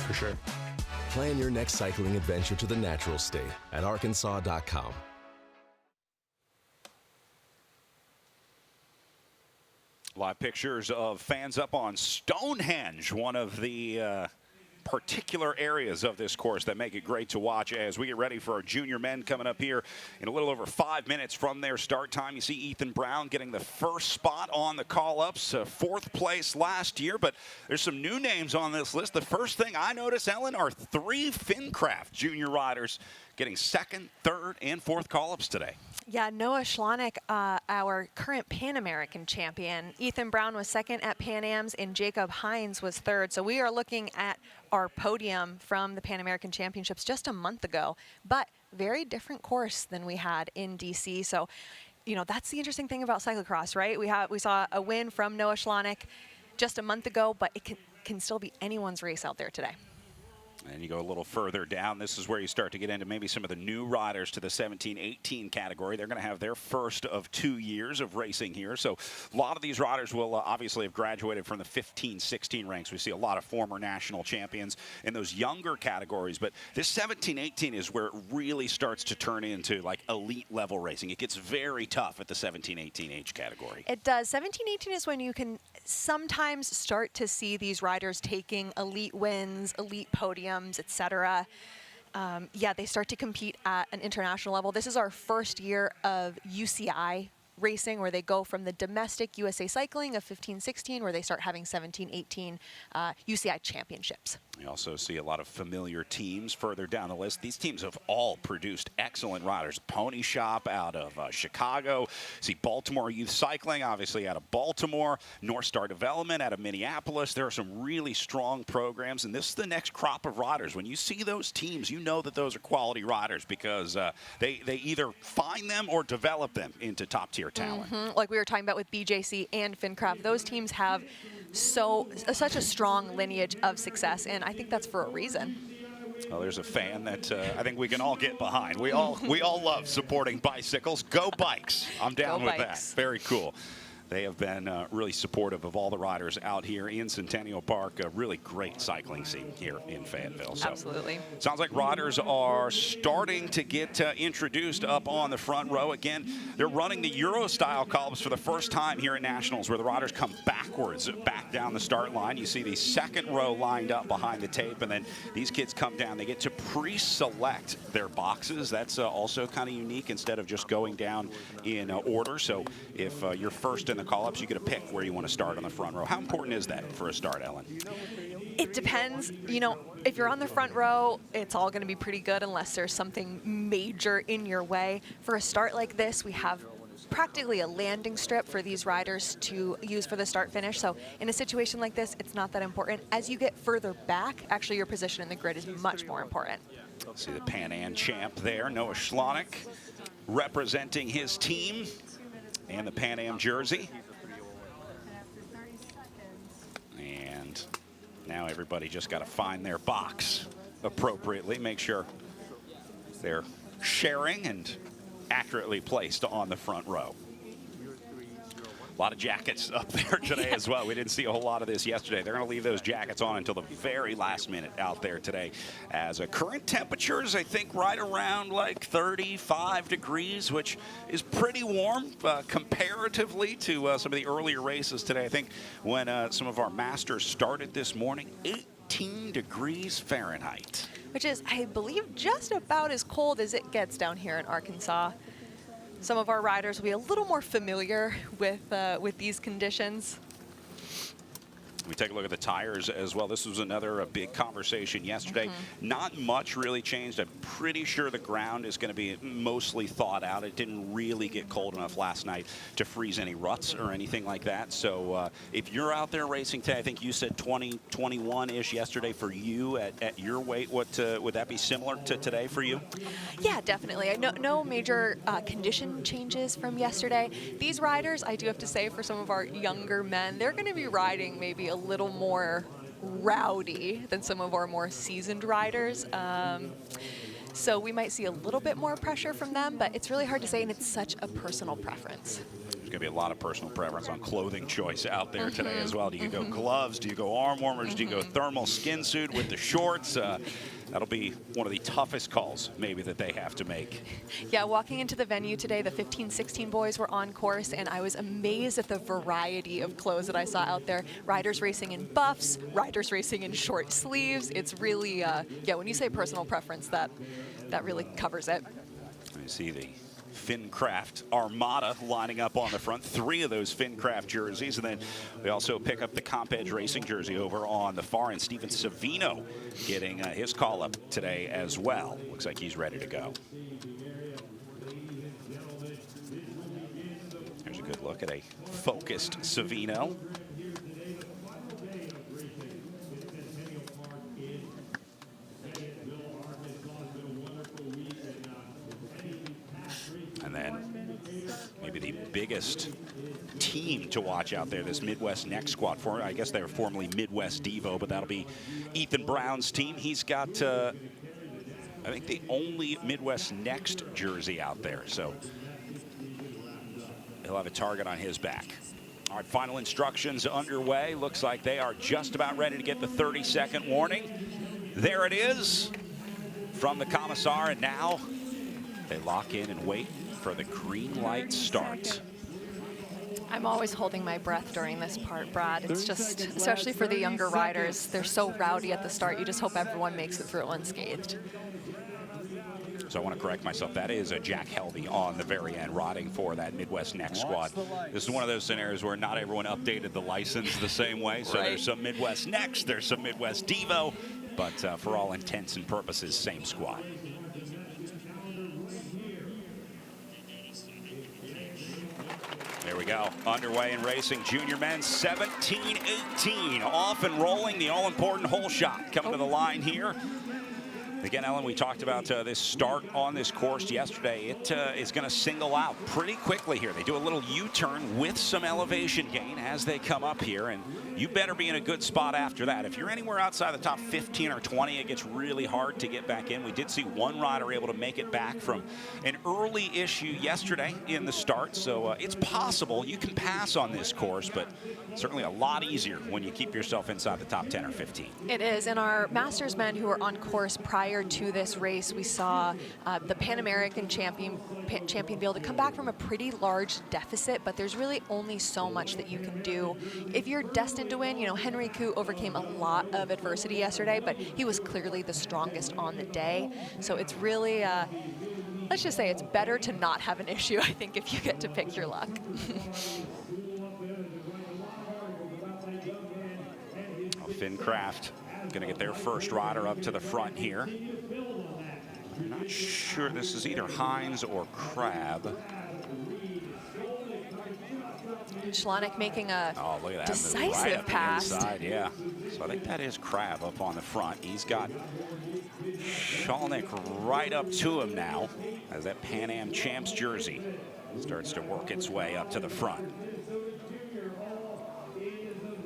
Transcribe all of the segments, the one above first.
For sure. Plan your next cycling adventure to the natural state at arkansas.com. Live pictures of fans up on Stonehenge, one of the particular areas of this course that make it great to watch as we get ready for our junior men coming up here in a little over 5 minutes from their start time. You see Ethan Brown getting the first spot on the call-ups, fourth place last year, but there's some new names on this list. The first thing I notice, Ellen, are 3 Fincraft junior riders getting second, third, and fourth call-ups today. Yeah, Noah Schlonick, our current Pan American champion. Ethan Brown was second at Pan Ams, and Jacob Hines was third. So we are looking at our podium from the Pan American Championships just a month ago, but very different course than we had in DC. So, you know, that's the interesting thing about cyclocross, right? We saw a win from Noah Schlonick just a month ago, but it can still be anyone's race out there today. And you go a little further down, this is where you start to get into maybe some of the new riders to the 17-18 category. They're going to have their first of 2 years of racing here. So a lot of these riders will obviously have graduated from the 15-16 ranks. We see a lot of former national champions in those younger categories. But this 17-18 is where it really starts to turn into like elite level racing. It gets very tough at the 17-18 age category. It does. 17-18 is when you can sometimes start to see these riders taking elite wins, elite podiums, etc. Yeah, they start to compete at an international level. This is our first year of UCI racing, where they go from the domestic USA Cycling of 15-16, where they start having 17-18 UCI championships. You also see a lot of familiar teams further down the list. These teams have all produced excellent riders. Pony Shop out of Chicago. See Baltimore Youth Cycling, obviously out of Baltimore. North Star Development out of Minneapolis. There are some really strong programs, and this is the next crop of riders. When you see those teams, you know that those are quality riders because they either find them or develop them into top-tier talent. Like we were talking about with BJC and Fincraft, those teams have such a strong lineage of success, and I think that's for a reason. Well, there's a fan that I think we can all get behind. We all love supporting bicycles. Go Bikes! I'm down with that. Very cool. They have been really supportive of all the riders out here in Centennial Park. A really great cycling scene here in Fayetteville. So, absolutely. Sounds like riders are starting to get introduced up on the front row. Again, they're running the Euro-style call-ups for the first time here at Nationals, where the riders come backwards, back down the start line. You see the second row lined up behind the tape, and then these kids come down. They get to pre-select their boxes. That's also kind of unique instead of just going down in order. So if you're first in the call-ups, you get to pick where you want to start on the front row. How important is that for a start, Ellen? It depends. You know, if you're on the front row, it's all going to be pretty good unless there's something major in your way. For a start like this, we have practically a landing strip for these riders to use for the start-finish. So in a situation like this, it's not that important. As you get further back, actually your position in the grid is much more important. See the Pan Am champ there, Noah Schlonick, representing his team and the Pan Am jersey. And now everybody just got to find their box appropriately, make sure they're sharing and accurately placed on the front row. A lot of jackets up there today as well. We didn't see a whole lot of this yesterday. They're going to leave those jackets on until the very last minute out there today. As current temperatures, I think right around like 35 degrees, which is pretty warm comparatively to some of the earlier races today. I think when some of our masters started this morning, 18 degrees Fahrenheit. Which is, I believe, just about as cold as it gets down here in Arkansas. Some of our riders will be a little more familiar with these conditions. We take a look at the tires as well. This was another big conversation yesterday. Not much really changed. I'm pretty sure the ground is going to be mostly thawed out. It didn't really get cold enough last night to freeze any ruts or anything like that. So if you're out there racing today, I think you said 20, 21-ish yesterday for you at your weight. What would that be similar to today for you? Yeah, definitely. No major condition changes from yesterday. These riders, I do have to say, for some of our younger men, they're going to be riding maybe a little more rowdy than some of our more seasoned riders. So we might see a little bit more pressure from them, but it's really hard to say, and it's such a personal preference. going to be a lot of personal preference on clothing choice out there today as well. Do you go gloves? Do you go arm warmers? Do you go thermal skin suit with the shorts? That'll be one of the toughest calls maybe that they have to make. Yeah, walking into the venue today, the 15-16 boys were on course, and I was amazed at the variety of clothes that I saw out there. Riders racing in buffs, riders racing in short sleeves. It's really, yeah, when you say personal preference, that really covers it. You see the Fincraft Armada lining up on the front, 3 of those Fincraft jerseys, and then we also pick up the Comp Edge Racing jersey over on the far end. Steven Savino getting his call up today as well. Looks like he's ready to go. Here's a good look at a focused Savino. And then maybe the biggest team to watch out there, this Midwest Next squad. I guess they were formerly Midwest Devo, but that'll be Ethan Brown's team. He's got, I think, the only Midwest Next jersey out there. So he'll have a target on his back. All right, final instructions underway. Looks like they are just about ready to get the 30-second warning. There it is from the commissar, and now they lock in and wait for the green light start. I'm always holding my breath during this part, Brad. It's just, especially for the younger riders, they're so rowdy at the start. You just hope everyone makes it through unscathed. So I want to correct myself. That is a Jack Helvey on the very end, riding for that Midwest Next squad. This is one of those scenarios where not everyone updated the license the same way. So there's some Midwest Next, there's some Midwest Devo, but for all intents and purposes, same squad. There we go, underway in racing. Junior men, 17-18, off and rolling. The all-important hole shot coming to the line here. Again, Ellen, we talked about this start on this course yesterday. It is going to single out pretty quickly here. They do a little U-turn with some elevation gain as they come up here, and you better be in a good spot after that. If you're anywhere outside the top 15 or 20, it gets really hard to get back in. We did see one rider able to make it back from an early issue yesterday in the start, so it's possible you can pass on this course, but certainly a lot easier when you keep yourself inside the top 10 or 15. It is, and our Masters men who were on course prior to this race, we saw the Pan American champion be able to come back from a pretty large deficit, but there's really only so much that you can do. If you're destined to win, you know, Henry Koo overcame a lot of adversity yesterday, but he was clearly the strongest on the day. So it's really, let's just say it's better to not have an issue, I think, if you get to pick your luck. Fincraft going to get their first rider up to the front here. I'm not sure, this is either Hines or Crab. Schlonick making a look at that decisive right up pass. The inside, yeah. So I think that is Crab up on the front. He's got Schlonick right up to him now as that Pan Am Champs jersey starts to work its way up to the front.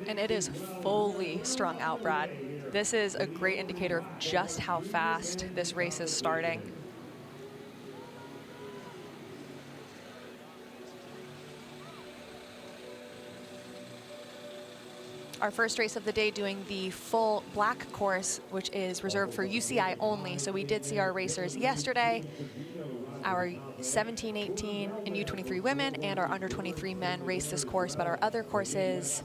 And it is fully strung out, Brad. This is a great indicator of just how fast this race is starting. Our first race of the day doing the full black course, which is reserved for UCI only. So we did see our racers yesterday, our 17, 18, and U23 women and our under 23 men race this course, but our other courses,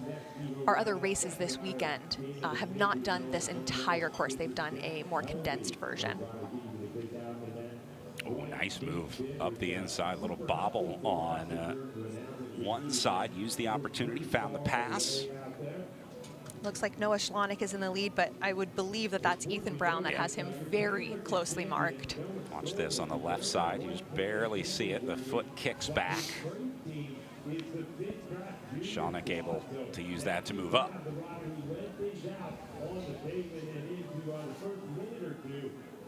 our other races this weekend have not done this entire course. They've done a more condensed version. Oh, nice move up the inside, little bobble on one side, used the opportunity, found the pass. Looks like Noah Schlonick is in the lead, but I would believe that that's Ethan Brown that has him very closely marked. Watch this on the left side. You just barely see it. The foot kicks back. Schlonick able to use that to move up.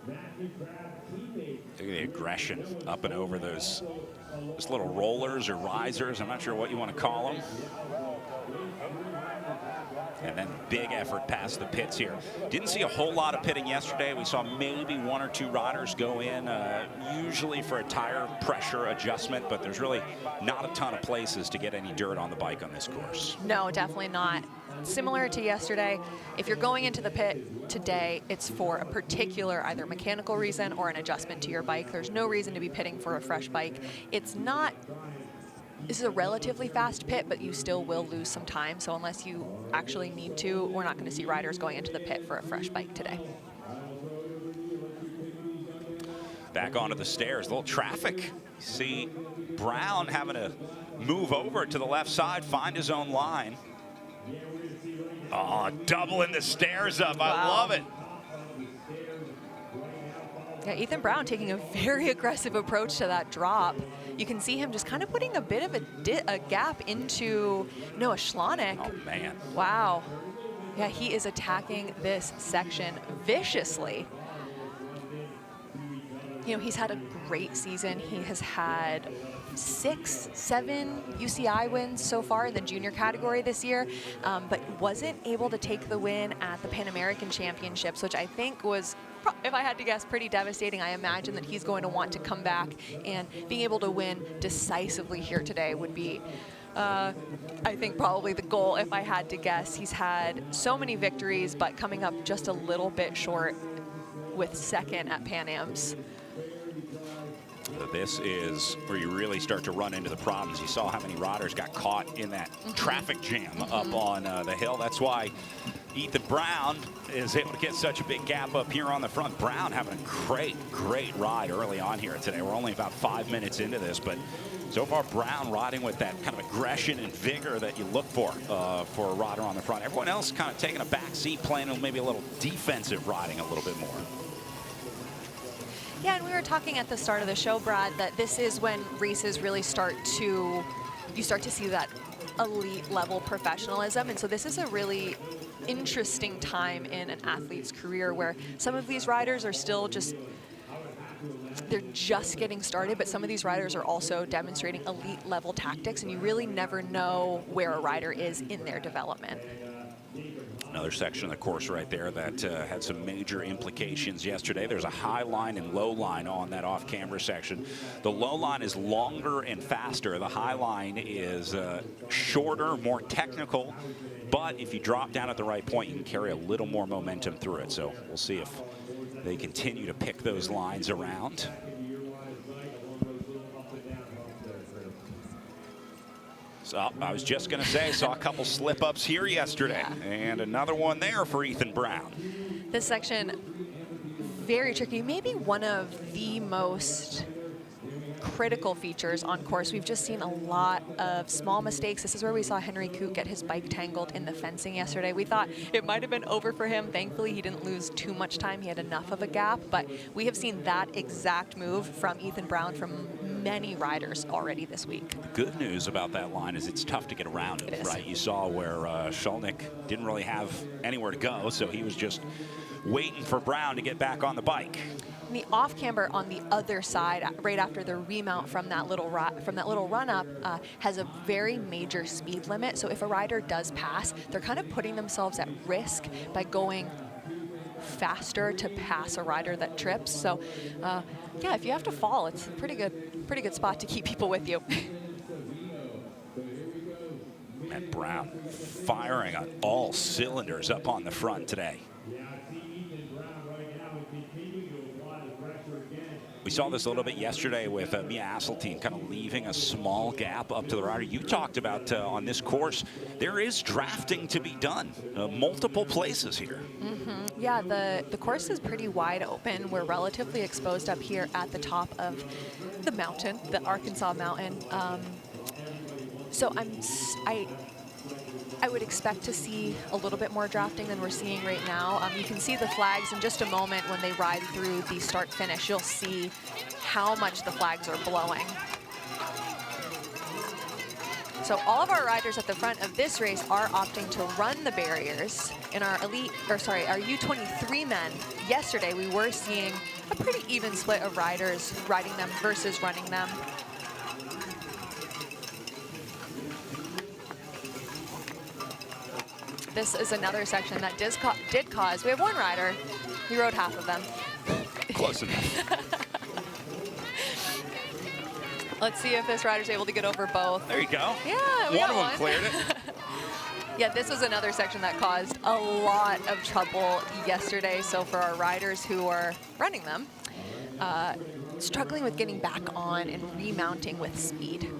Look at the aggression up and over those little rollers or risers. I'm not sure what you want to call them. And then big effort past the pits here. Didn't see a whole lot of pitting yesterday. We saw maybe 1 or 2 riders go in, usually for a tire pressure adjustment, but there's really not a ton of places to get any dirt on the bike on this course. No, definitely not. Similar to yesterday, if you're going into the pit today, it's for a particular either mechanical reason or an adjustment to your bike. There's no reason to be pitting for a fresh bike. It's not. This is a relatively fast pit, but you still will lose some time. So unless you actually need to, we're not going to see riders going into the pit for a fresh bike today. Back onto the stairs, a little traffic. See Brown having to move over to the left side, find his own line. Oh, doubling the stairs up. Wow. I love it. Yeah, Ethan Brown taking a very aggressive approach to that drop. You can see him just kind of putting a bit of a gap into Noah Schlonick. Oh, man. Wow. Yeah, he is attacking this section viciously. You know, he's had a great season. He has had 6, 7 UCI wins so far in the junior category this year, but wasn't able to take the win at the Pan American Championships, which I think was, if I had to guess, pretty devastating. I imagine that he's going to want to come back, and being able to win decisively here today would be, I think, probably the goal if I had to guess. He's had so many victories, but coming up just a little bit short with second at Pan Am's. This is where you really start to run into the problems. You saw how many riders got caught in that traffic jam up on the hill. That's why Ethan Brown is able to get such a big gap up here on the front. Brown having a great ride early on here today. We're only about 5 minutes into this, but so far Brown riding with that kind of aggression and vigor that you look for a rider on the front. Everyone else kind of taking a back seat, playing maybe a little defensive riding a little bit more. Yeah, and we were talking at the start of the show, Brad, that this is when races really start to see that elite level professionalism. And so this is a really interesting time in an athlete's career where some of these riders are still they're just getting started, but some of these riders are also demonstrating elite level tactics, and you really never know where a rider is in their development. Another section of the course right there that had some major implications yesterday. There's a high line and low line on that off-camber section. The low line is longer and faster. The high line is shorter, more technical, but if you drop down at the right point, you can carry a little more momentum through it. So we'll see if they continue to pick those lines around. So I was just going to say, saw a couple slip-ups here yesterday, and another one there for Ethan Brown. This section, very tricky. Maybe one of the most critical features on course. We've just seen a lot of small mistakes. This is where we saw Henry Koot get his bike tangled in the fencing yesterday. We thought it might have been over for him. Thankfully, he didn't lose too much time. He had enough of a gap, but we have seen that exact move from Ethan Brown from many riders already this week. The good news about that line is it's tough to get around it, right? You saw where Scholnick didn't really have anywhere to go, so he was just waiting for Brown to get back on the bike. And the off camber on the other side, right after the remount from that little run up, has a very major speed limit. So if a rider does pass, they're kind of putting themselves at risk by going faster to pass a rider that trips. So yeah, if you have to fall, it's a pretty good spot to keep people with you. And Brown firing on all cylinders up on the front today. We saw this a little bit yesterday with Mia Asseltine kind of leaving a small gap up to the rider. You talked about on this course, there is drafting to be done, multiple places here. Yeah, the course is pretty wide open. We're relatively exposed up here at the top of the mountain, the Arkansas mountain. So I would expect to see a little bit more drafting than we're seeing right now. You can see the flags in just a moment when they ride through the start-finish. You'll see how much the flags are blowing. So all of our riders at the front of this race are opting to run the barriers. In our our U23 men, yesterday we were seeing a pretty even split of riders riding them versus running them. this is another section that did cause. We have one rider. He rode half of them. Close enough. Let's see if this rider's able to get over both. There you go. Yeah, we one got of them cleared it. Yeah, this was another section that caused a lot of trouble yesterday. So for our riders who are running them, struggling with getting back on and remounting with speed.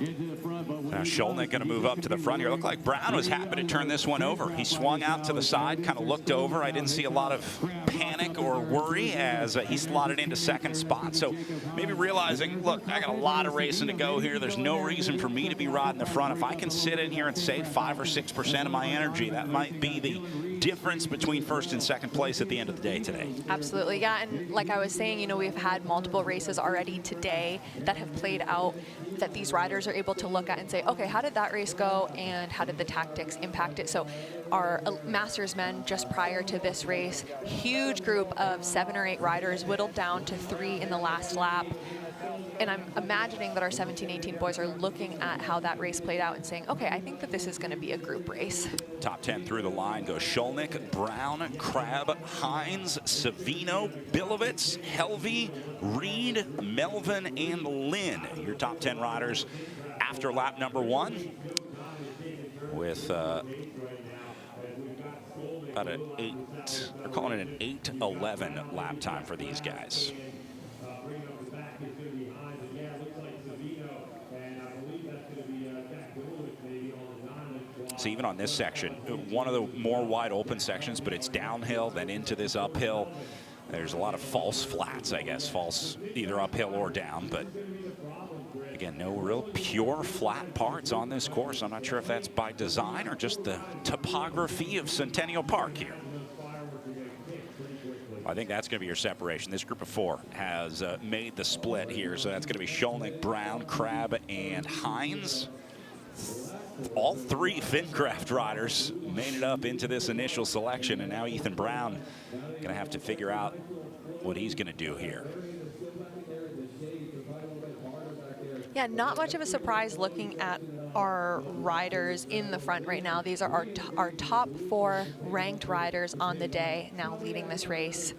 Now Sholnick going to move up to the front here. Looked like Brown was happy to turn this one over. He swung out to the side, kind of looked over. I didn't see a lot of panic or worry as he slotted into second spot. So maybe realizing, look, I got a lot of racing to go here. There's no reason for me to be riding the front. If I can sit in here and save 5 or 6% of my energy, that might be the difference between first and second place at the end of the day today. Absolutely, yeah, and like I was saying, you know, we've had multiple races already today that have played out that these riders are able to look at and say, okay, how did that race go and how did the tactics impact it? So our Masters men just prior to this race, huge group of 7 or 8 riders whittled down to 3 in the last lap. And I'm imagining that our 17-18 boys are looking at how that race played out and saying, okay, I think that this is going to be a group race. Top 10 through the line go Sholnick, Brown, Crabb, Hines, Savino, Bilovitz, Helvey, Reed, Melvin, and Lynn. Your top 10 riders after lap number 1 with about an 8, they're calling it an 8:11 lap time for these guys. So even on this section, one of the more wide open sections, but it's downhill, then into this uphill. There's a lot of false flats, I guess, false either uphill or down, but again, no real pure flat parts on this course. I'm not sure if that's by design or just the topography of Centennial Park here. I think that's going to be your separation. This group of 4 has made the split here, so that's going to be Sholnick, Brown, Crabb, and Hines. All 3 Fincraft riders made it up into this initial selection, and now Ethan Brown going to have to figure out what he's going to do here. Yeah, not much of a surprise looking at our riders in the front right now. These are our top 4 ranked riders on the day now leading this race.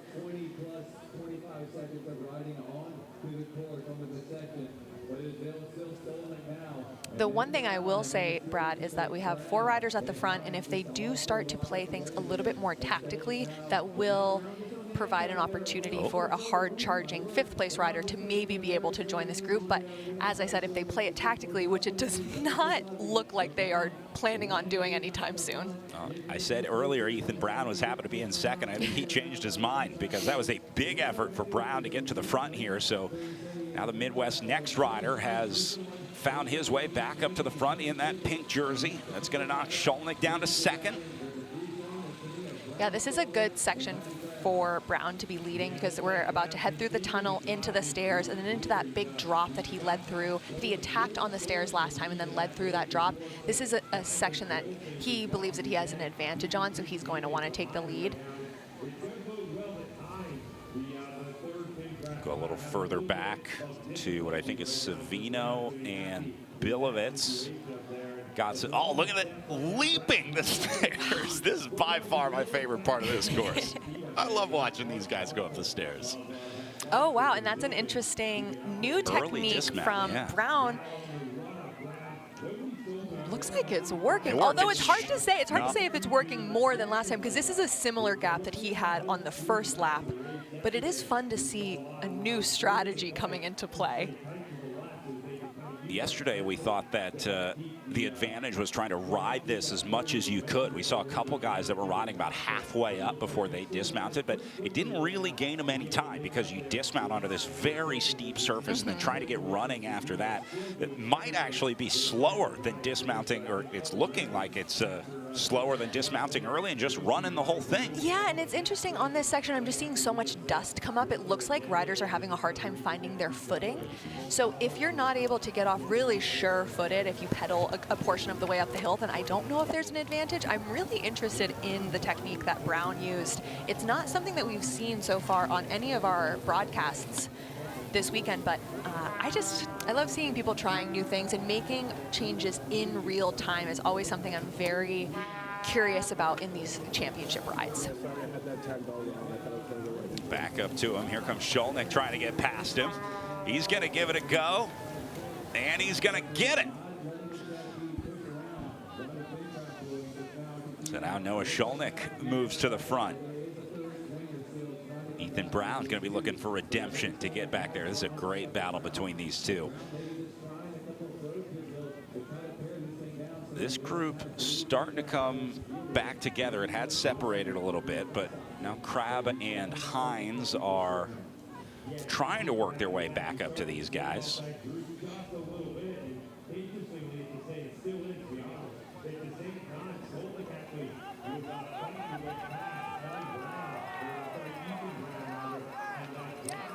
The one thing I will say, Brad, is that we have 4 riders at the front, and if they do start to play things a little bit more tactically, that will provide an opportunity for a hard-charging 5th place rider to maybe be able to join this group. But as I said, if they play it tactically, which it does not look like they are planning on doing anytime soon. I said earlier Ethan Brown was happy to be in second. I think he changed his mind because that was a big effort for Brown to get to the front here. So now the Midwest Next rider has found his way back up to the front in that pink jersey. That's going to knock Sholnick down to second. Yeah, this is a good section for Brown to be leading because we're about to head through the tunnel into the stairs and then into that big drop that he led through. He attacked on the stairs last time and then led through that drop. This is a section that he believes that he has an advantage on, so he's going to want to take the lead. Go a little further back to what I think is Savino and Bilovitz. Got some, oh, look at that, leaping the stairs. This is by far my favorite part of this course. I love watching these guys go up the stairs. Oh, wow, and that's an interesting new technique from Brown. Looks like it's working, although it's hard to say. It's hard to say if it's working more than last time because this is a similar gap that he had on the first lap. But it is fun to see a new strategy coming into play. Yesterday, we thought that the advantage was trying to ride this as much as you could. We saw a couple guys that were riding about halfway up before they dismounted, but it didn't really gain them any time because you dismount onto this very steep surface and then trying to get running after that. It might actually be slower than dismounting, or it's looking like it's slower than dismounting early and just running the whole thing. Yeah, and it's interesting on this section, I'm just seeing so much dust come up. It looks like riders are having a hard time finding their footing. So if you're not able to get off really sure-footed, if you pedal a portion of the way up the hill, then I don't know if there's an advantage. I'm really interested in the technique that Brown used. It's not something that we've seen so far on any of our broadcasts this weekend, but I love seeing people trying new things, and making changes in real time is always something I'm very curious about in these championship rides. Back up to him. Here comes Skolnick trying to get past him. He's going to give it a go, and he's going to get it. So now Noah Skolnick moves to the front. Ethan Brown's going to be looking for redemption to get back there. This is a great battle between these two. This group starting to come back together. It had separated a little bit, but now Crabb and Hines are trying to work their way back up to these guys.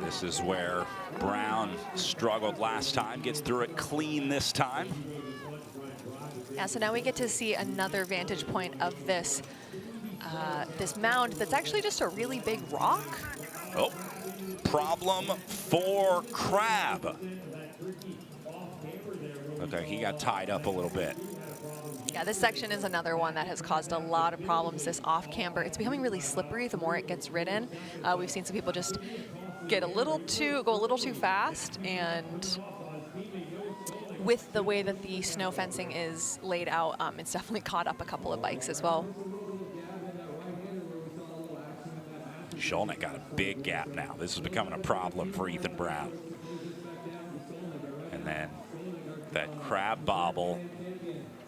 This is where Brown struggled last time, gets through it clean this time. Yeah, so now we get to see another vantage point of this this mound that's actually just a really big rock. Oh, problem for Crabb. Okay, he got tied up a little bit. Yeah, this section is another one that has caused a lot of problems, this off camber. It's becoming really slippery the more it gets ridden. We've seen some people just go a little too fast, and with the way that the snow fencing is laid out, it's definitely caught up a couple of bikes as well. Skolnick got a big gap now. This is becoming a problem for Ethan Brown. And then that Crabb bobble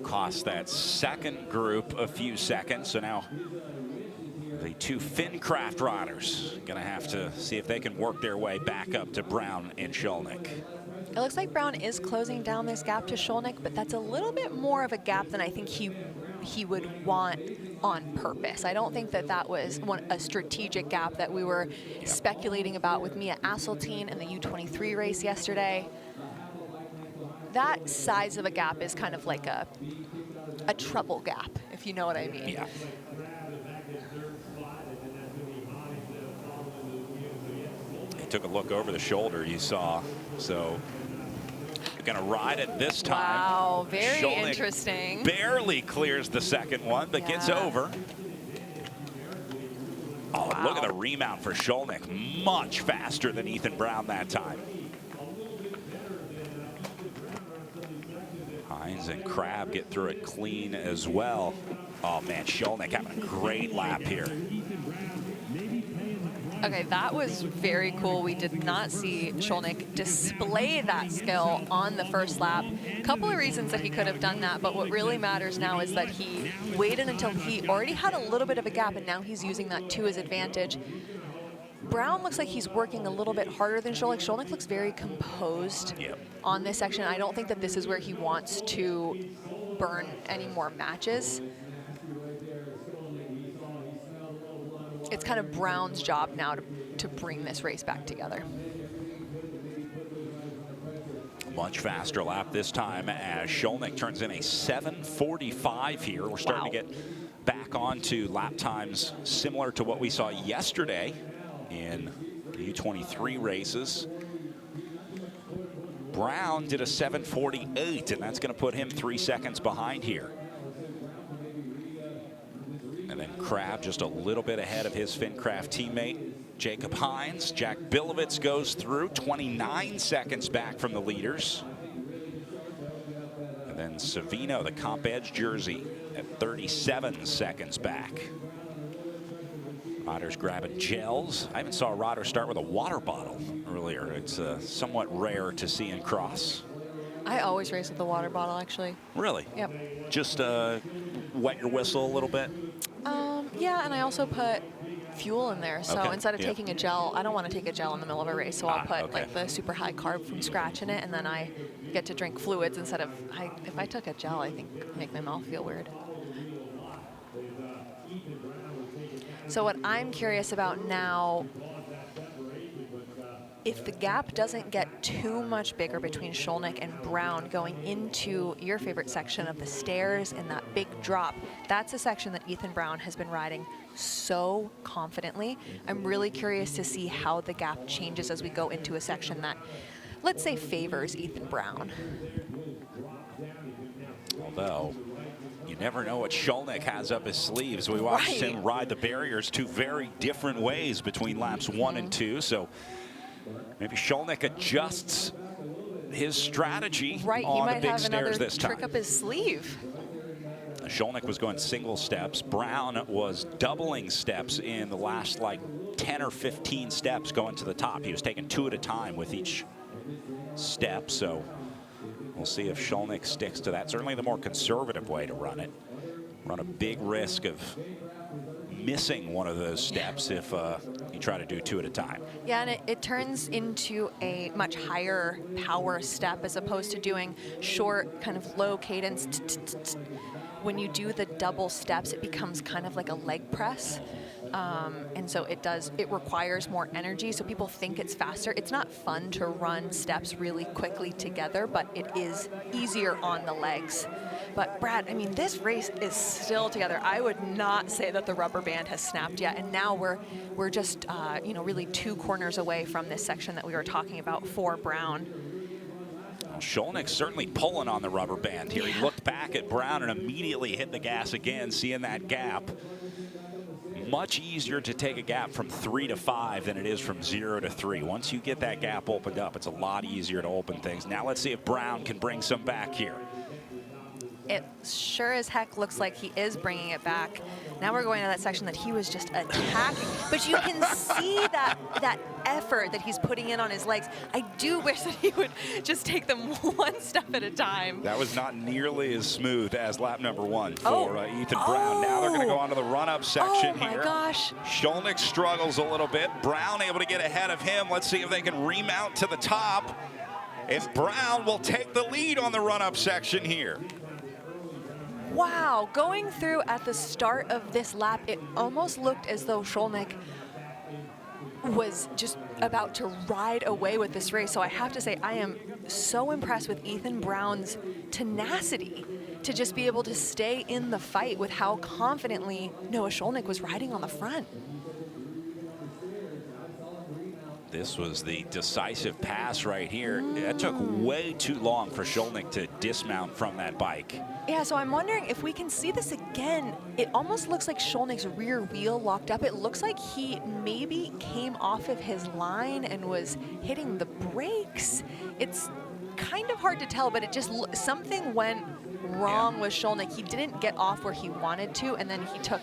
cost that second group a few seconds. So now the two Fincraft riders going to have to see if they can work their way back up to Brown and Skolnick. It looks like Brown is closing down this gap to Skolnick, but that's a little bit more of a gap than I think he would want on purpose. I don't think that that was a strategic gap that we were speculating about with Mia Asseltine in the U23 race yesterday. That size of a gap is kind of like a trouble gap, if you know what I mean. Yeah. He took a look over the shoulder, you saw. So going to ride it this time. Wow, very Skolnick interesting. Barely clears the second one, but gets over. Oh, wow. Look at the remount for Skolnick. Much faster than Ethan Brown that time. Hines and Crabb get through it clean as well. Oh man, Skolnick having a great lap here. Okay, that was very cool. We did not see Skolnick display that skill on the first lap. A couple of reasons that he could have done that, but what really matters now is that he waited until he already had a little bit of a gap, and now he's using that to his advantage. Brown looks like he's working a little bit harder than Skolnick. Skolnick looks very composed on this section. I don't think that this is where he wants to burn any more matches. It's kind of Brown's job now to bring this race back together. Much faster lap this time as Skolnick turns in a 7:45 here. We're starting to get back onto lap times similar to what we saw yesterday in the U23 races. Brown did a 7:48, and that's going to put him 3 seconds behind here. And then Crabb just a little bit ahead of his Fincraft teammate, Jacob Hines. Jack Bilovitz goes through 29 seconds back from the leaders. And then Savino, the Comp Edge jersey, at 37 seconds back. Riders grabbing gels. I even saw a rider start with a water bottle earlier. It's somewhat rare to see in cross. I always race with a water bottle, actually. Really? Yep. Just wet your whistle a little bit? Yeah, and I also put fuel in there. So instead of Yeah. taking a gel, I don't want to take a gel in the middle of a race. So I'll put like the super high carb from scratch in it, and then I get to drink fluids instead of, if I took a gel, I think it'd make my mouth feel weird. So what I'm curious about now, if the gap doesn't get too much bigger between Skolnick and Brown going into your favorite section of the stairs and that big drop, that's a section that Ethan Brown has been riding so confidently. I'm really curious to see how the gap changes as we go into a section that, let's say, favors Ethan Brown. Although, you never know what Skolnick has up his sleeves. We watched him ride the barriers two very different ways between laps 1 and 2. So maybe Skolnick adjusts his strategy on the big stairs this time. Trick up his sleeve. Skolnick was going single steps. Brown was doubling steps in the last like 10 or 15 steps going to the top. He was taking 2 at a time with each step. So we'll see if Skolnick sticks to that. Certainly the more conservative way to run it. Run a big risk of missing one of those steps if you try to do 2 at a time. Yeah, and it turns into a much higher power step as opposed to doing short, kind of low cadence. When you do the double steps, it becomes kind of like a leg press. And so it requires more energy. So people think it's faster. It's not fun to run steps really quickly together, but it is easier on the legs. But Brad, I mean, this race is still together. I would not say that the rubber band has snapped yet. And now we're just, really 2 corners away from this section that we were talking about for Brown. Skolnick certainly pulling on the rubber band here. He looked back at Brown and immediately hit the gas again, seeing that gap. Much easier to take a gap from 3 to 5 than it is from 0 to 3. Once you get that gap opened up, it's a lot easier to open things. Now let's see if Brown can bring some back here. It sure as heck looks like he is bringing it back. Now we're going to that section that he was just attacking. But you can see that effort that he's putting in on his legs. I do wish that he would just take them 1 step at a time. That was not nearly as smooth as lap number 1 for Ethan Brown. Now they're going to go on to the run-up section here. Oh, my gosh. Skolnick struggles a little bit. Brown able to get ahead of him. Let's see if they can remount to the top. If Brown will take the lead on the run-up section here. Wow, going through at the start of this lap, it almost looked as though Skolnick was just about to ride away with this race. So I have to say, I am so impressed with Ethan Brown's tenacity to just be able to stay in the fight with how confidently Noah Skolnick was riding on the front. This was the decisive pass right here. That took way too long for Skolnick to dismount from that bike. Yeah, so I'm wondering if we can see this again. It almost looks like Skolnick's rear wheel locked up. It looks like he maybe came off of his line and was hitting the brakes. It's kind of hard to tell, but it just something went wrong with Skolnick. He didn't get off where he wanted to, and then he took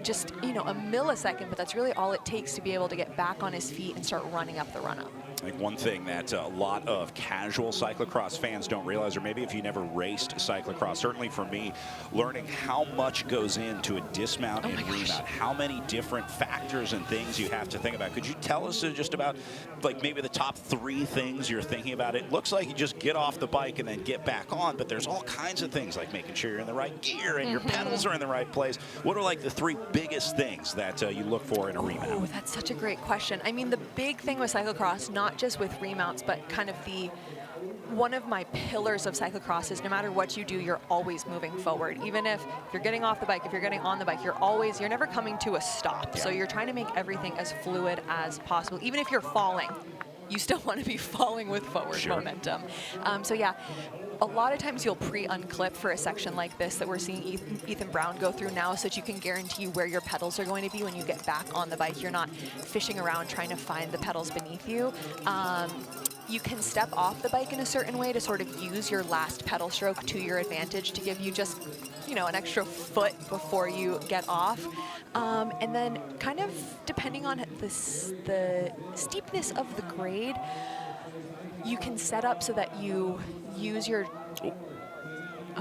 just, a millisecond, but that's really all it takes to be able to get back on his feet and start running up the run-up. I think one thing that a lot of casual cyclocross fans don't realize, or maybe if you never raced cyclocross, certainly for me, learning how much goes into a dismount and remount, how many different factors and things you have to think about. Could you tell us just about, like, maybe the top 3 things you're thinking about? It looks like you just get off the bike and then get back on, but there's all kinds of things, like making sure you're in the right gear and your pedals are in the right place. What are, like, the 3 biggest things that you look for in a remount? Oh, that's such a great question. I mean, the big thing with cyclocross, not just with remounts, but kind of one of my pillars of cyclocross is no matter what you do, you're always moving forward. Even if you're getting off the bike, if you're getting on the bike, you're never coming to a stop. Yeah. So you're trying to make everything as fluid as possible. Even if you're falling, you still want to be falling with forward momentum. So yeah, a lot of times you'll pre-unclip for a section like this that we're seeing Ethan Brown go through now, so that you can guarantee where your pedals are going to be when you get back on the bike. You're not fishing around trying to find the pedals beneath you. You can step off the bike in a certain way to sort of use your last pedal stroke to your advantage to give you just, an extra foot before you get off. And then kind of depending on the steepness of the grade, you can set up so that you use your...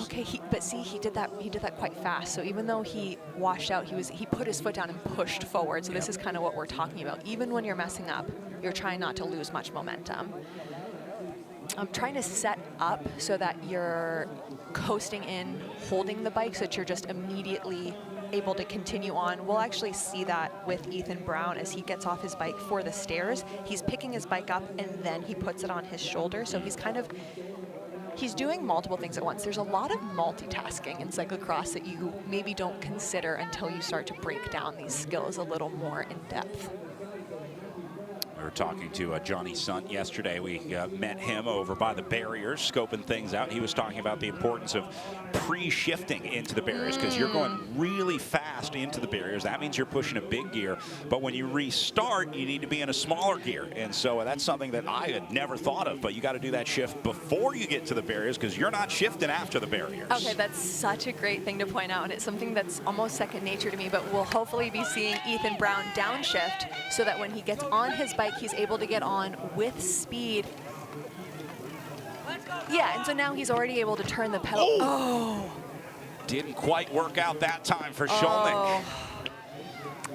Okay, but see, he did that quite fast. So even though he washed out, he put his foot down and pushed forward. So this is kind of what we're talking about. Even when you're messing up, you're trying not to lose much momentum. I'm trying to set up so that you're coasting in, holding the bike so that you're just immediately able to continue on. We'll actually see that with Ethan Brown as he gets off his bike for the stairs. He's picking his bike up and then he puts it on his shoulder. So he's doing multiple things at once. There's a lot of multitasking in cyclocross that you maybe don't consider until you start to break down these skills a little more in depth. We were talking to Johnny Sunt yesterday. We met him over by the barriers, scoping things out. He was talking about the importance of pre-shifting into the barriers because you're going really fast into the barriers. That means you're pushing a big gear. But when you restart, you need to be in a smaller gear. And so that's something that I had never thought of. But you got to do that shift before you get to the barriers because you're not shifting after the barriers. Okay, that's such a great thing to point out. And it's something that's almost second nature to me. But we'll hopefully be seeing Ethan Brown downshift so that when he gets on his bike, he's able to get on with speed. Yeah, and so now he's already able to turn the pedal. Oh! Didn't quite work out that time for Skolnick.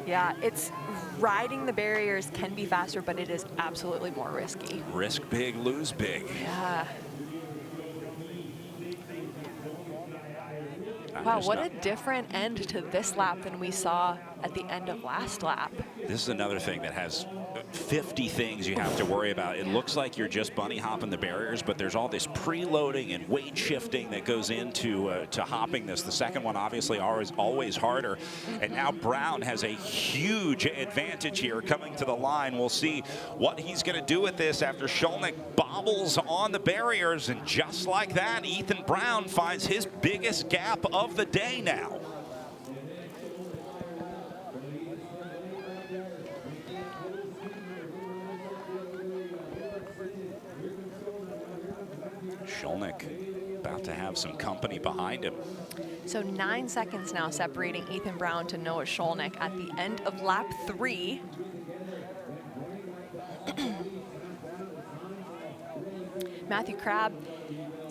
Yeah, it's riding the barriers can be faster, but it is absolutely more risky. Risk big, lose big. Yeah. Wow, what a different end to this lap than we saw at the end of last lap. This is another thing that has 50 things you have to worry about. It looks like you're just bunny hopping the barriers, but there's all this preloading and weight shifting that goes into to hopping this. The second one obviously always harder. And now Brown has a huge advantage here coming to the line. We'll see what he's going to do with this after Skolnick bobbles on the barriers. And just like that, Ethan Brown finds his biggest gap of the day now. Skolnick about to have some company behind him. So 9 seconds now separating Ethan Brown to Noah Skolnick at the end of lap 3. Matthew Crabb,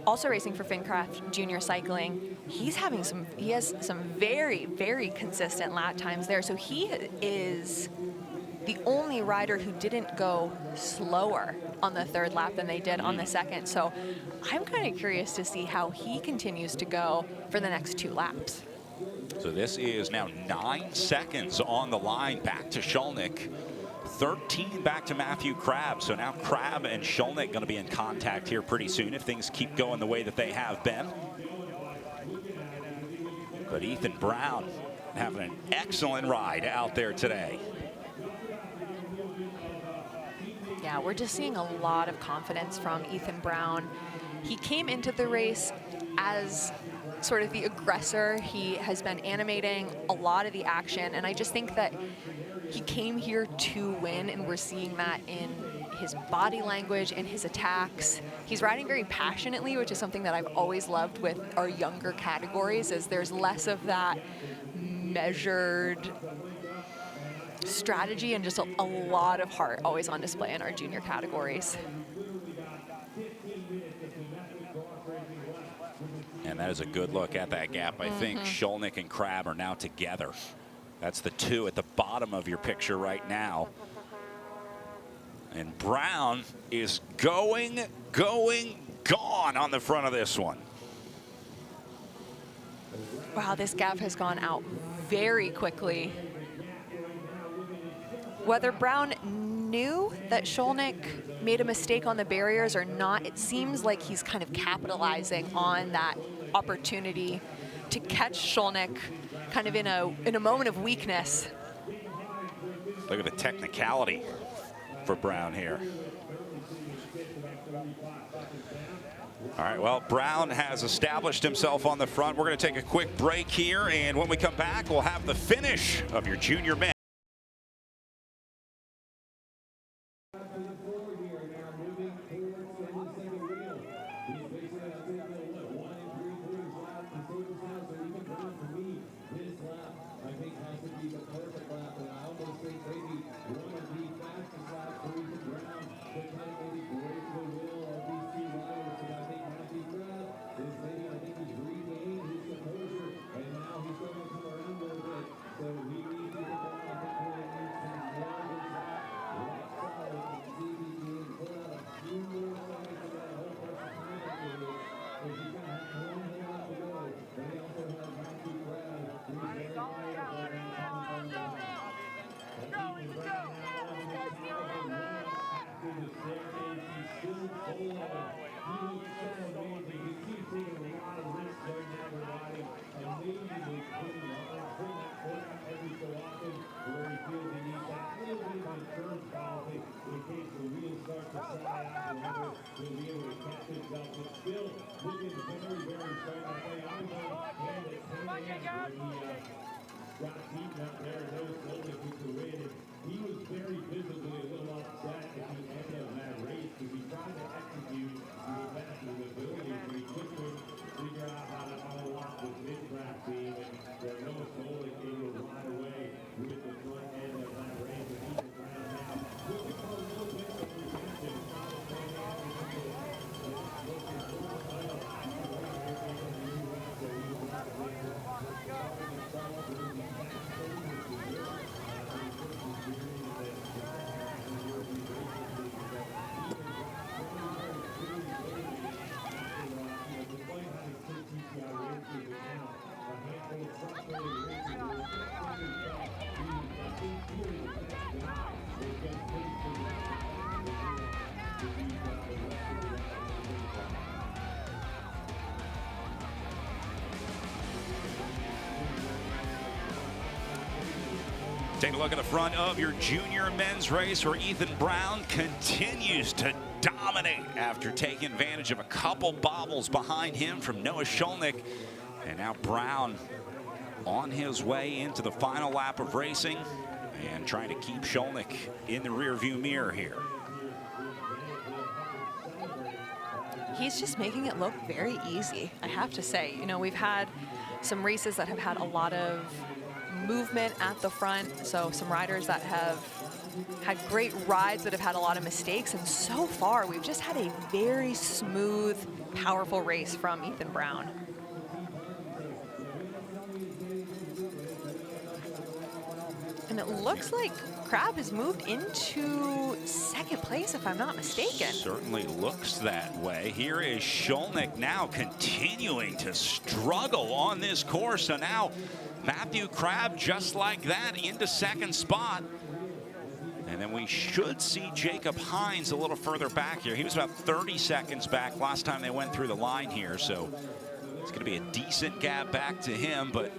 also racing for Fincraft Junior Cycling. He has some very, very consistent lap times there. So he is the only rider who didn't go slower on the third lap than they did on the second. So I'm kind of curious to see how he continues to go for the next 2 laps. So this is now 9 seconds on the line back to Skolnick. 13 back to Matthew Crabb. So now Crabb and Skolnick going to be in contact here pretty soon if things keep going the way that they have been. But Ethan Brown having an excellent ride out there today. Yeah, we're just seeing a lot of confidence from Ethan Brown. He came into the race as sort of the aggressor. He has been animating a lot of the action, and I just think that he came here to win, and we're seeing that in his body language and his attacks. He's riding very passionately, which is something that I've always loved with our younger categories, is there's less of that measured strategy and just a lot of heart always on display in our junior categories. And that is a good look at that gap. I think Skolnick and Crabb are now together. That's the 2 at the bottom of your picture right now. And Brown is gone on the front of this one. Wow, this gap has gone out very quickly. Whether Brown knew that Skolnick made a mistake on the barriers or not, it seems like he's kind of capitalizing on that opportunity to catch Skolnick kind of in a moment of weakness. Look at the technicality for Brown here. All right, well, Brown has established himself on the front. We're going to take a quick break here, and when we come back, we'll have the finish of your junior men. Take a look at the front of your junior men's race where Ethan Brown continues to dominate after taking advantage of a couple bobbles behind him from Noah Sholnick. And now Brown on his way into the final lap of racing and trying to keep Sholnick in the rearview mirror here. He's just making it look very easy, I have to say. You know, we've had some races that have had a lot of movement at the front, so some riders that have had great rides but have had a lot of mistakes, and so far we've just had a very smooth, powerful race from Ethan Brown. And it looks like Crabb has moved into second place, if I'm not mistaken. Certainly looks that way. Here is Sholnick now continuing to struggle on this course. So now Matthew Crabb, just like that, into second spot. And then we should see Jacob Hines a little further back here. He was about 30 seconds back last time they went through the line here. So it's going to be a decent gap back to him, but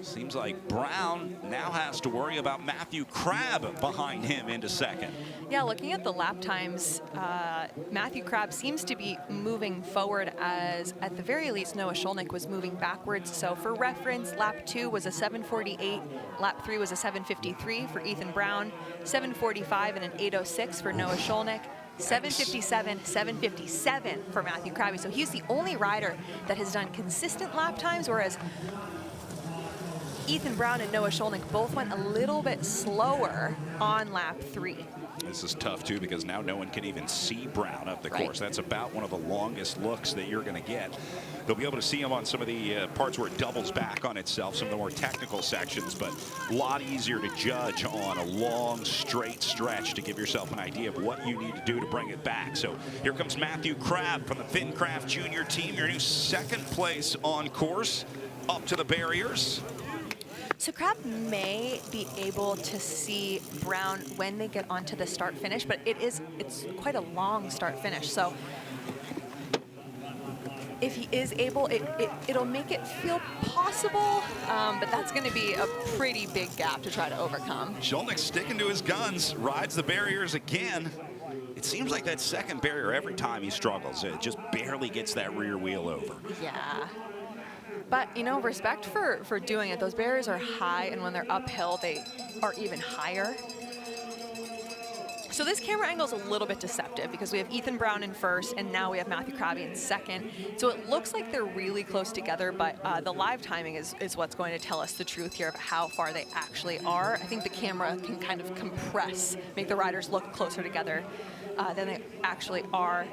seems like Brown now has to worry about Matthew Crabb behind him into second. Yeah, looking at the lap times, Matthew Crabb seems to be moving forward, as at the very least Noah Sholnick was moving backwards. So for reference, lap 2 was a 7:48, lap 3 was a 7:53 for Ethan Brown, 7:45 and an 8:06 for Noah Sholnick, 7:57, 7:57 for Matthew Crabb. So he's the only rider that has done consistent lap times, whereas Ethan Brown and Noah Sholnick both went a little bit slower on lap 3. This is tough too, because now no one can even see Brown up the course. That's about one of the longest looks that you're going to get. They'll be able to see him on some of the parts where it doubles back on itself, some of the more technical sections, but a lot easier to judge on a long straight stretch to give yourself an idea of what you need to do to bring it back. So here comes Matthew Crabb from the FinCraft Junior team, your new second place on course, up to the barriers. So Crabb may be able to see Brown when they get onto the start finish, but it's quite a long start finish. So if he is able, it'll make it feel possible, but that's going to be a pretty big gap to try to overcome. Sholnick sticking to his guns, rides the barriers again. It seems like that second barrier, every time he struggles, it just barely gets that rear wheel over. Yeah. But, you know, respect for doing it. Those barriers are high, and when they're uphill, they are even higher. So this camera angle is a little bit deceptive because we have Ethan Brown in first, and now we have Matthew Crabb in second. So it looks like they're really close together, but the live timing is what's going to tell us the truth here of how far they actually are. I think the camera can kind of compress, make the riders look closer together than they actually are.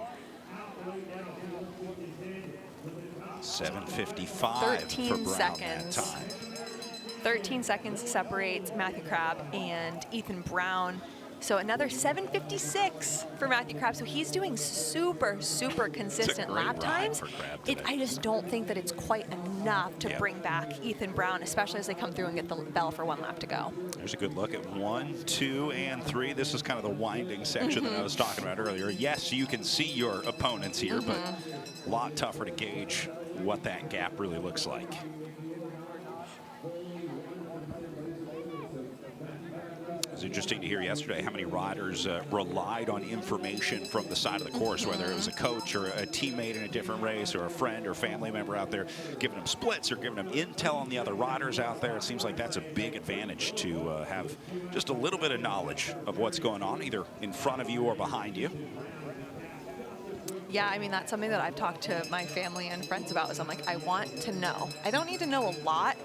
7:55 for Brown seconds. that time. 13 seconds separates Matthew Crabb and Ethan Brown. So another 7:56 for Matthew Crabb. So he's doing super consistent lap times. I just don't think that it's quite enough to bring back Ethan Brown, especially as they come through and get the bell for one lap to go. There's a good look at 1, 2, and 3. This is kind of the winding section that I was talking about earlier. Yes, you can see your opponents here, but a lot tougher to gauge what that gap really looks like. was interesting to hear yesterday how many riders relied on information from the side of the course, whether it was a coach or a teammate in a different race or a friend or family member out there giving them splits or giving them intel on the other riders out there. It seems like that's a big advantage to have just a little bit of knowledge of what's going on, either in front of you or behind you. Yeah, I mean, that's something that I've talked to my family and friends about, is I'm like, I want to know. I don't need to know a lot,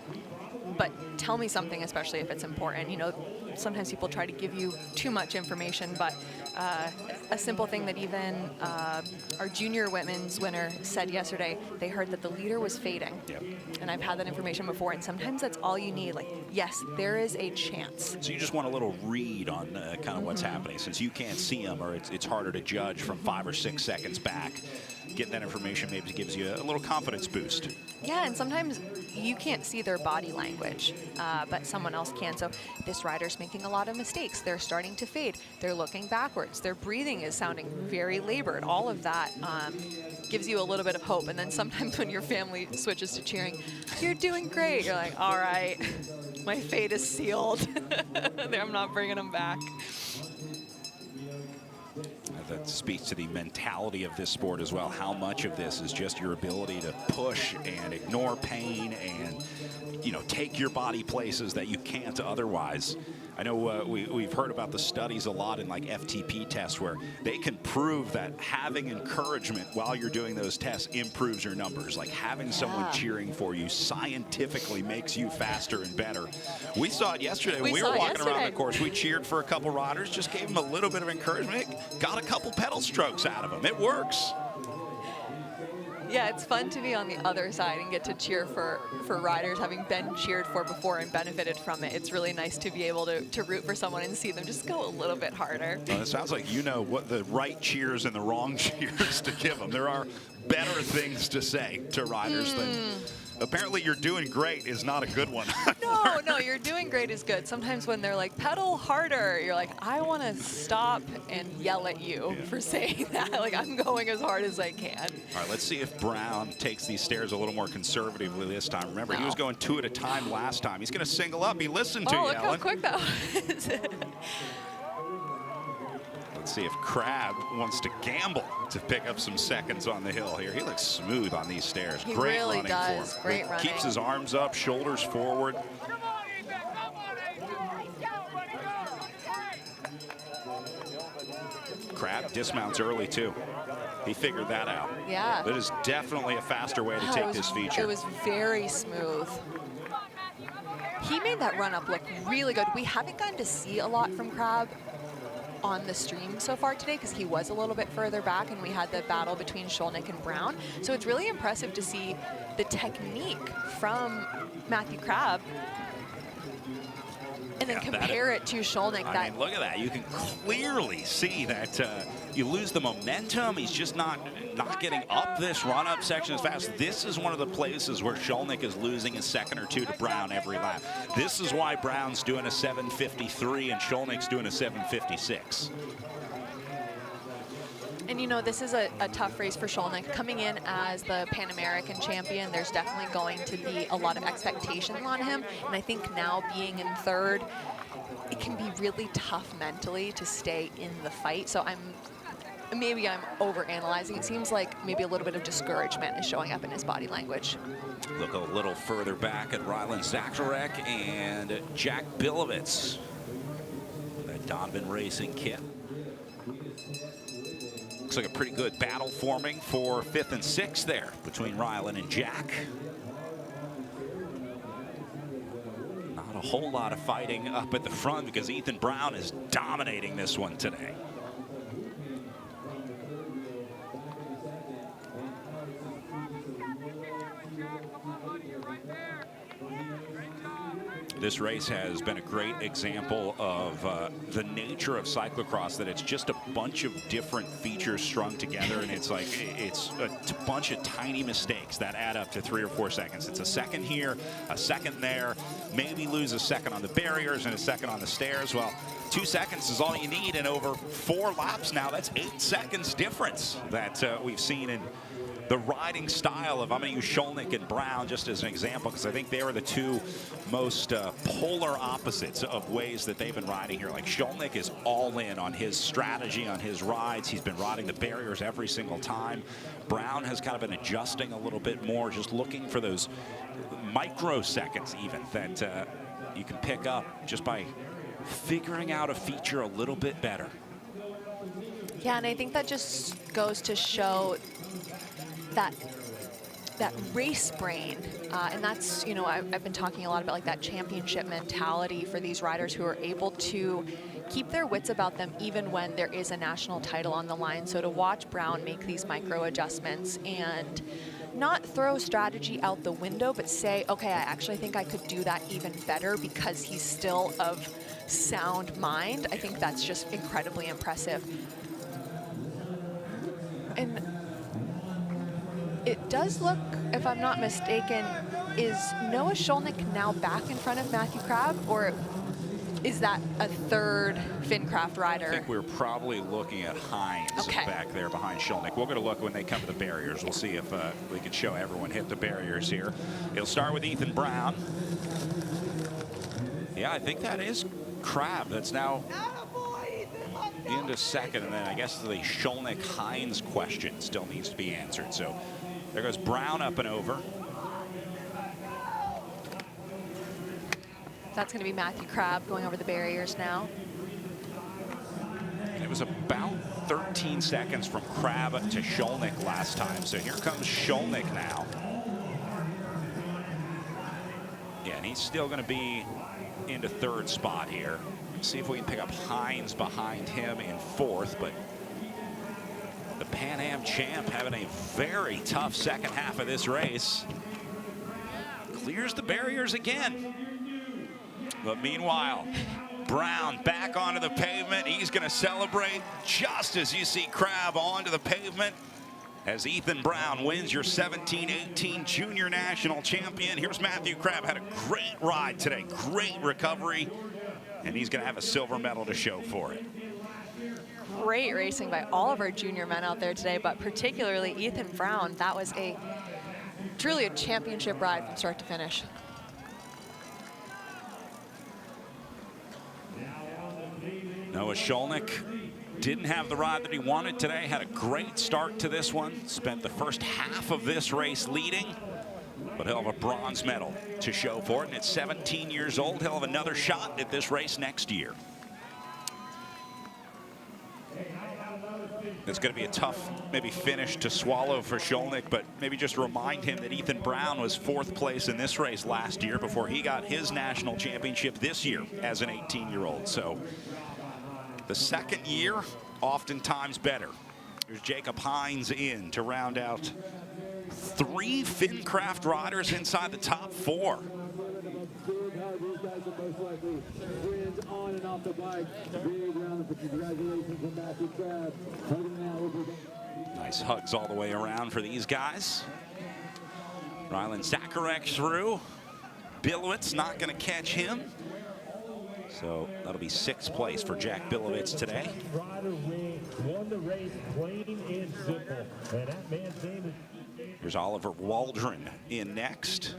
but tell me something, especially if it's important. You know, sometimes people try to give you too much information, but a simple thing that even our junior women's winner said yesterday, they heard that the leader was fading. Yep. And I've had that information before, and sometimes that's all you need. Like, yes, there is a chance. So you just want a little read on kind of what's happening, since you can't see them, or it's harder to judge from 5 or 6 seconds back. Getting that information maybe gives you a little confidence boost. Yeah, and sometimes you can't see their body language, but someone else can. So this rider's making a lot of mistakes. They're starting to fade. They're looking backwards. Their breathing is sounding very labored. All of that gives you a little bit of hope. And then sometimes when your family switches to cheering, you're doing great. You're like, all right, my fate is sealed. I'm not bringing them back. That speaks to the mentality of this sport as well. How much of this is just your ability to push and ignore pain and, you know, take your body places that you can't otherwise. I know we've heard about the studies a lot in like FTP tests where they can prove that having encouragement while you're doing those tests improves your numbers. Like having someone cheering for you scientifically makes you faster and better. We saw it yesterday when we were walking around the course. We cheered for a couple riders, just gave them a little bit of encouragement, got a couple pedal strokes out of them. It works. Yeah, it's fun to be on the other side and get to cheer for riders, having been cheered for before and benefited from it. It's really nice to be able to root for someone and see them just go a little bit harder. Well, it sounds like you know what the right cheers and the wrong cheers to give them. There are better things to say to riders than apparently you're doing great is not a good one. No, you're doing great is good. Sometimes when they're like, pedal harder, you're like, I want to stop and yell at you for saying that. Like, I'm going as hard as I can. All right, let's see if Brown takes these stairs a little more conservatively this time. Remember, he was going 2 at a time last time. He's going to single up. He listened to you, look Ellen. how quick that was. Let's see if Crab wants to gamble to pick up some seconds on the hill here. He looks smooth on these stairs. He Great really running does. for him. Great running. Keeps his arms up, shoulders forward. Crab dismounts early too. He figured that out. Yeah. That is definitely a faster way to take this feature. It was very smooth. He made that run up look really good. We haven't gotten to see a lot from Crab on the stream so far today because he was a little bit further back and we had the battle between Skolnick and Brown. So it's really impressive to see the technique from Matthew Crab and then compare it to Skolnick. I mean, look at that. You can clearly see that you lose the momentum. He's just not getting up this run-up section as fast. This is one of the places where Skolnick is losing a second or two to Brown every lap. This is why Brown's doing a 7:53 and Skolnick's doing a 7:56. And you know, this is a tough race for Skolnick. Coming in as the Pan American champion, there's definitely going to be a lot of expectations on him. And I think now being in third, it can be really tough mentally to stay in the fight. So maybe I'm overanalyzing. It seems like maybe a little bit of discouragement is showing up in his body language. Look a little further back at Rylan Zacharek and Jack Bilovitz. That Donovan Racing kit. Looks like a pretty good battle forming for 5th and 6th there between Rylan and Jack. Not a whole lot of fighting up at the front because Ethan Brown is dominating this one today. This race has been a great example of the nature of cyclocross, that it's just a bunch of different features strung together, and it's like it's a bunch of tiny mistakes that add up to 3 or 4 seconds. It's a second here, a second there, maybe lose a second on the barriers and a second on the stairs. Well, 2 seconds is all you need, and over 4 laps now, that's 8 seconds difference that we've seen in the riding style of, I'm going to use Skolnick and Brown just as an example, because I think they were the two most polar opposites of ways that they've been riding here. Like Skolnick is all in on his strategy, on his rides. He's been riding the barriers every single time. Brown has kind of been adjusting a little bit more, just looking for those microseconds even that you can pick up just by figuring out a feature a little bit better. Yeah, and I think that just goes to show that race brain, and that's, you know, I've been talking a lot about like that championship mentality for these riders who are able to keep their wits about them even when there is a national title on the line. So to watch Brown make these micro adjustments and not throw strategy out the window, but say, okay, I actually think I could do that even better because he's still of sound mind. I think that's just incredibly impressive. And it does look, if I'm not mistaken, is Noah Skolnick now back in front of Matthew Crabb, or is that a third Fincraft rider? I think we're probably looking at Hines back there behind Skolnick. We're going to look when they come to the barriers. We'll see if we can show everyone hit the barriers here. It'll start with Ethan Brown. Yeah, I think that is Crabb. That's now into second, and then I guess the Skolnick-Hines question still needs to be answered. So there goes Brown up and over. That's going to be Matthew Crabb going over the barriers now. And it was about 13 seconds from Crabb to Skolnick last time. So here comes Skolnick now. Yeah, and he's still going to be into third spot here. See if we can pick up Hines behind him in fourth, but the Pan Am champ having a very tough second half of this race. Clears the barriers again. But meanwhile, Brown back onto the pavement. He's going to celebrate just as you see Crabb onto the pavement as Ethan Brown wins your 17-18 junior national champion. Here's Matthew Crabb. Had a great ride today, great recovery, and he's going to have a silver medal to show for it. Great racing by all of our junior men out there today, but particularly Ethan Brown. That was truly a championship ride from start to finish. Noah Skolnick didn't have the ride that he wanted today. Had a great start to this one. Spent the first half of this race leading, but he'll have a bronze medal to show for it. And at 17 years old, he'll have another shot at this race next year. It's going to be a tough, maybe, finish to swallow for Skolnick, but maybe just remind him that Ethan Brown was fourth place in this race last year before he got his national championship this year as an 18-year-old. So the second year, oftentimes better. Here's Jacob Hines in to round out three Fincraft riders inside the top four. Nice hugs all the way around for these guys. Rylan Zacharek through. Bilowitz not going to catch him. So that'll be sixth place for Jack Bilowitz today. Here's Oliver Waldron in next.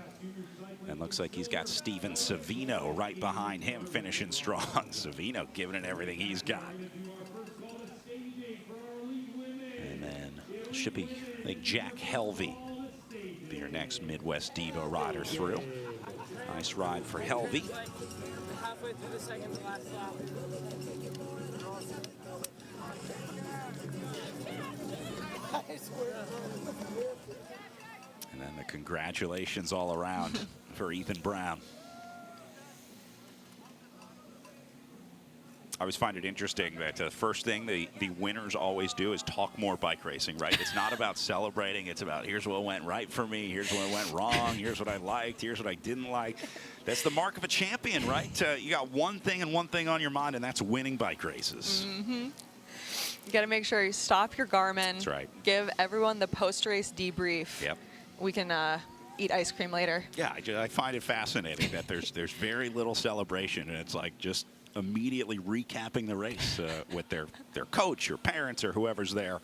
And looks like he's got Steven Savino right behind him, finishing strong. Savino giving it everything he's got. And then should be, I think, Jack Helvey be your next Midwest Devo rider through. Nice ride for Helvey. Halfway through the second to last lap. And then the congratulations all around for Ethan Brown. I always find it interesting that the first thing the winners always do is talk more bike racing, right? It's not about celebrating. It's about, here's what went right for me. Here's what went wrong. Here's what I liked. Here's what I didn't like. That's the mark of a champion, right? You got one thing and one thing on your mind, and that's winning bike races. Mm-hmm. You got to make sure you stop your Garmin. That's right. Give everyone the post-race debrief. Yep. We can eat ice cream later. Yeah, I find it fascinating that there's very little celebration, and it's like just immediately recapping the race with their coach or parents or whoever's there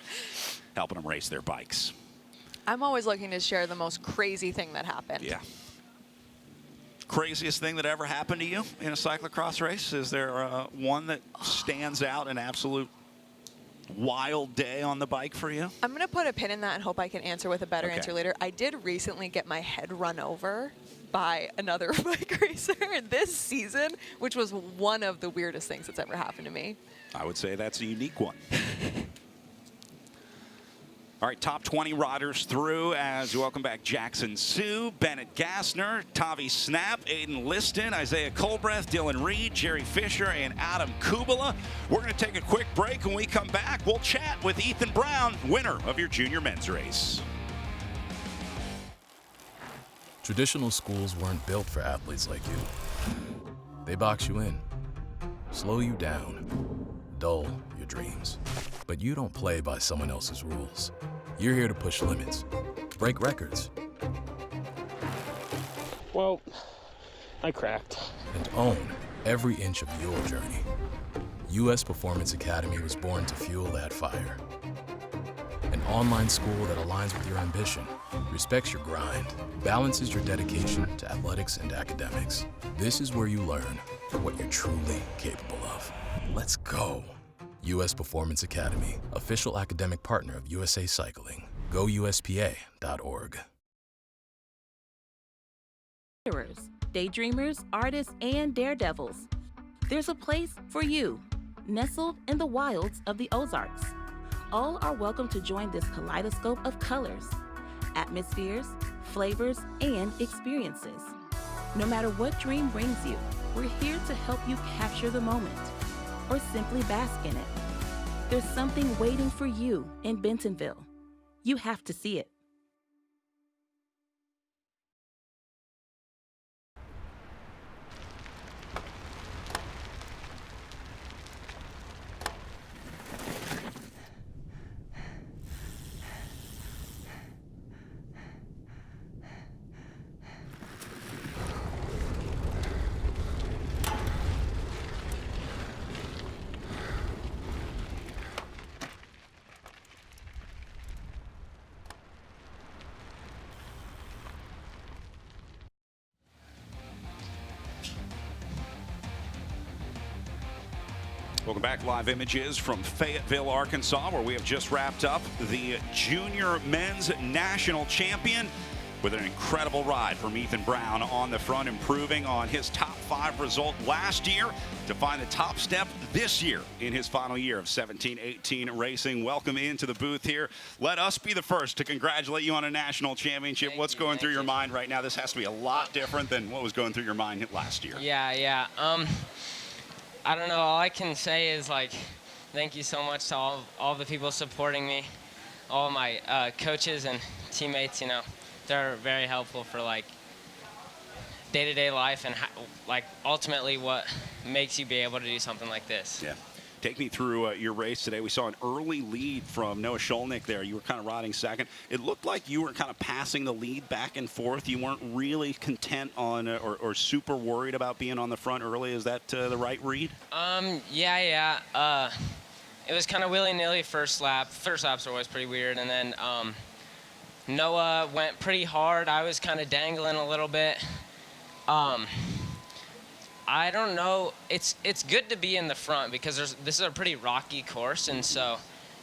helping them race their bikes. I'm always looking to share the most crazy thing that happened. Yeah. Craziest thing that ever happened to you in a cyclocross race? Is there one that stands out, an absolute wild day on the bike for you? I'm going to put a pin in that and hope I can answer with a better Okay. answer later. I did recently get my head run over by another bike racer this season, which was one of the weirdest things that's ever happened to me. I would say that's a unique one. All right, top 20 riders through as we welcome back Jackson Sue, Bennett Gassner, Tavi Snap, Aiden Liston, Isaiah Colbreth, Dylan Reed, Jerry Fisher, and Adam Kubala. We're going to take a quick break. When we come back, we'll chat with Ethan Brown, winner of your junior men's race. Traditional schools weren't built for athletes like you. They box you in, slow you down, dull your dreams. But you don't play by someone else's rules. You're here to push limits, break records, Well, I cracked. and own every inch of your journey. US Performance Academy was born to fuel that fire. An online school that aligns with your ambition, respects your grind, balances your dedication to athletics and academics. This is where you learn what you're truly capable of. Let's go. US Performance Academy, official academic partner of USA Cycling. GoUSPA.org. Daydreamers, artists, and daredevils. There's a place for you, nestled in the wilds of the Ozarks. All are welcome to join this kaleidoscope of colors, atmospheres, flavors, and experiences. No matter what dream brings you, we're here to help you capture the moment or simply bask in it. There's something waiting for you in Bentonville. You have to see it. Welcome back. Live images from Fayetteville, Arkansas, where we have just wrapped up the Junior Men's National Champion with an incredible ride from Ethan Brown on the front, improving on his top 5 result last year to find the top step this year in his final year of 17-18 racing. Welcome into the booth here. Let us be the first to congratulate you on a national championship. What's going through your mind right now? This has to be a lot different than what was going through your mind last year. Yeah. I don't know. All I can say is, like, thank you so much to all the people supporting me, all my coaches and teammates. You know, they're very helpful for, like, day-to-day life and, like, ultimately what makes you be able to do something like this. Yeah. Take me through your race today. We saw an early lead from Noah Sholnick there. You were kind of riding second. It looked like you were kind of passing the lead back and forth. You weren't really content on or super worried about being on the front early. Is that the right read? Yeah. It was kind of willy-nilly first lap. First laps are always pretty weird. And then Noah went pretty hard. I was kind of dangling a little bit. I don't know. It's good to be in the front because this is a pretty rocky course, and so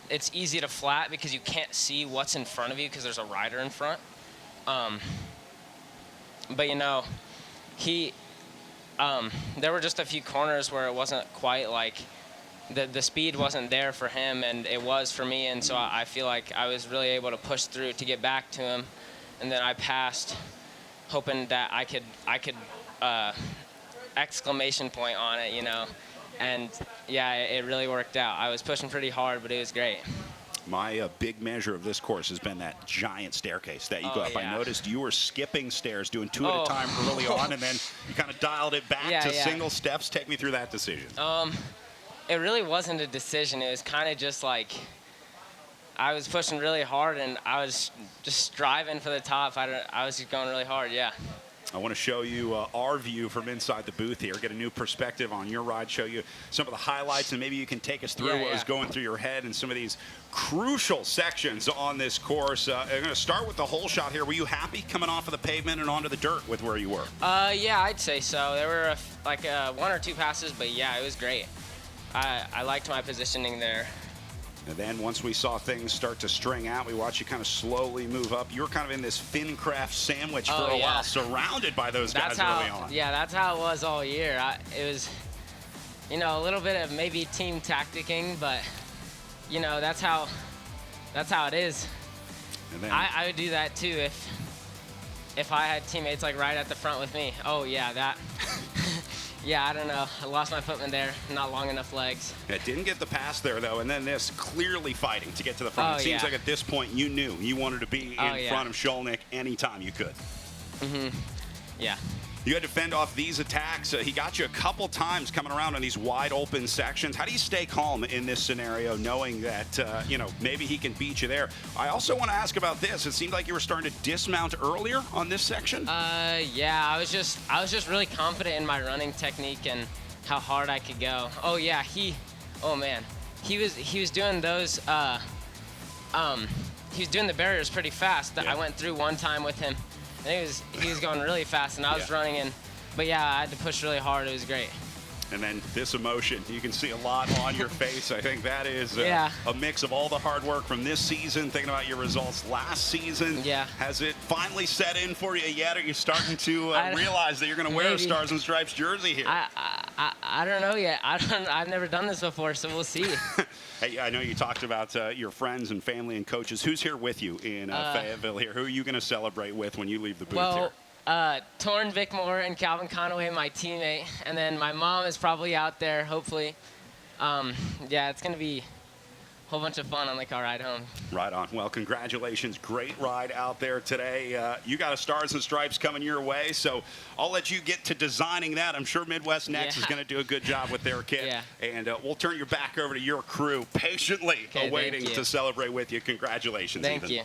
it's easy to flat because you can't see what's in front of you because there's a rider in front. But you know, there were just a few corners where it wasn't quite like the speed wasn't there for him, and it was for me, and so I feel like I was really able to push through to get back to him, and then I passed, hoping that I could. Exclamation point on it, you know, and yeah, it really worked out. I was pushing pretty hard, but it was great. My big measure of this course has been that giant staircase that you go up. Yeah. I noticed you were skipping stairs, doing 2 at a time early on, and then you kind of dialed it back to single steps. Take me through that decision. It really wasn't a decision. It was kind of just like I was pushing really hard, and I was just striving for the top. I was just going really hard, yeah. I want to show you our view from inside the booth here, get a new perspective on your ride, show you some of the highlights, and maybe you can take us through what was going through your head and some of these crucial sections on this course. I'm going to start with the hole shot here. Were you happy coming off of the pavement and onto the dirt with where you were? Yeah, I'd say so. There were like one or two passes, but yeah, it was great. I liked my positioning there. And then once we saw things start to string out, we watched you kind of slowly move up. You were kind of in this FinCraft sandwich for a while, surrounded by those guys early on. Yeah, that's how it was all year. It was, a little bit of maybe team tacticking, but, that's how it is. And then I would do that too if I had teammates like right at the front with me. Oh yeah, that. Yeah, I don't know. I lost my footman there. Not long enough legs. Yeah, didn't get the pass there, though. And then this, clearly fighting to get to the front. It seems like at this point you knew you wanted to be in front of Skolnick anytime you could. Yeah. You had to fend off these attacks. He got you a couple times coming around on these wide open sections. How do you stay calm in this scenario, knowing that, maybe he can beat you there? I also want to ask about this. It seemed like you were starting to dismount earlier on this section. Yeah, I was just really confident in my running technique and how hard I could go. Oh yeah, he was doing those, he was doing the barriers pretty fast. I went through one time with him. I think he was going really fast, and I was running in. But yeah, I had to push really hard. It was great. And then this emotion, you can see a lot on your face. I think that is a mix of all the hard work from this season, thinking about your results last season. Yeah. Has it finally set in for you yet? Are you starting to realize that you're going to wear a Stars and Stripes jersey here? I don't know yet. I've never done this before, so we'll see. Hey, I know you talked about your friends and family and coaches. Who's here with you in Fayetteville here? Who are you going to celebrate with when you leave the booth here? Torrin Vickmore and Calvin Conaway, my teammate, and then my mom is probably out there, hopefully. Yeah, it's going to be a whole bunch of fun on the car ride home. Right on. Well, congratulations. Great ride out there today. You got a Stars and Stripes coming your way, so I'll let you get to designing that. I'm sure Midwest Next is going to do a good job with their kit. And we'll turn you back over to your crew, patiently awaiting to celebrate with you. Congratulations, Ethan. Thank you.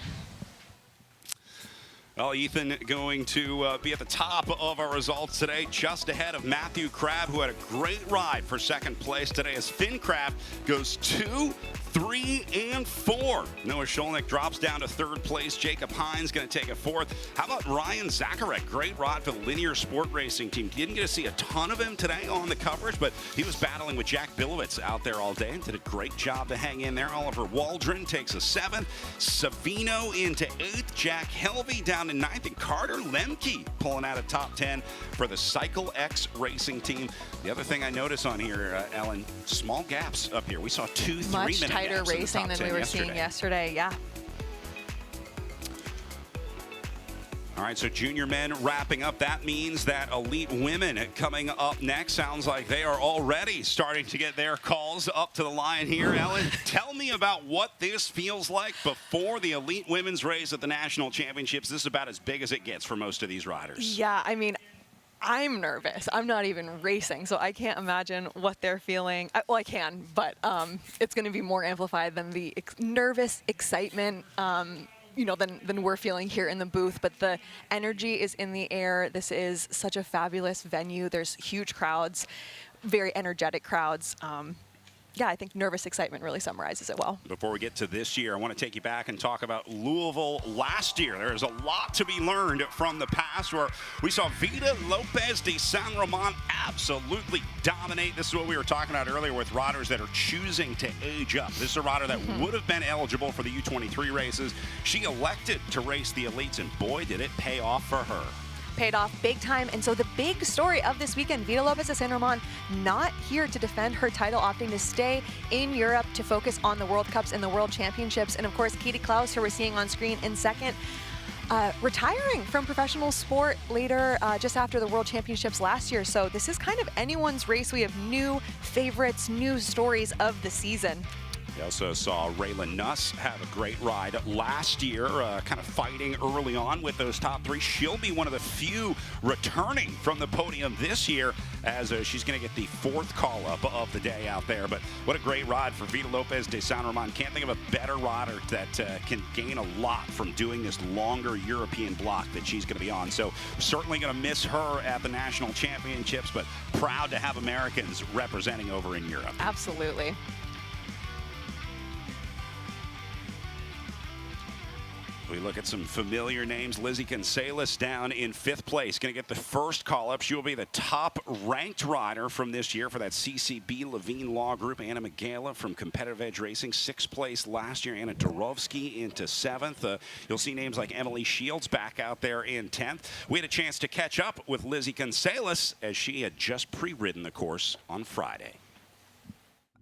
Well, Ethan going to be at the top of our results today, just ahead of Matthew Crabb, who had a great ride for second place today as FinCraft goes 2, 3, and 4. Noah Skolnick drops down to third place. Jacob Hines going to take a fourth. How about Ryan Zacharek? Great ride for the Linear Sport Racing team. Didn't get to see a ton of him today on the coverage, but he was battling with Jack Bilowitz out there all day and did a great job to hang in there. Oliver Waldron takes a 7th. Savino into 8th. Jack Helvey down in 9th, and Carter Lemke pulling out of top 10 for the Cyclocross racing team. The other thing I notice on here, Ellen, small gaps up here. We saw 2 3-minute much tighter racing than we were seeing yesterday. Yeah. All right, so junior men wrapping up. That means that elite women coming up next. Sounds like they are already starting to get their calls up to the line here. Ellen, tell me about what this feels like before the elite women's race at the national championships. This is about as big as it gets for most of these riders. Yeah, I mean, I'm nervous. I'm not even racing, so I can't imagine what they're feeling. Well, I can, but it's going to be more amplified than the nervous excitement than we're feeling here in the booth, but the energy is in the air. This is such a fabulous venue. There's huge crowds, very energetic crowds. Yeah, I think nervous excitement really summarizes it well. Before we get to this year, I want to take you back and talk about Louisville last year. There's a lot to be learned from the past where we saw Vida Lopez de San Roman absolutely dominate. This is what we were talking about earlier with riders that are choosing to age up. This is a rider that would have been eligible for the U23 races. She elected to race the elites, and boy, did it pay off for her. Paid off big time. And so the big story of this weekend, Vida Lopez de San Roman not here to defend her title, opting to stay in Europe to focus on the World Cups and the World Championships. And of course, Katie Klaus, who we're seeing on screen in second, retiring from professional sport later, just after the World Championships last year. So this is kind of anyone's race. We have new favorites, new stories of the season. We also saw Raylan Nuss have a great ride last year, kind of fighting early on with those top three. She'll be one of the few returning from the podium this year, as she's going to get the fourth call-up of the day out there. But what a great ride for Vita Lopez de San Roman. Can't think of a better rider that can gain a lot from doing this longer European block that she's going to be on. So certainly going to miss her at the national championships, but proud to have Americans representing over in Europe. Absolutely. We look at some familiar names. Lizzie Gonzalez down in 5th place, going to get the first call-up. She will be the top-ranked rider from this year for that CCB Levine Law Group. Anna Magala from Competitive Edge Racing, 6th place last year. Anna Dorovsky into 7th. You'll see names like Emily Shields back out there in 10th. We had a chance to catch up with Lizzie Gonzalez as she had just pre-ridden the course on Friday.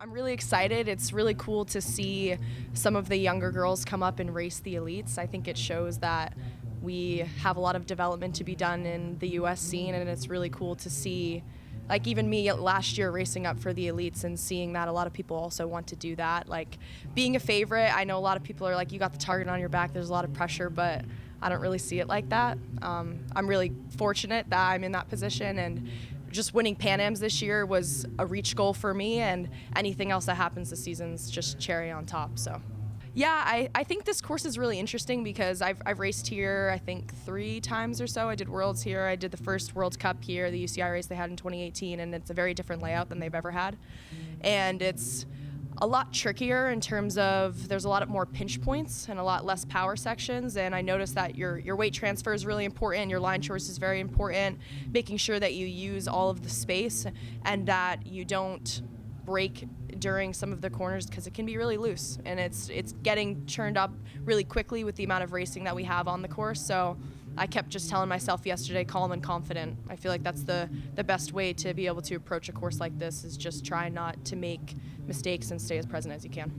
I'm really excited. It's really cool to see some of the younger girls come up and race the elites. I think it shows that we have a lot of development to be done in the US scene, and it's really cool to see, like even me last year racing up for the elites and seeing that a lot of people also want to do that. Like being a favorite, I know a lot of people are like, you got the target on your back, there's a lot of pressure, but I don't really see it like that. I'm really fortunate that I'm in that position, and just winning Pan Ams this year was a reach goal for me, and anything else that happens this season's just cherry on top. So yeah, I think this course is really interesting because I've raced here I think 3 times or so. I did Worlds here, I did the first World Cup here, the UCI race they had in 2018, and it's a very different layout than they've ever had. And it's a lot trickier in terms of there's a lot more pinch points and a lot less power sections, and I noticed that your weight transfer is really important, your line choice is very important, making sure that you use all of the space and that you don't break during some of the corners because it can be really loose, and it's getting churned up really quickly with the amount of racing that we have on the course. So I kept just telling myself yesterday, calm and confident. I feel like that's the best way to be able to approach a course like this, is just try not to make mistakes and stay as present as you can.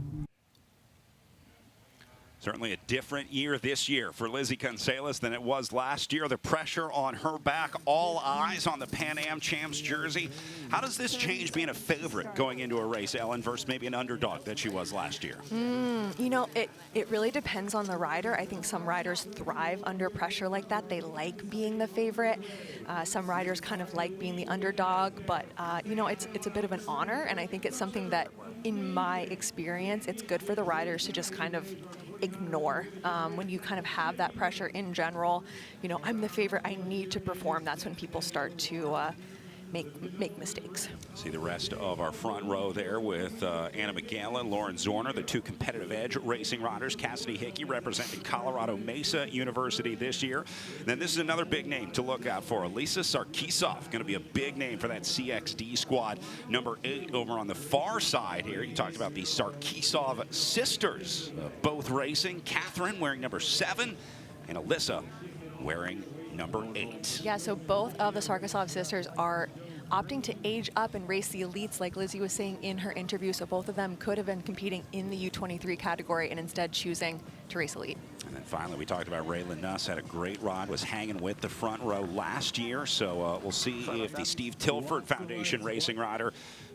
Certainly a different year this year for Lizzie Gonzalez than it was last year. The pressure on her back, all eyes on the Pan Am Champs jersey. How does this change being a favorite going into a race, Ellen, versus maybe an underdog that she was last year? You know, it really depends on the rider. I think some riders thrive under pressure like that. They like being the favorite. Some riders kind of like being the underdog, but you know, it's a bit of an honor, and I think it's something that, in my experience, it's good for the riders to just kind of ignore when you kind of have that pressure in general. You know, I'm the favorite, I need to perform. That's when people start to make mistakes. See the rest of our front row there with Anna Magala and Lauren Zorner, the 2 Competitive Edge racing riders. Cassidy Hickey representing Colorado Mesa University this year. And then this is another big name to look out for. Elisa Sarkisov, going to be a big name for that CXD squad. Number 8 over on the far side here. You talked about the Sarkisov sisters, both racing. Catherine wearing number 7, and Alyssa wearing number 8. Yeah, so both of the Sarkisov sisters are opting to age up and race the elites, like Lizzie was saying in her interview. So both of them could have been competing in the U23 category and instead choosing to race elite. And then finally, we talked about Raylan Nuss, had a great ride, was hanging with the front row last year. So we'll see if the Steve Tilford Foundation racing rider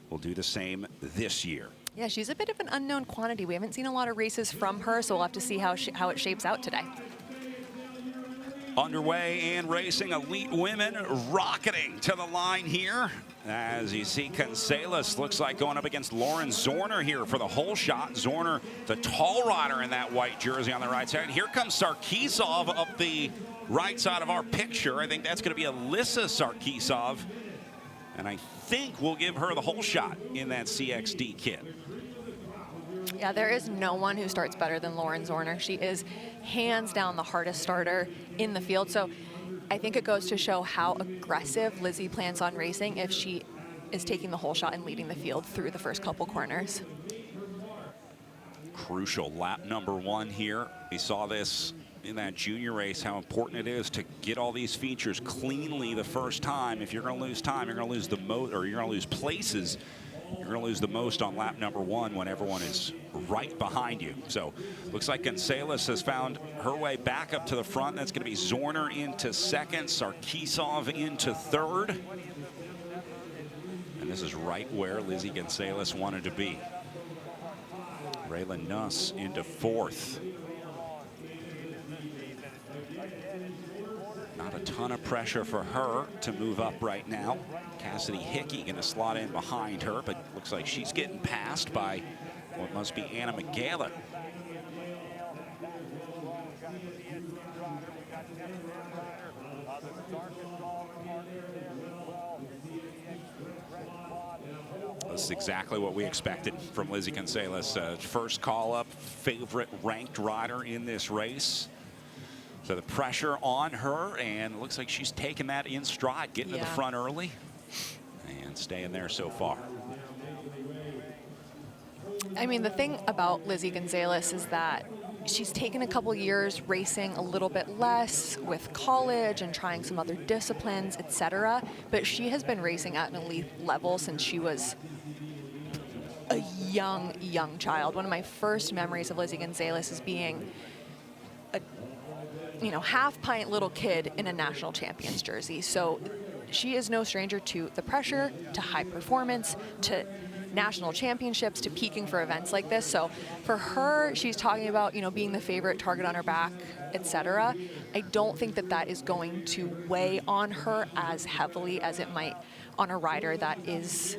will do the same this year. Yeah, she's a bit of an unknown quantity. We haven't seen a lot of races from her, so we'll have to see how it shapes out today. Underway and racing, elite women rocketing to the line here. As you see, Gonzalez looks like going up against Lauren Zorner here for the whole shot. Zorner, the tall rider in that white jersey on the right side. Here comes Sarkisov up the right side of our picture. I think that's going to be Alyssa Sarkisov. And I think we'll give her the whole shot in that CXD kit. Yeah, there is no one who starts better than Lauren Zorner. She is hands down the hardest starter in the field. So I think it goes to show how aggressive Lizzie plans on racing if she is taking the whole shot and leading the field through the first couple corners. Crucial lap number 1 here. We saw this in that junior race, how important it is to get all these features cleanly the first time. If you're going to lose time, you're going to lose the most, or you're going to lose places. You're going to lose the most on lap number 1 when everyone is right behind you. So looks like Gonzalez has found her way back up to the front. That's going to be Zorner into 2nd, Sarkisov into 3rd. And this is right where Lizzie Gonzalez wanted to be. Raylan Nuss into 4th. Not a ton of pressure for her to move up right now. Cassidy Hickey going to slot in behind her, but looks like she's getting passed by what must be Anna McGala. That's exactly what we expected from Lizzie Gonzalez. First call-up, favorite ranked rider in this race. So the pressure on her, and it looks like she's taken that in stride, getting to the front early and staying there so far. I mean, the thing about Lizzie Gonzalez is that she's taken a couple years racing a little bit less with college and trying some other disciplines, etc. But she has been racing at an elite level since she was a young child. One of my first memories of Lizzie Gonzalez is being a half-pint little kid in a national champions jersey. So she is no stranger to the pressure, to high performance, to national championships, to peaking for events like this. So for her, she's talking about, being the favorite, target on her back, etc. I don't think that that is going to weigh on her as heavily as it might on a rider that is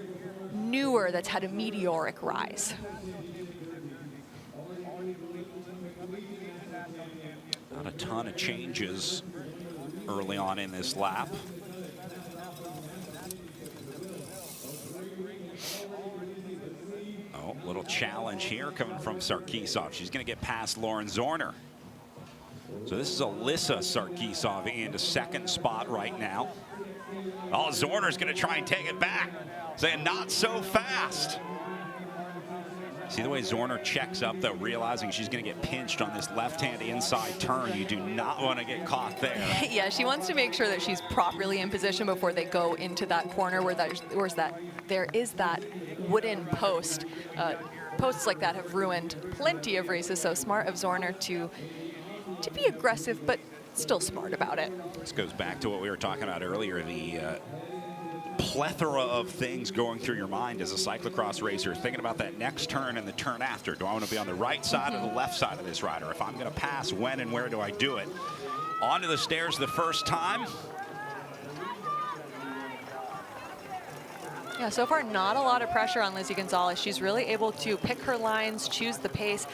newer, that's had a meteoric rise. Not a ton of changes early on in this lap. Oh, little challenge here coming from Sarkisov. She's going to get past Lauren Zorner. So this is Alyssa Sarkisov into 2nd spot right now. Oh, Zorner's going to try and take it back, saying not so fast. See the way Zorner checks up, though, realizing she's going to get pinched on this left-hand inside turn. You do not want to get caught there. Yeah, she wants to make sure that she's properly in position before they go into that corner where there is that wooden post. Posts like that have ruined plenty of races, so smart of Zorner to be aggressive, but still smart about it. This goes back to what we were talking about earlier, the plethora of things going through your mind as a cyclocross racer, thinking about that next turn and the turn after. Do I want to be on the right side or the left side of this rider? If I'm going to pass, when and where do I do it? Onto the stairs the first time. Yeah, so far not a lot of pressure on Lizzie Gonzalez. She's really able to pick her lines, choose the pace,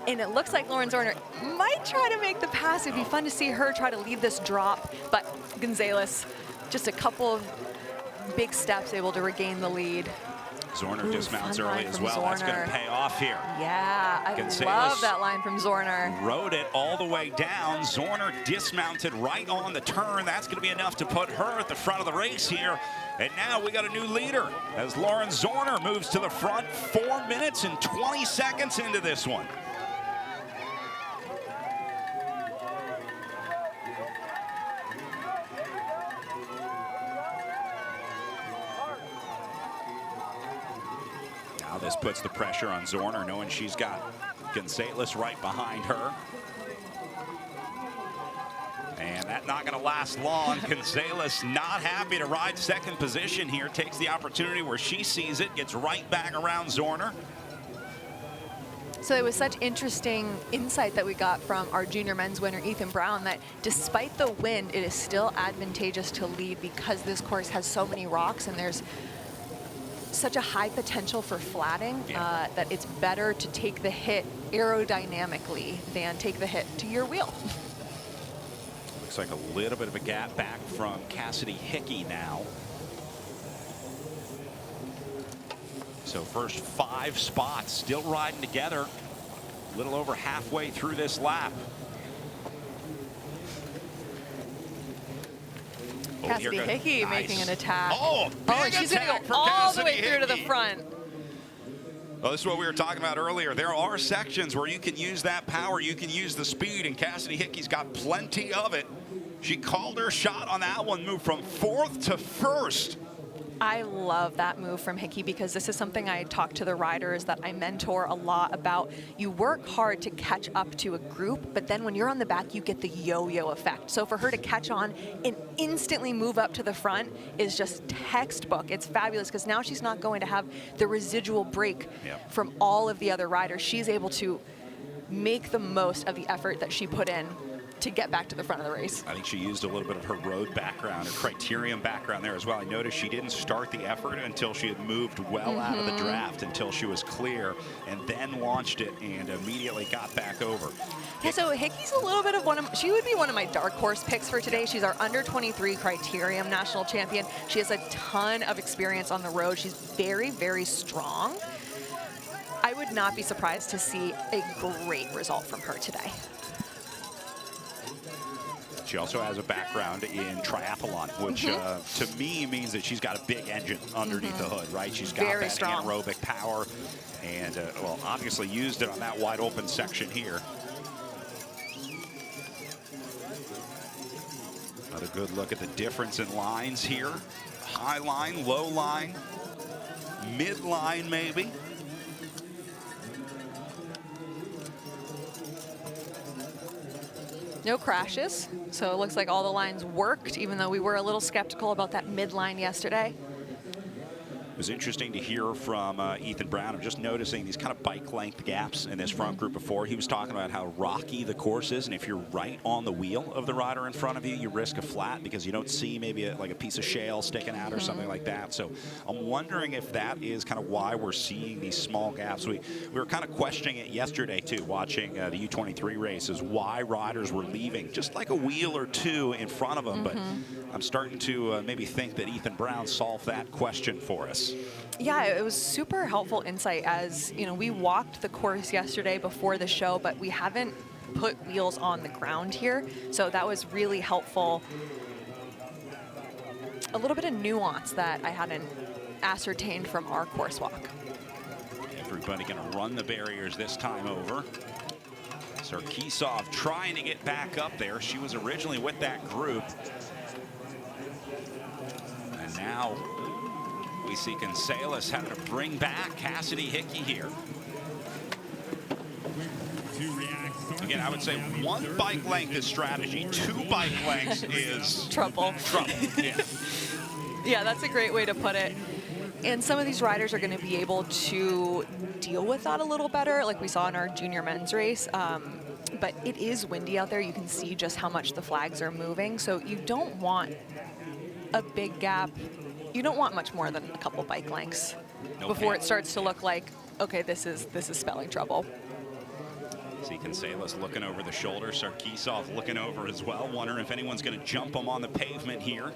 and it looks like Lauren Zorner might try to make the pass. It'd be fun to see her try to lead this drop, but Gonzalez, just a couple of big steps, able to regain the lead. Zorner dismounts early as well. Zorner. That's going to pay off here. Yeah, I love that line from Zorner. Rode it all the way down. Zorner dismounted right on the turn. That's going to be enough to put her at the front of the race here. And now we got a new leader as Lauren Zorner moves to the front, 4 minutes and 20 seconds into this one. Now this puts the pressure on Zorner, knowing she's got Gonzalez right behind her. And that's not going to last long. Gonzalez not happy to ride 2nd position here. Takes the opportunity where she sees it. Gets right back around Zorner. So it was such interesting insight that we got from our junior men's winner, Ethan Brown, that despite the wind, it is still advantageous to lead because this course has so many rocks and there's such a high potential for flatting that it's better to take the hit aerodynamically than take the hit to your wheel. Looks like a little bit of a gap back from Cassidy Hickey now. So first 5 spots still riding together, a little over halfway through this lap. Cassidy Hickey making an attack. Oh, and she's going to go all the way through to the front. Well, this is what we were talking about earlier. There are sections where you can use that power, you can use the speed, and Cassidy Hickey's got plenty of it. She called her shot on that one, moved from 4th to 1st. I love that move from Hickey because this is something I talk to the riders that I mentor a lot about. You work hard to catch up to a group, but then when you're on the back, you get the yo-yo effect. So for her to catch on and instantly move up to the front is just textbook. It's fabulous because now she's not going to have the residual break from all of the other riders. She's able to make the most of the effort that she put in to get back to the front of the race. I think she used a little bit of her road background, her criterium background there as well. I noticed she didn't start the effort until she had moved well out of the draft, until she was clear, and then launched it and immediately got back over. Yeah, so Hickey's a little bit of she would be one of my dark horse picks for today. She's our under 23 criterium national champion. She has a ton of experience on the road. She's very, very strong. I would not be surprised to see a great result from her today. She also has a background in triathlon, which to me means that she's got a big engine underneath the hood, right? She's got Very that strong anaerobic power and, well, obviously used it on that wide open section here. Another good look at the difference in lines here. High line, low line, mid line maybe. No crashes, so it looks like all the lines worked, even though we were a little skeptical about that midline yesterday. It was interesting to hear from Ethan Brown. I'm just noticing these kind of bike length gaps in this front group before. He was talking about how rocky the course is, and if you're right on the wheel of the rider in front of you, you risk a flat because you don't see maybe like a piece of shale sticking out or something like that. So I'm wondering if that is kind of why we're seeing these small gaps. We were kind of questioning it yesterday too, watching the U23 races, why riders were leaving just like a wheel or two in front of them. But I'm starting to maybe think that Ethan Brown solved that question for us. Yeah, it was super helpful insight. As you know, we walked the course yesterday before the show, but we haven't put wheels on the ground here, so that was really helpful. A little bit of nuance that I hadn't ascertained from our course walk. Everybody going to run the barriers this time over. Sarkisov trying to get back up there. She was originally with that group, and now we see Gonzalez having to bring back Cassidy Hickey here. Again, I would say one bike length is strategy, 2 bike lengths is trouble. Yeah. Yeah, that's a great way to put it. And some of these riders are going to be able to deal with that a little better, like we saw in our junior men's race. But it is windy out there. You can see just how much the flags are moving. So you don't want a big gap. You don't want much more than a couple bike lengths before it starts to look like, okay, this is spelling trouble. See Gonzalez looking over the shoulder, Sarkisov looking over as well, wondering if anyone's going to jump them on the pavement here.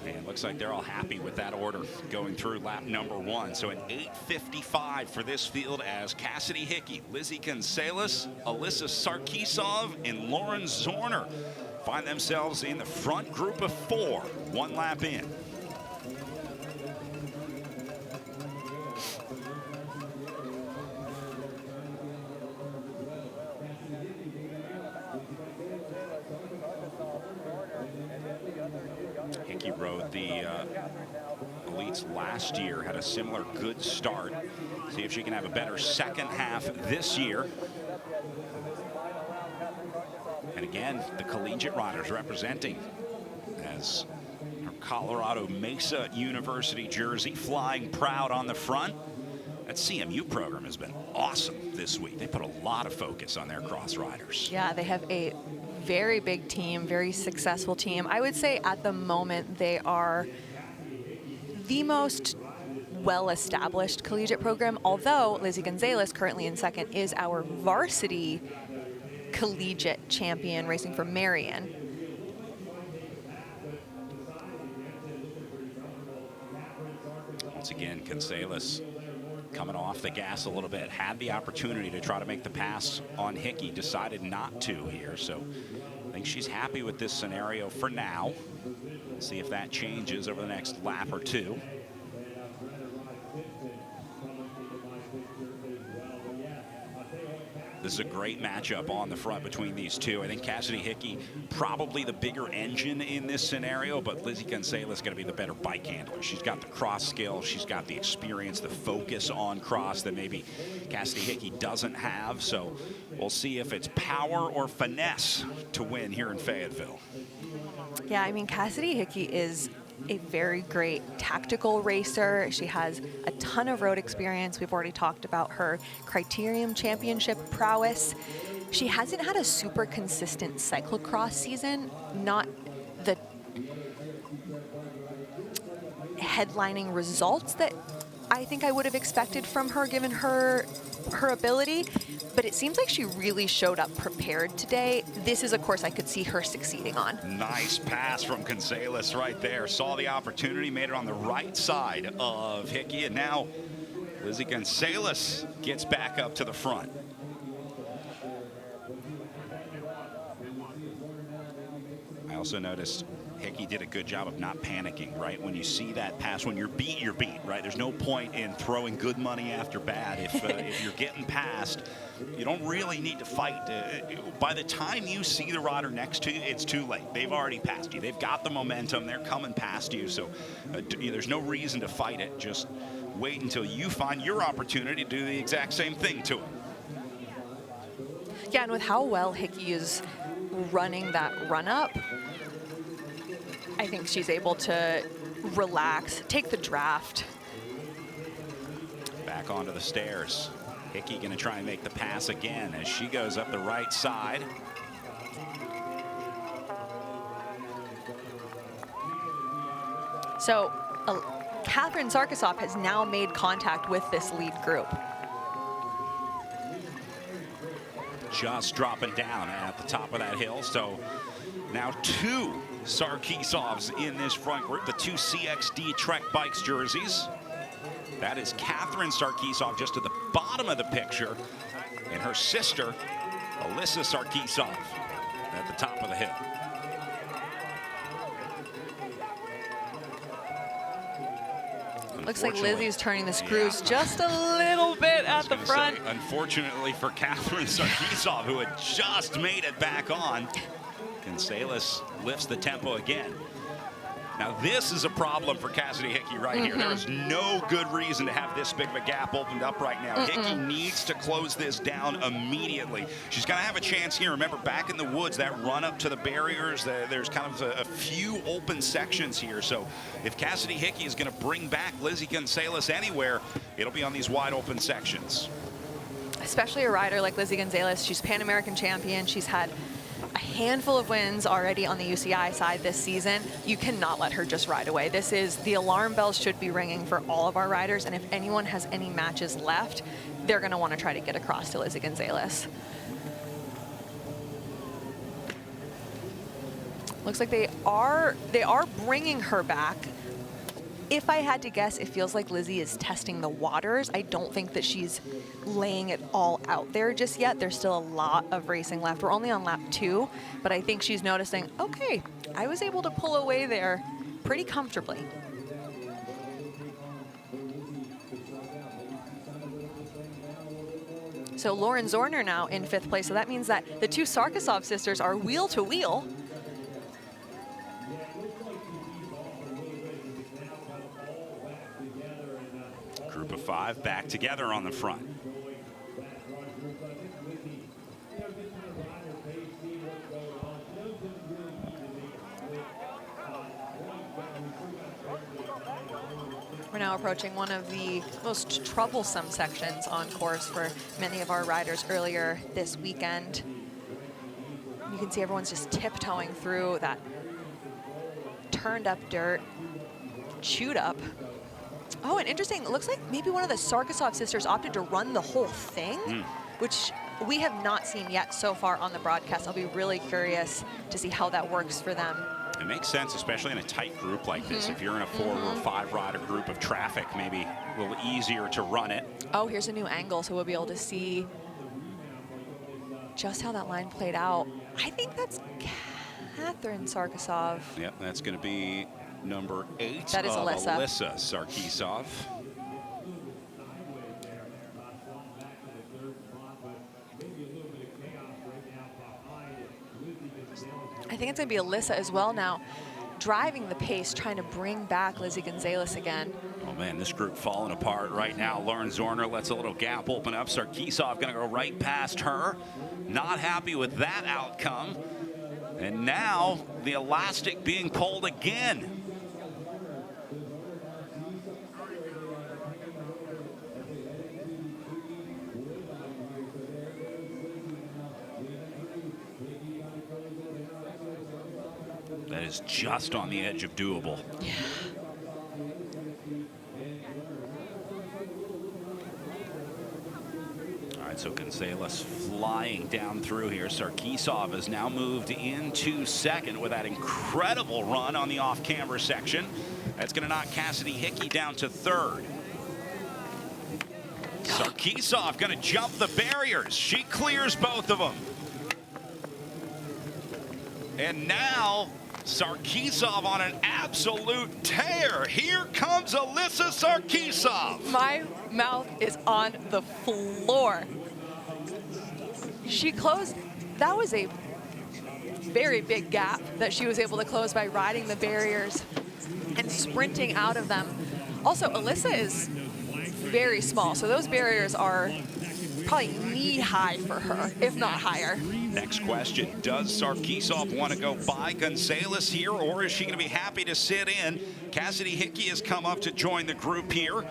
And looks like they're all happy with that order going through lap number 1. So an 8:55 for this field as Cassidy Hickey, Lizzie Gonzalez, Alyssa Sarkisov, and Lauren Zorner find themselves in the front group of 4, 1 lap in. Hickey rode the elites last year, had a similar good start. See if she can have a better second half this year. And again, the collegiate riders representing as her Colorado Mesa University jersey, flying proud on the front. That CMU program has been awesome this week. They put a lot of focus on their cross riders. Yeah, they have a very big team, very successful team. I would say at the moment they are the most well-established collegiate program, although Lizzie Gonzalez, currently in second, is our varsity collegiate champion racing for Marion. Once again, Gonzalez coming off the gas a little bit, had the opportunity to try to make the pass on Hickey, decided not to here. So I think she's happy with this scenario for now. We'll see if that changes over the next lap or two. This is a great matchup on the front between these two. I think Cassidy Hickey probably the bigger engine in this scenario, but Lizzie Gonzalez is going to be the better bike handler. She's got the cross skill, she's got the experience, the focus on cross that maybe Cassidy Hickey doesn't have. So we'll see if it's power or finesse to win here in Fayetteville. Yeah, I mean, Cassidy Hickey is a very great tactical racer. She has a ton of road experience. We've already talked about her Criterium Championship prowess. She hasn't had a super consistent cyclocross season, not the headlining results that I think I would have expected from her given her ability, but it seems like she really showed up prepared today. This is a course I could see her succeeding on. Nice pass from Gonzalez right there. Saw the opportunity, made it on the right side of Hickey, and now Lizzie Gonzalez gets back up to the front. I also noticed Hickey did a good job of not panicking, right? When you see that pass, when you're beat, right? There's no point in throwing good money after bad. If you're getting past, you don't really need to fight. By the time you see the rider next to you, it's too late. They've already passed you. They've got the momentum. They're coming past you. So there's no reason to fight it. Just wait until you find your opportunity to do the exact same thing to him. Yeah, and with how well Hickey is running that run-up, I think she's able to relax, take the draft. Back onto the stairs. Hickey going to try and make the pass again as she goes up the right side. So Catherine Sarkisov has now made contact with this lead group. Just dropping down at the top of that hill. So now two Sarkisovs in this front group, the two CXD Trek Bikes jerseys. That is Catherine Sarkisov just at the bottom of the picture, and her sister, Alyssa Sarkisov, at the top of the hill. Looks like Lizzie's turning the screws just a little bit at the front. Unfortunately for Catherine Sarkisov, who had just made it back on, Gonzalez lifts the tempo again. Now this is a problem for Cassidy Hickey right here. There is no good reason to have this big of a gap opened up right now. Hickey needs to close this down immediately. She's going to have a chance here. Remember, back in the woods, that run up to the barriers, there's kind of a few open sections here. So if Cassidy Hickey is going to bring back Lizzie Gonzalez anywhere, it'll be on these wide open sections. Especially a rider like Lizzie Gonzalez. She's Pan American champion. She's had a handful of wins already on the UCI side this season. You cannot let her just ride away. This is, the alarm bells should be ringing for all of our riders, and if anyone has any matches left, they're going to want to try to get across to Lizzie Gonzalez. Looks like they are bringing her back. If I had to guess, it feels like Lizzie is testing the waters. I don't think that she's laying it all out there just yet. There's still a lot of racing left. We're only on lap 2, but I think she's noticing, okay, I was able to pull away there pretty comfortably. So Lauren Zorner now in 5th place. So that means that the two Sarkisov sisters are wheel to wheel. Group of 5 back together on the front. We're now approaching one of the most troublesome sections on course for many of our riders earlier this weekend. You can see everyone's just tiptoeing through that turned up dirt, chewed up. Oh, and interesting, it looks like maybe one of the Sarkisov sisters opted to run the whole thing, which we have not seen yet so far on the broadcast. I'll be really curious to see how that works for them. It makes sense, especially in a tight group like this. If you're in a 4 or 5 rider group of traffic, maybe a little easier to run it. Oh, here's a new angle, so we'll be able to see just how that line played out. I think that's Catherine Sarkisov. Yep, that's going to be number 8. That is Alyssa. Alyssa Sarkisov. I think it's going to be Alyssa as well now, driving the pace, trying to bring back Lizzie Gonzalez again. Oh man, this group falling apart right now. Lauren Zorner lets a little gap open up. Sarkisov going to go right past her. Not happy with that outcome. And now the elastic being pulled again. That is just on the edge of doable. Yeah. All right, so Gonzalez flying down through here. Sarkisov has now moved into second with that incredible run on the off-camber section. That's going to knock Cassidy Hickey down to third. Sarkisov going to jump the barriers. She clears both of them. And now Sarkisov on an absolute tear. Here comes Alyssa Sarkisov. My mouth is on the floor. She closed, that was a very big gap that she was able to close by riding the barriers and sprinting out of them. Also, Alyssa is very small, so those barriers are probably knee-high for her, if not higher. Next question, does Sarkisov want to go by Gonzalez here, or is she going to be happy to sit in? Cassidy Hickey has come up to join the group here.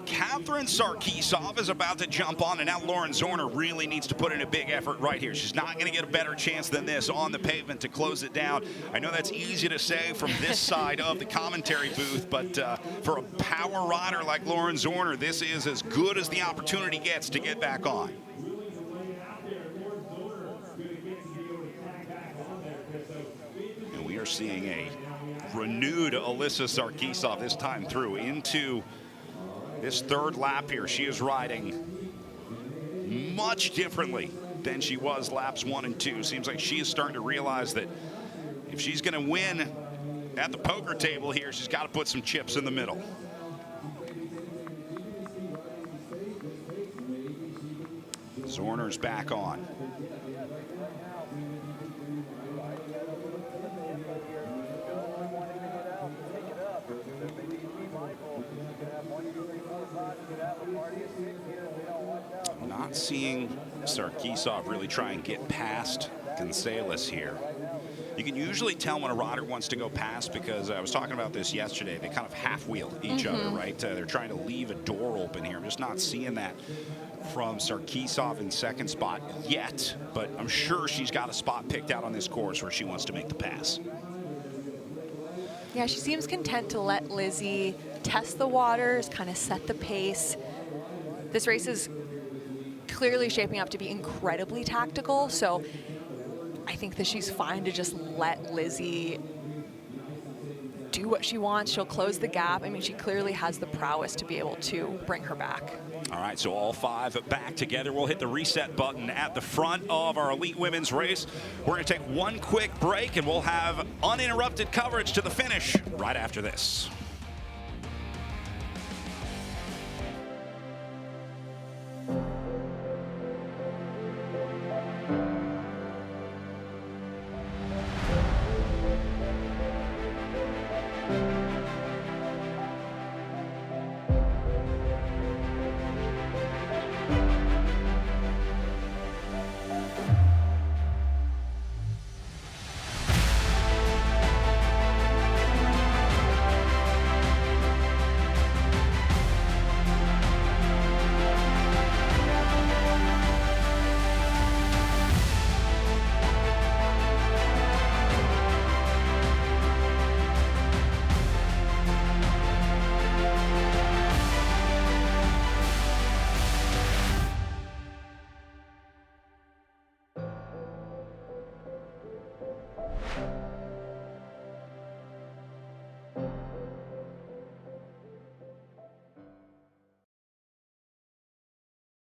Catherine Sarkisov is about to jump on, and now Lauren Zorner really needs to put in a big effort right here. She's not going to get a better chance than this on the pavement to close it down. I know that's easy to say from this side of the commentary booth, but for a power rider like Lauren Zorner, this is as good as the opportunity gets to get back on. And we are seeing a renewed Alyssa Sarkisov this time through into this third lap here. She is riding much differently than she was laps 1 and 2. Seems like she is starting to realize that if she's going to win at the poker table here, she's got to put some chips in the middle. Zorner's back on. I'm not seeing Sarkisov really try and get past Gonzalez here. You can usually tell when a rider wants to go past, because I was talking about this yesterday. They kind of half-wheel each other, right? They're trying to leave a door open here. I'm just not seeing that from Sarkisov in second spot yet, but I'm sure she's got a spot picked out on this course where she wants to make the pass. Yeah, she seems content to let Lizzie test the waters, kind of set the pace. This race is clearly shaping up to be incredibly tactical, so I think that she's fine to just let Lizzie do what she wants. She'll close the gap. I mean, she clearly has the prowess to be able to bring her back. All right, so all five back together. We'll hit the reset button at the front of our elite women's race. We're going to take one quick break, and we'll have uninterrupted coverage to the finish right after this.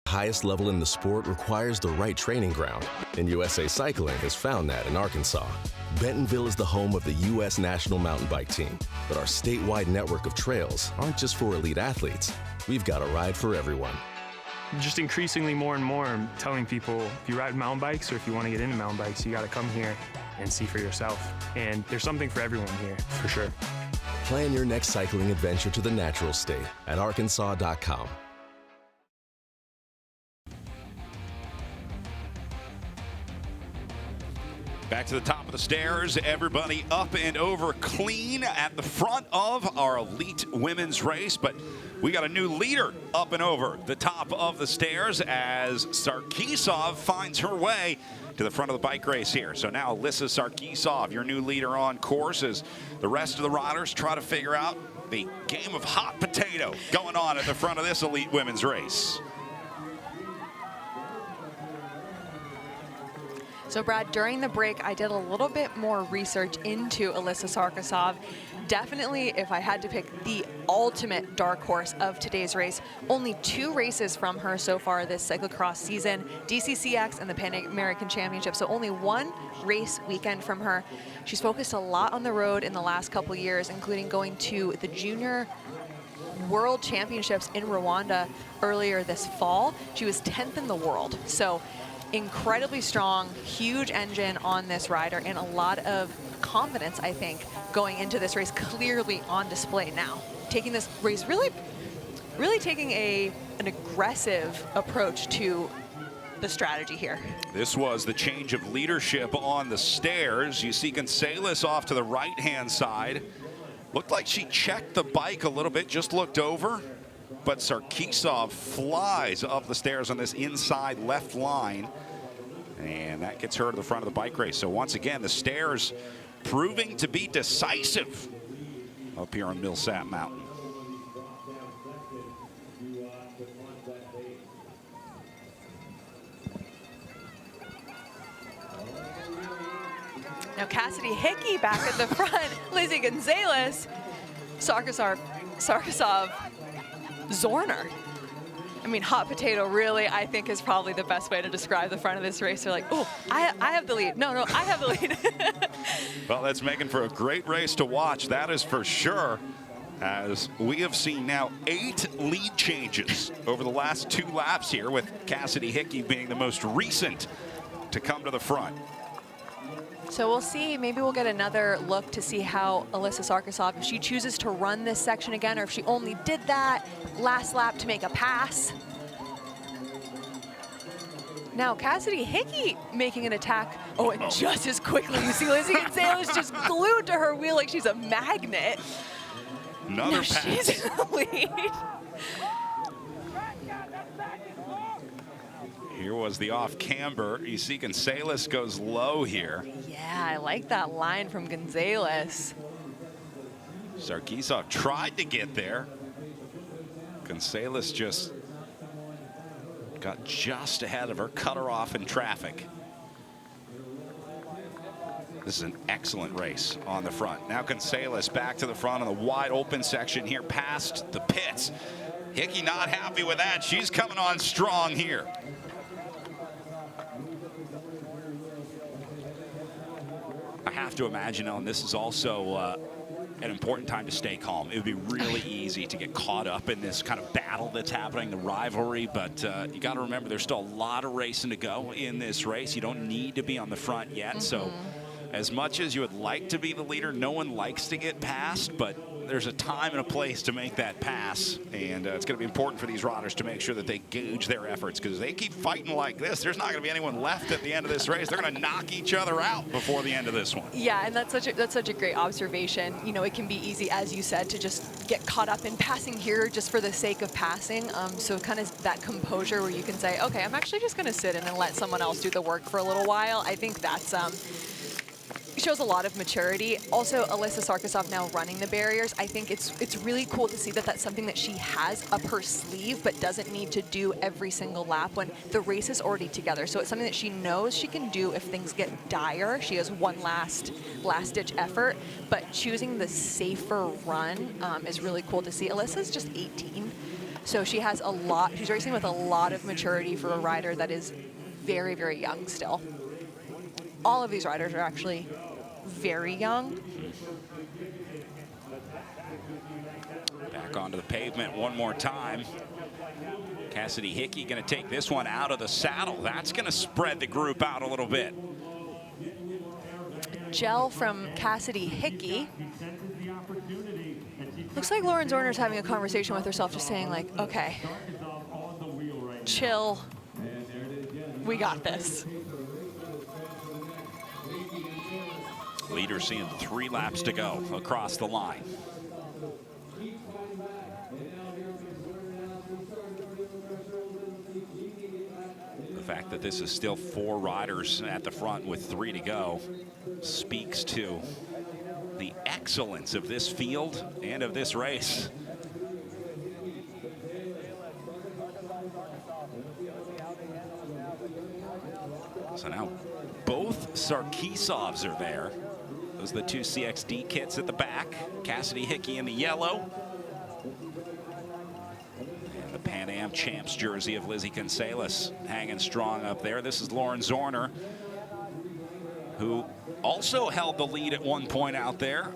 Highest level in the sport requires the right training ground, and USA Cycling has found that in Arkansas. Bentonville is the home of the U.S. National Mountain Bike Team, but our statewide network of trails aren't just for elite athletes. We've got a ride for everyone. Just increasingly more and more, I'm telling people, if you ride mountain bikes or if you want to get into mountain bikes, you got to come here and see for yourself. And there's something for everyone here, for sure. Plan your next cycling adventure to the natural state at arkansas.com. Back to the top of the stairs, everybody up and over clean at the front of our elite women's race, but we got a new leader up and over the top of the stairs as Sarkisov finds her way to the front of the bike race here. So now Alyssa Sarkisov, your new leader on course, as the rest of the riders try to figure out the game of hot potato going on at the front of this elite women's race. So Brad, during the break, I did a little bit more research into Alyssa Sarkisov. Definitely, if I had to pick the ultimate dark horse of today's race, only 2 races from her so far this cyclocross season, DCCX and the Pan American Championship. So only 1 race weekend from her. She's focused a lot on the road in the last couple years, including going to the Junior World Championships in Rwanda earlier this fall. She was 10th in the world. So incredibly strong, huge engine on this rider, and a lot of confidence, I think, going into this race, clearly on display now. Taking this race really taking an aggressive approach to the strategy here. This was the change of leadership on the stairs. You see Gonzalez off to the right-hand side. Looked like she checked the bike a little bit, just looked over. But Sarkisov flies up the stairs on this inside left line, and that gets her to the front of the bike race. So once again, the stairs proving to be decisive up here on Millsap Mountain. Now Cassidy Hickey back at the front, Lizzie Gonzalez, Sarkisov, Zorner. I mean, hot potato really, I think, is probably the best way to describe the front of this race. They're like, oh, I have the lead. No, I have the lead. Well, that's making for a great race to watch, that is for sure, as we have seen now 8 lead changes over the last 2 laps here, with Cassidy Hickey being the most recent to come to the front. So we'll see, maybe we'll get another look to see how Alyssa Sarkisov, if she chooses to run this section again, or if she only did that last lap to make a pass. Now Cassidy Hickey making an attack. Oh, and just as quickly, you see Lizzie Gonzalez just glued to her wheel like she's a magnet. Another now pass. She's in the lead. Here was the off camber. You see Gonzalez goes low here. Yeah, I like that line from Gonzalez. Sarkisov tried to get there. Gonzalez just got just ahead of her, cut her off in traffic. This is an excellent race on the front. Now Gonzalez back to the front on the wide open section here past the pits. Hickey not happy with that. She's coming on strong here. I have to imagine, Ellen, this is also an important time to stay calm. It would be really easy to get caught up in this kind of battle that's happening, the rivalry, but you got to remember there's still a lot of racing to go in this race. You don't need to be on the front yet, so as much as you would like to be the leader, no one likes to get passed, but there's a time and a place to make that pass, and it's going to be important for these riders to make sure that they gauge their efforts, because they keep fighting like this, there's not going to be anyone left at the end of this race. They're going to knock each other out before the end of this one. Yeah, and that's such a great observation. You know, it can be easy, as you said, to just get caught up in passing here just for the sake of passing. So kind of that composure where you can say, okay, I'm actually just going to sit in and let someone else do the work for a little while. I think that's shows a lot of maturity. Also, Alyssa Sarkisov now running the barriers. I think it's really cool to see that that's something that she has up her sleeve, but doesn't need to do every single lap when the race is already together. So it's something that she knows she can do if things get dire. She has one last ditch effort, but choosing the safer run is really cool to see. Alyssa's just 18, so she has a lot. She's racing with a lot of maturity for a rider that is very, very young still. All of these riders are actually very young. Back onto the pavement one more time. Cassidy Hickey going to take this one out of the saddle. That's going to spread the group out a little bit. gel from Cassidy Hickey. Looks like Lauren Zorner's having a conversation with herself, just saying like, okay, chill, we got this. Leader seeing 3 laps to go across the line. The fact that this is still 4 riders at the front with 3 to go speaks to the excellence of this field and of this race. So now both Sarkisovs are there. Those are the 2 CXD kits at the back. Cassidy Hickey in the yellow. And the Pan Am Champs jersey of Lizzie Gonzalez hanging strong up there. This is Lauren Zorner, who also held the lead at one point out there,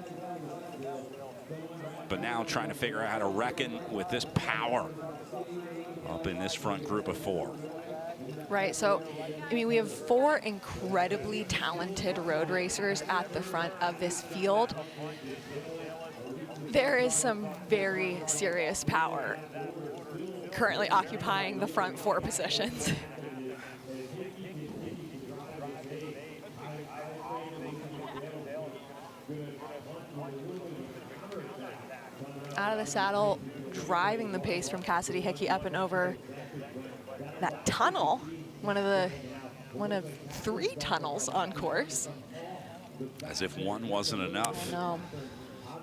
but now trying to figure out how to reckon with this power up in this front group of 4. Right, so, I mean, we have 4 incredibly talented road racers at the front of this field. There is some very serious power currently occupying the front 4 positions. Out of the saddle, driving the pace from Cassidy Hickey up and over that tunnel, one of 3 tunnels on course. As if one wasn't enough. No.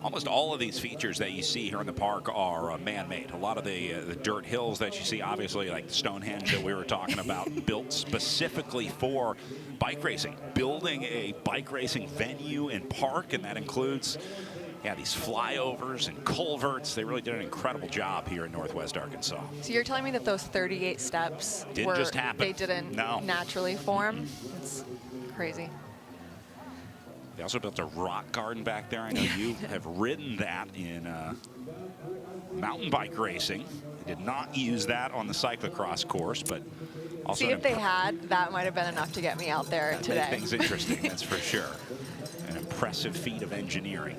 Almost all of these features that you see here in the park are man-made. A lot of the dirt hills that you see, obviously, like Stonehenge that we were talking about, built specifically for bike racing. Building a bike racing venue and park, and that includes these flyovers and culverts. They really did an incredible job here in Northwest Arkansas. So you're telling me that those 38 steps didn't just happen. They didn't naturally form? It's crazy. They also built a rock garden back there. I know you have ridden that in mountain bike racing. They did not use that on the cyclocross course, but also see if they had, that might have been enough to get me out there today. That makes things interesting, that's for sure. An impressive feat of engineering.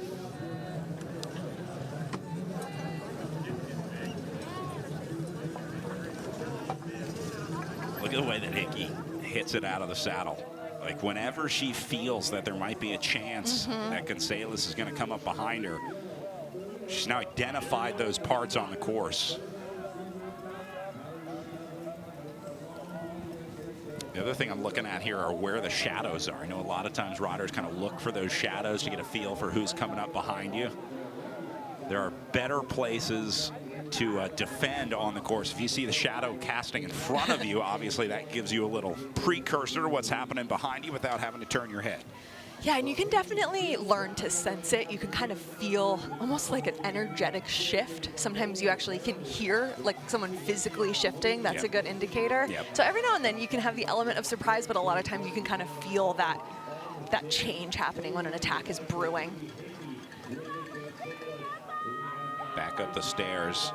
Look at the way that Hickey hits it out of the saddle. Like, whenever she feels that there might be a chance that Gonzalez is going to come up behind her, she's now identified those parts on the course. The other thing I'm looking at here are where the shadows are. I know a lot of times riders kind of look for those shadows to get a feel for who's coming up behind you. There are better places to defend on the course. If you see the shadow casting in front of you, obviously that gives you a little precursor to what's happening behind you without having to turn your head. Yeah, and you can definitely learn to sense it. You can kind of feel almost like an energetic shift. Sometimes you actually can hear like someone physically shifting. That's a good indicator. So every now and then you can have the element of surprise, but a lot of times you can kind of feel that change happening when an attack is brewing. Back up the stairs.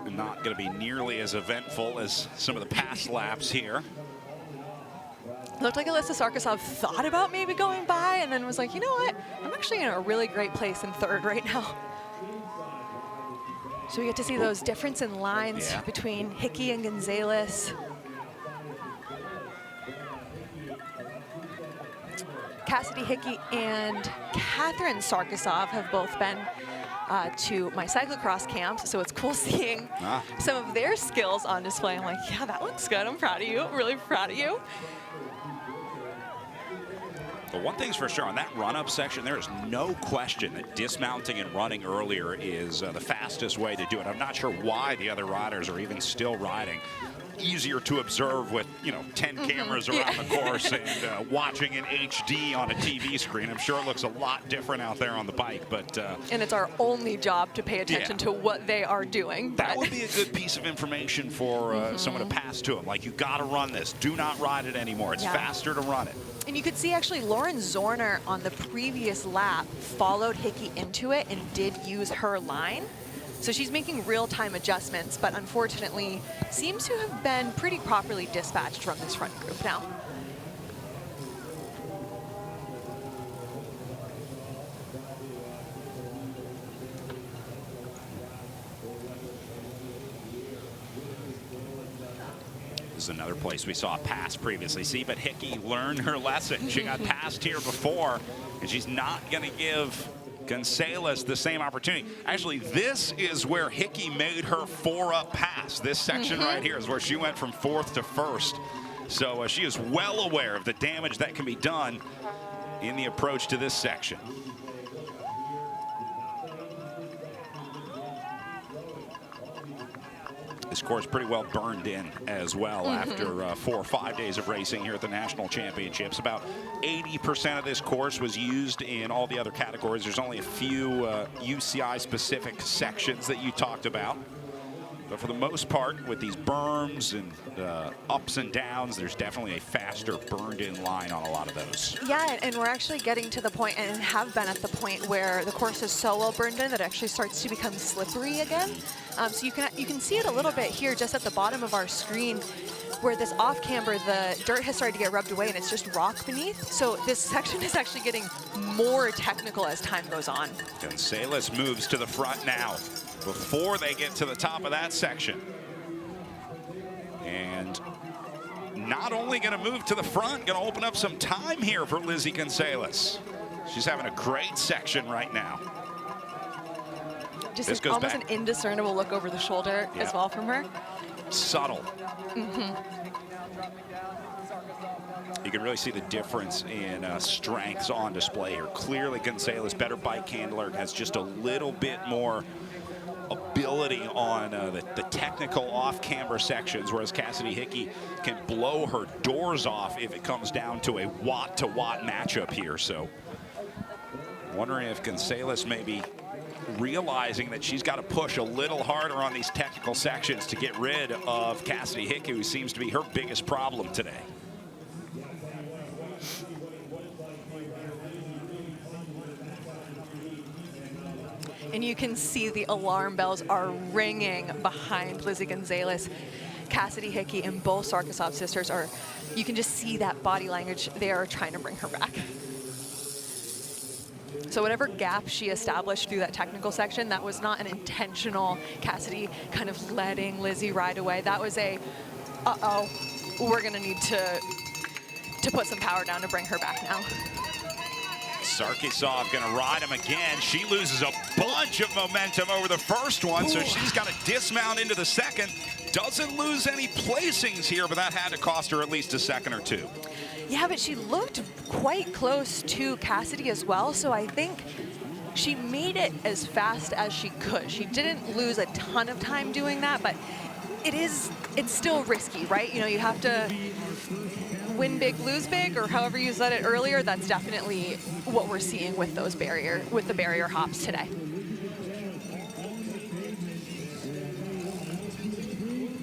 Not going to be nearly as eventful as some of the past laps here. Looked like Alyssa Sarkisov thought about maybe going by and then was like, you know what? I'm actually in a really great place in 3rd right now. So we get to see those difference in lines between Hickey and Gonzalez. Cassidy Hickey and Catherine Sarkisov have both been to my cyclocross camps, so it's cool seeing some of their skills on display. I'm like, yeah, that looks good. I'm proud of you. I'm really proud of you. But one thing's for sure, on that run-up section, there is no question that dismounting and running earlier is the fastest way to do it. I'm not sure why the other riders are even still riding. Easier to observe with, 10 cameras around the course and watching in HD on a TV screen. I'm sure it looks a lot different out there on the bike, but... and it's our only job to pay attention to what they are doing. That would be a good piece of information for someone to pass to them. Like, you got to run this. Do not ride it anymore. It's faster to run it. And you could see actually Lauren Zorner on the previous lap followed Hickey into it and did use her line. So she's making real-time adjustments, but unfortunately seems to have been pretty properly dispatched from this front group now. another place we saw a pass previously. See, but Hickey learned her lesson. She got passed here before, and she's not going to give Gonzalez the same opportunity. Actually, this is where Hickey made her 4-up pass. This section right here is where she went from 4th to 1st. So she is well aware of the damage that can be done in the approach to this section. This course pretty well burned in as well after 4 or 5 days of racing here at the National Championships. About 80% of this course was used in all the other categories. There's only a few UCI-specific sections that you talked about. But for the most part, with these berms and ups and downs, there's definitely a faster burned-in line on a lot of those. Yeah, and we're actually getting to the point, and have been at the point, where the course is so well burned in that it actually starts to become slippery again. So you can see it a little bit here, just at the bottom of our screen, where this off-camber, the dirt has started to get rubbed away, and it's just rock beneath. So this section is actually getting more technical as time goes on. Gonzalez moves to the front now, before they get to the top of that section. And not only going to move to the front, going to open up some time here for Lizzie Gonzalez. She's having a great section right now. Just almost an indiscernible look over the shoulder as well from her. Subtle. You can really see the difference in strengths on display here. Clearly, Gonzalez, better bike handler, has just a little bit more ability on the technical off-camber sections, whereas Cassidy Hickey can blow her doors off if it comes down to a watt-to-watt matchup here. So, wondering if Gonzalez may be realizing that she's got to push a little harder on these technical sections to get rid of Cassidy Hickey, who seems to be her biggest problem today. And you can see the alarm bells are ringing behind Lizzie Gonzalez. Cassidy Hickey and both Sarkisov sisters are, you can just see that body language. They are trying to bring her back. So whatever gap she established through that technical section, that was not an intentional Cassidy kind of letting Lizzie ride away. That was a, uh-oh, we're gonna need to put some power down to bring her back now. Sarkisov gonna ride him again. She loses a bunch of momentum over the first one, so she's got to dismount into the second. Doesn't lose any placings here, but that had to cost her at least a second or two. Yeah, but she looked quite close to Cassidy as well, so I think she made it as fast as she could. She didn't lose a ton of time doing that, but it's still risky, right? You know, you have to win big, lose big, or however you said it earlier. That's definitely what we're seeing with those the barrier hops today.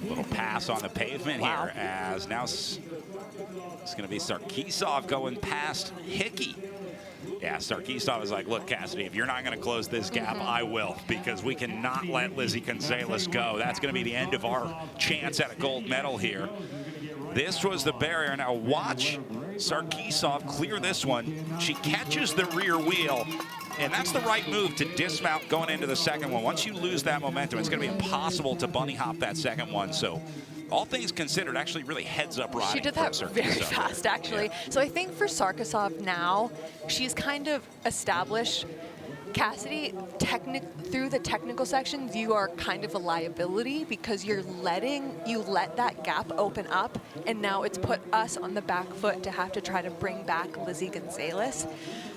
Little pass on the pavement here, as now it's going to be Sarkisov going past Hickey. Yeah, Sarkisov is like, look, Cassidy, if you're not going to close this gap, I will, because we cannot let Lizzie Gonzalez go. That's going to be the end of our chance at a gold medal here. This was the barrier. Now watch Sarkisov clear this one. She catches the rear wheel, and that's the right move to dismount going into the second one. Once you lose that momentum, it's going to be impossible to bunny hop that second one. So all things considered, actually really heads-up riding. She did that very fast, actually. Yeah. So I think for Sarkisov now, she's kind of established Cassidy, through the technical sections, you are kind of a liability because you let that gap open up, and now it's put us on the back foot to have to try to bring back Lizzie Gonzalez.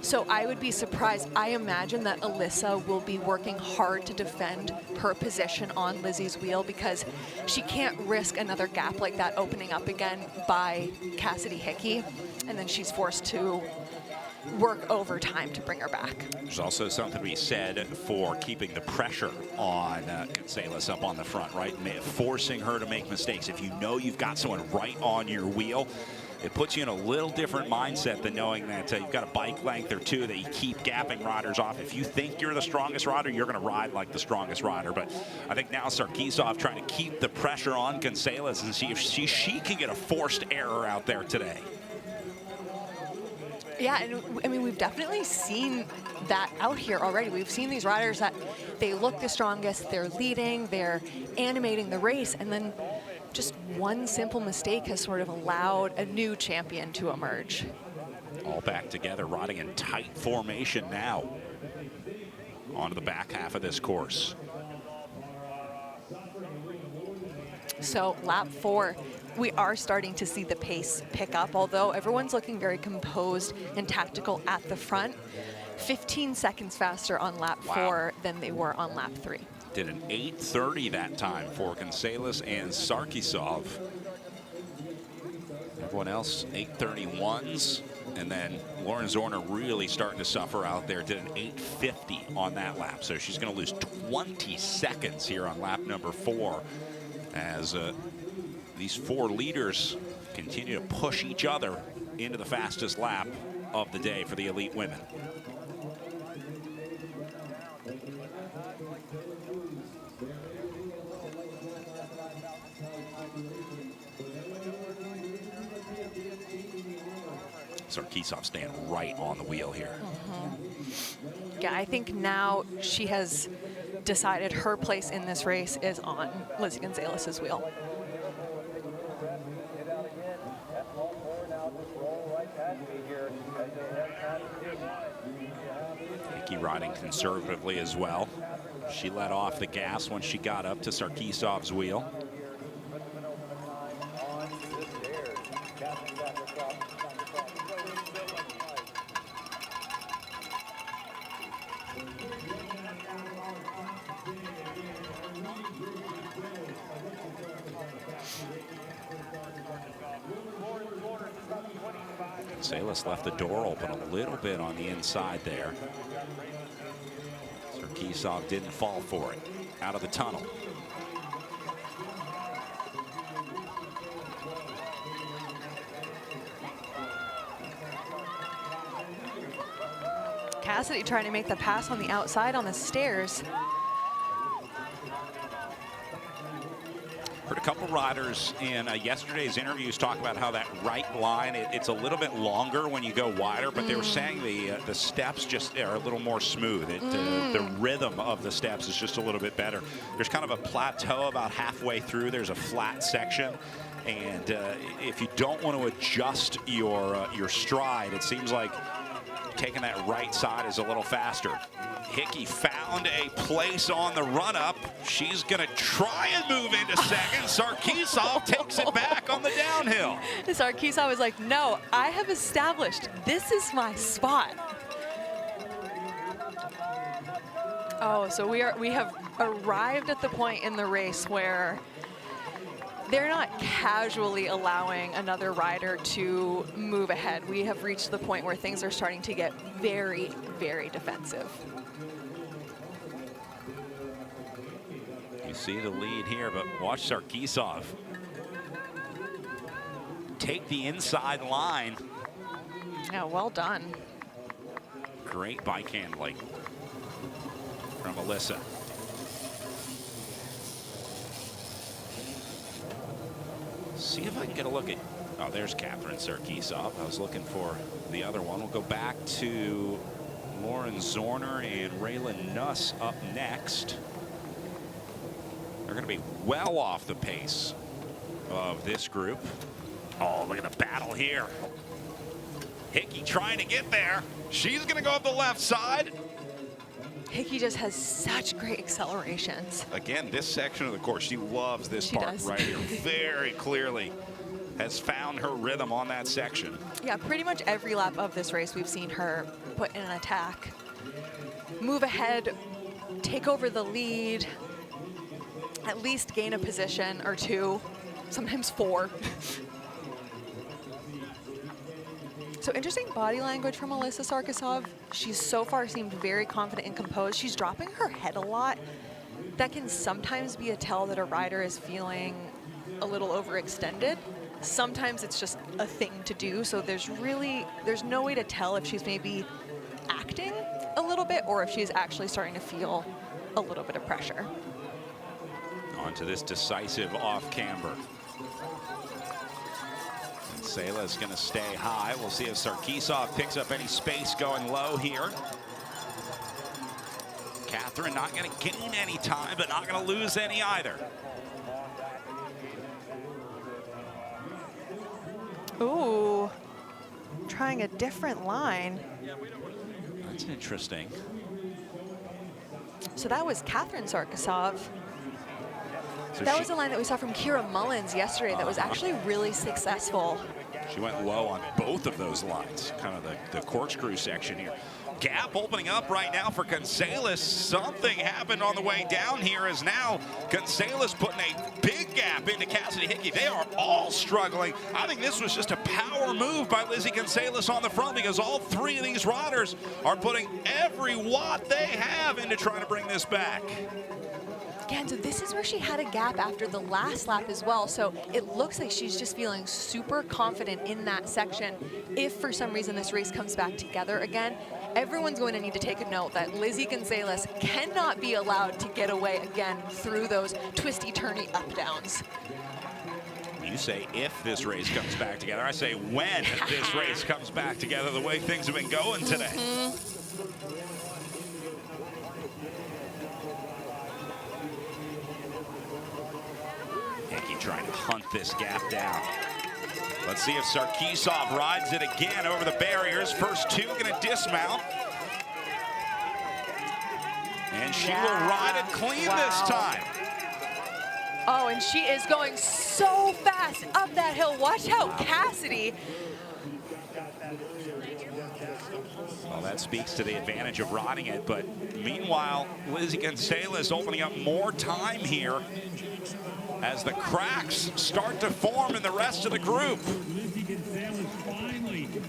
So I would be surprised. I imagine that Alyssa will be working hard to defend her position on Lizzie's wheel because she can't risk another gap like that opening up again by Cassidy Hickey, and then she's forced to work overtime to bring her back. There's also something to be said for keeping the pressure on Gonzalez up on the front, right? Forcing her to make mistakes. If you know you've got someone right on your wheel, it puts you in a little different mindset than knowing that you've got a bike length or two that you keep gapping riders off. If you think you're the strongest rider, you're going to ride like the strongest rider. But I think now Sarkisov trying to keep the pressure on Gonzalez and see if she can get a forced error out there today. Yeah, and I mean, we've definitely seen that out here already. We've seen these riders that they look the strongest, they're leading, they're animating the race, and then just one simple mistake has sort of allowed a new champion to emerge. All back together, riding in tight formation now onto the back half of this course. So lap 4, we are starting to see the pace pick up, although everyone's looking very composed and tactical at the front. 15 seconds faster on lap 4 than they were on lap 3. Did an 8:30 that time for Gonzalez and Sarkisov. Everyone else 8:31s. And then Lauren Zorner really starting to suffer out there. Did an 8:50 on that lap. So she's going to lose 20 seconds here on lap number 4 as these 4 leaders continue to push each other into the fastest lap of the day for the elite women. Sarkisov staying right on the wheel here. Yeah, I think now she has decided her place in this race is on Lizzie Gonzalez's wheel. Nikki riding conservatively as well. She let off the gas when she got up to Sarkisov's wheel. Gonzalez left the door open a little bit on the inside there. Sarkisov didn't fall for it. Out of the tunnel. Cassidy trying to make the pass on the outside on the stairs. Heard a couple riders in yesterday's interviews talk about how that right line, it's a little bit longer when you go wider, but they were saying the steps just are a little more smooth. The rhythm of the steps is just a little bit better. There's kind of a plateau about halfway through. There's a flat section. And if you don't want to adjust your stride, it seems like taking that right side is a little faster. Hickey found a place on the run-up. She's going to try and move into second. Sarkisov takes it back on the downhill. Sarkisov was like, no, I have established this is my spot. Oh, so we have arrived at the point in the race where they're not casually allowing another rider to move ahead. We have reached the point where things are starting to get very, very defensive. You see the lead here, but watch Sarkisov take the inside line. Yeah, well done. Great bike handling from Alyssa. See if I can get a look at, oh, there's Catherine Sarkisov. I was looking for the other one. We'll go back to Lauren Zorner and Raylan Nuss up next. They're going to be well off the pace of this group. Oh, look at the battle here. Hickey trying to get there. She's going to go up the left side. Hickey just has such great accelerations. Again, this section of the course, she loves this part right here. Very clearly has found her rhythm on that section. Yeah, pretty much every lap of this race, we've seen her put in an attack, move ahead, take over the lead, at least gain a position or two, sometimes 4. So interesting body language from Alyssa Sarkisov. She's so far seemed very confident and composed. She's dropping her head a lot. That can sometimes be a tell that a rider is feeling a little overextended. Sometimes it's just a thing to do. So there's no way to tell if she's maybe acting a little bit or if she's actually starting to feel a little bit of pressure. Onto this decisive off camber. Sayla's going to stay high. We'll see if Sarkisov picks up any space going low here. Catherine not going to gain any time, but not going to lose any either. Ooh, trying a different line. That's interesting. So that was Catherine Sarkisov. So That was a line that we saw from Kira Mullins yesterday that was actually really successful. She went low on both of those lines, kind of the corkscrew section here. Gap opening up right now for Gonzalez. Something happened on the way down here as now Gonzalez putting a big gap into Cassidy Hickey. They are all struggling. I think this was just a power move by Lizzie Gonzalez on the front because all three of these riders are putting every watt they have into trying to bring this back. Again, so this is where she had a gap after the last lap as well. So it looks like she's just feeling super confident in that section. If for some reason this race comes back together again, everyone's going to need to take a note that Lizzie Gonzalez cannot be allowed to get away again through those twisty, turny up downs. You say if this race comes back together. I say when this race comes back together, the way things have been going today. Hickey trying to hunt this gap down. Let's see if Sarkisov rides it again over the barriers. First two gonna dismount. And she will ride it clean this time. Oh, and she is going so fast up that hill. Watch out, Cassidy. Well, that speaks to the advantage of riding it, but meanwhile, Lizzie Gonzalez opening up more time here as the cracks start to form in the rest of the group.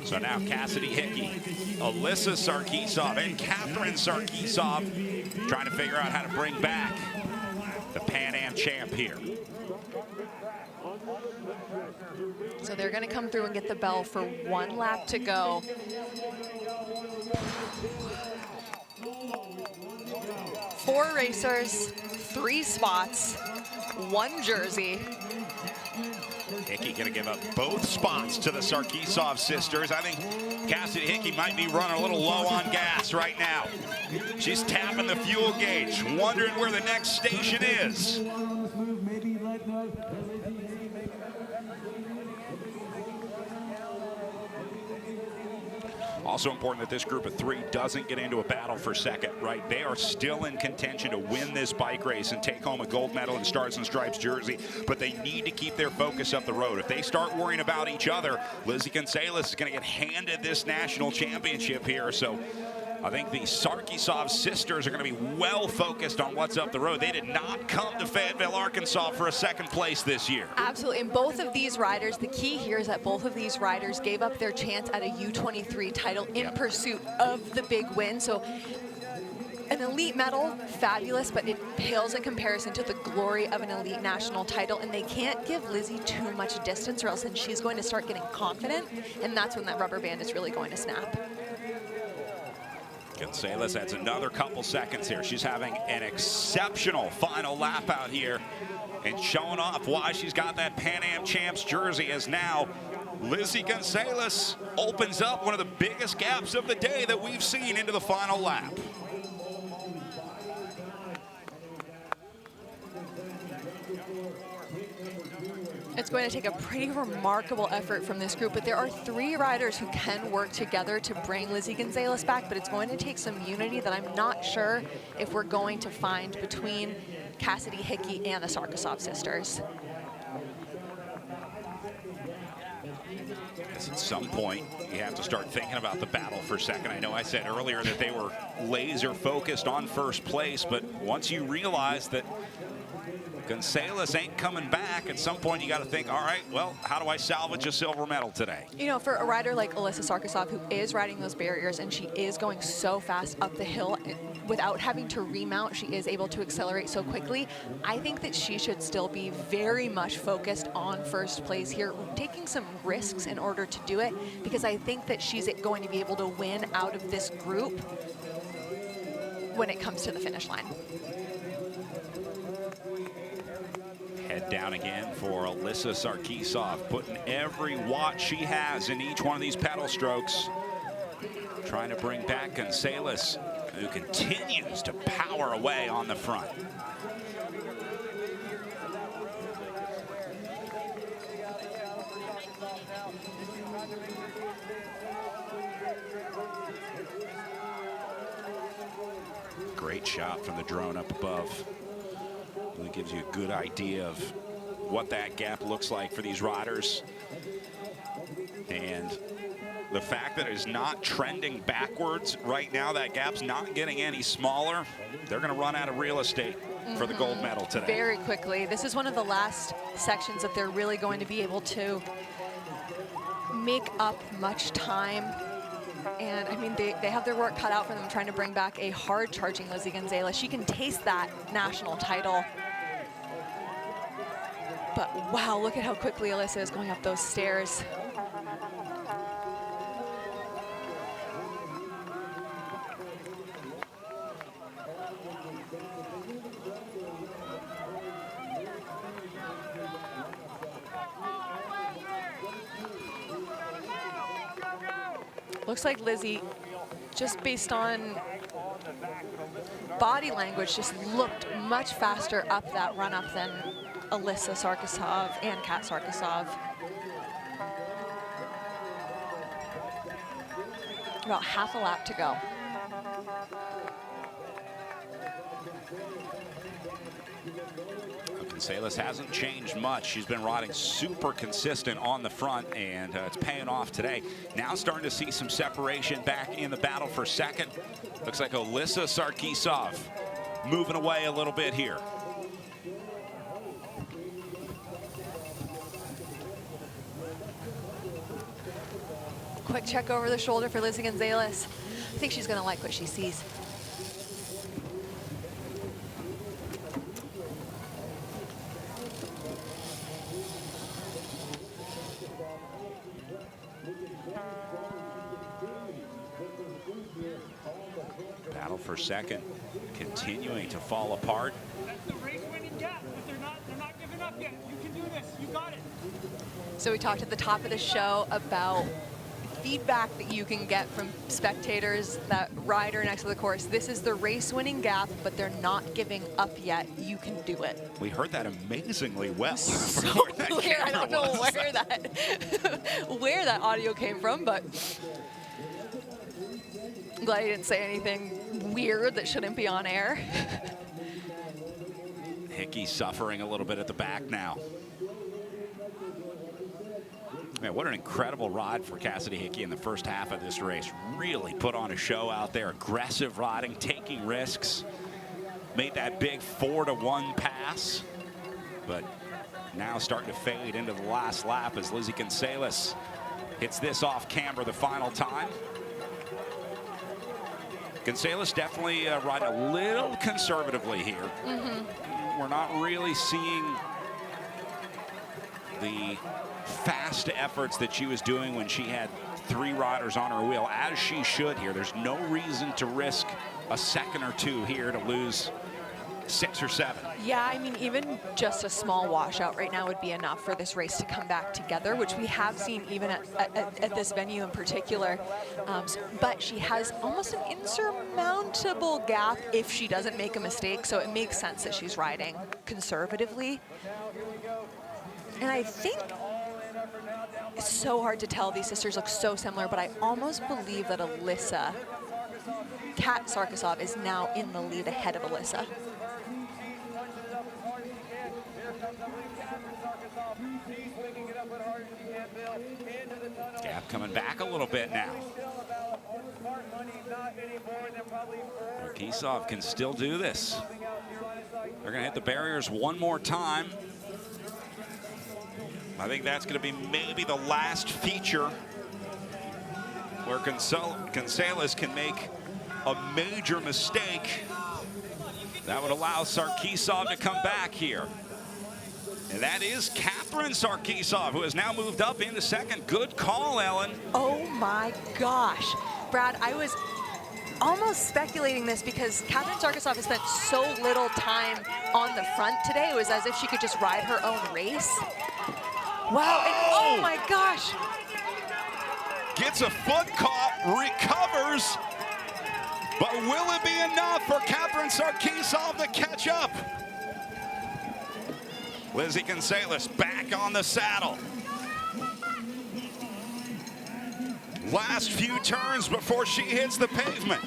So now Cassidy Hickey, Alyssa Sarkisov, and Catherine Sarkisov trying to figure out how to bring back the Pan Am champ here. So they're going to come through and get the bell for one lap to go. Four racers, 3 spots, 1 jersey. Hickey gonna give up both spots to the Sarkisov sisters. I think Cassidy Hickey might be running a little low on gas right now. She's tapping the fuel gauge, wondering where the next station is. Also important that this group of 3 doesn't get into a battle for second, right? They are still in contention to win this bike race and take home a gold medal in Stars and Stripes jersey, but they need to keep their focus up the road. If they start worrying about each other, Lizzie Gonzalez is going to get handed this national championship here. So I think the Sarkisov sisters are going to be well focused on what's up the road. They did not come to Fayetteville, Arkansas for a second place this year. Absolutely, and both of these riders, the key here is that both of these riders gave up their chance at a U23 title in pursuit of the big win. So an elite medal, fabulous, but it pales in comparison to the glory of an elite national title, and they can't give Lizzie too much distance or else then she's going to start getting confident, and that's when that rubber band is really going to snap. Gonzalez adds another couple seconds here. She's having an exceptional final lap out here and showing off why she's got that Pan Am Champs jersey, as now Lizzie Gonzalez opens up one of the biggest gaps of the day that we've seen into the final lap. It's going to take a pretty remarkable effort from this group, but there are 3 riders who can work together to bring Lizzie Gonzalez back, but it's going to take some unity that I'm not sure if we're going to find between Cassidy Hickey and the Sarkisov sisters. At some point, you have to start thinking about the battle for second. I know I said earlier that they were laser focused on first place, but once you realize that Gonzalez ain't coming back, at some point you got to think, all right, well, how do I salvage a silver medal today? You know, for a rider like Alyssa Sarkisov, who is riding those barriers and she is going so fast up the hill, without having to remount, she is able to accelerate so quickly. I think that she should still be very much focused on first place here, taking some risks in order to do it, because I think that she's going to be able to win out of this group when it comes to the finish line. Head down again for Alyssa Sarkisov, putting every watt she has in each one of these pedal strokes. Trying to bring back Gonzalez, who continues to power away on the front. Great shot from the drone up above. Really gives you a good idea of what that gap looks like for these riders. And the fact that it's not trending backwards right now, that gap's not getting any smaller. They're going to run out of real estate for the gold medal today. Very quickly. This is one of the last sections that they're really going to be able to make up much time. And I mean, they have their work cut out for them trying to bring back a hard charging Lizzie Gonzalez. She can taste that national title. But wow, look at how quickly Alyssa is going up those stairs. Looks like Lizzie, just based on body language, just looked much faster up that run up than Alyssa Sarkisov and Kat Sarkisov. About half a lap to go. Gonzalez hasn't changed much. She's been riding super consistent on the front, and it's paying off today. Now starting to see some separation back in the battle for second. Looks like Alyssa Sarkisov moving away a little bit here. Quick check over the shoulder for Lizzie Gonzalez. I think she's going to like what she sees. Battle for second continuing to fall apart. The race-winning gap, but they're not giving up yet. You can do this. You got it. So we talked at the top of the show about feedback that you can get from spectators, that rider next to the course. This is the race-winning gap, but they're not giving up yet. You can do it. We heard that amazingly well. So clear. I don't know where that audio came from, but I'm glad he didn't say anything weird that shouldn't be on air. Hickey suffering a little bit at the back now. Man, what an incredible ride for Cassidy Hickey in the first half of this race. Really put on a show out there. Aggressive riding, taking risks. Made that big 4-to-1 pass. But now starting to fade into the last lap as Lizzie Gonzalez hits this off camber the final time. Gonzalez definitely riding a little conservatively here. We're not really seeing the fast efforts that she was doing when she had 3 riders on her wheel, as she should here. There's no reason to risk a second or 2 here to lose 6 or 7. Yeah, I mean, even just a small washout right now would be enough for this race to come back together, which we have seen even at this venue in particular. But she has almost an insurmountable gap if she doesn't make a mistake, so it makes sense that she's riding conservatively. And I think it's so hard to tell. These sisters look so similar, but I almost believe that Kat Sarkisov is now in the lead ahead of Alyssa. Gap coming back a little bit now. Sarkisov can still do this. They're going to hit the barriers one more time. I think that's going to be maybe the last feature where Gonzalez can make a major mistake that would allow Sarkisov to come back here. And that is Catherine Sarkisov, who has now moved up into second. Good call, Ellen. Oh my gosh. Brad, I was almost speculating this because Catherine Sarkisov has spent so little time on the front today. It was as if she could just ride her own race. Wow, and oh my gosh. Gets a foot caught, recovers, but will it be enough for Catherine Sarkisov to catch up? Lizzie Gonzalez back on the saddle. Last few turns before she hits the pavement.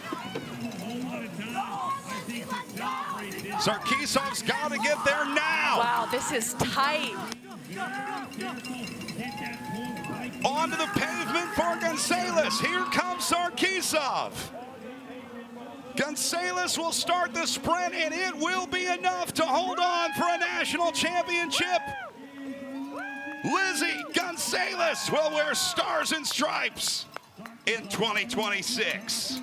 Sarkisov's got to get there now. Wow, this is tight. Onto the pavement for Gonzalez. Here comes Sarkisov. Gonzalez will start the sprint, and it will be enough to hold on for a national championship. Lizzie Gonzalez will wear stars and stripes in 2026.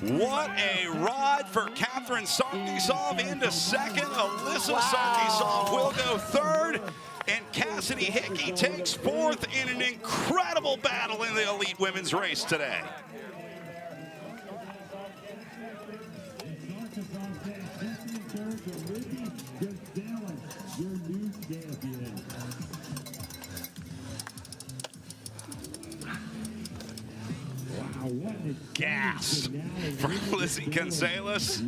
What a ride for Catherine Sarkisov into second. Alyssa Sarkisov will go third. And Cassidy Hickey takes fourth in an incredible battle in the elite women's race today. Gas for Lizzie Gonzalez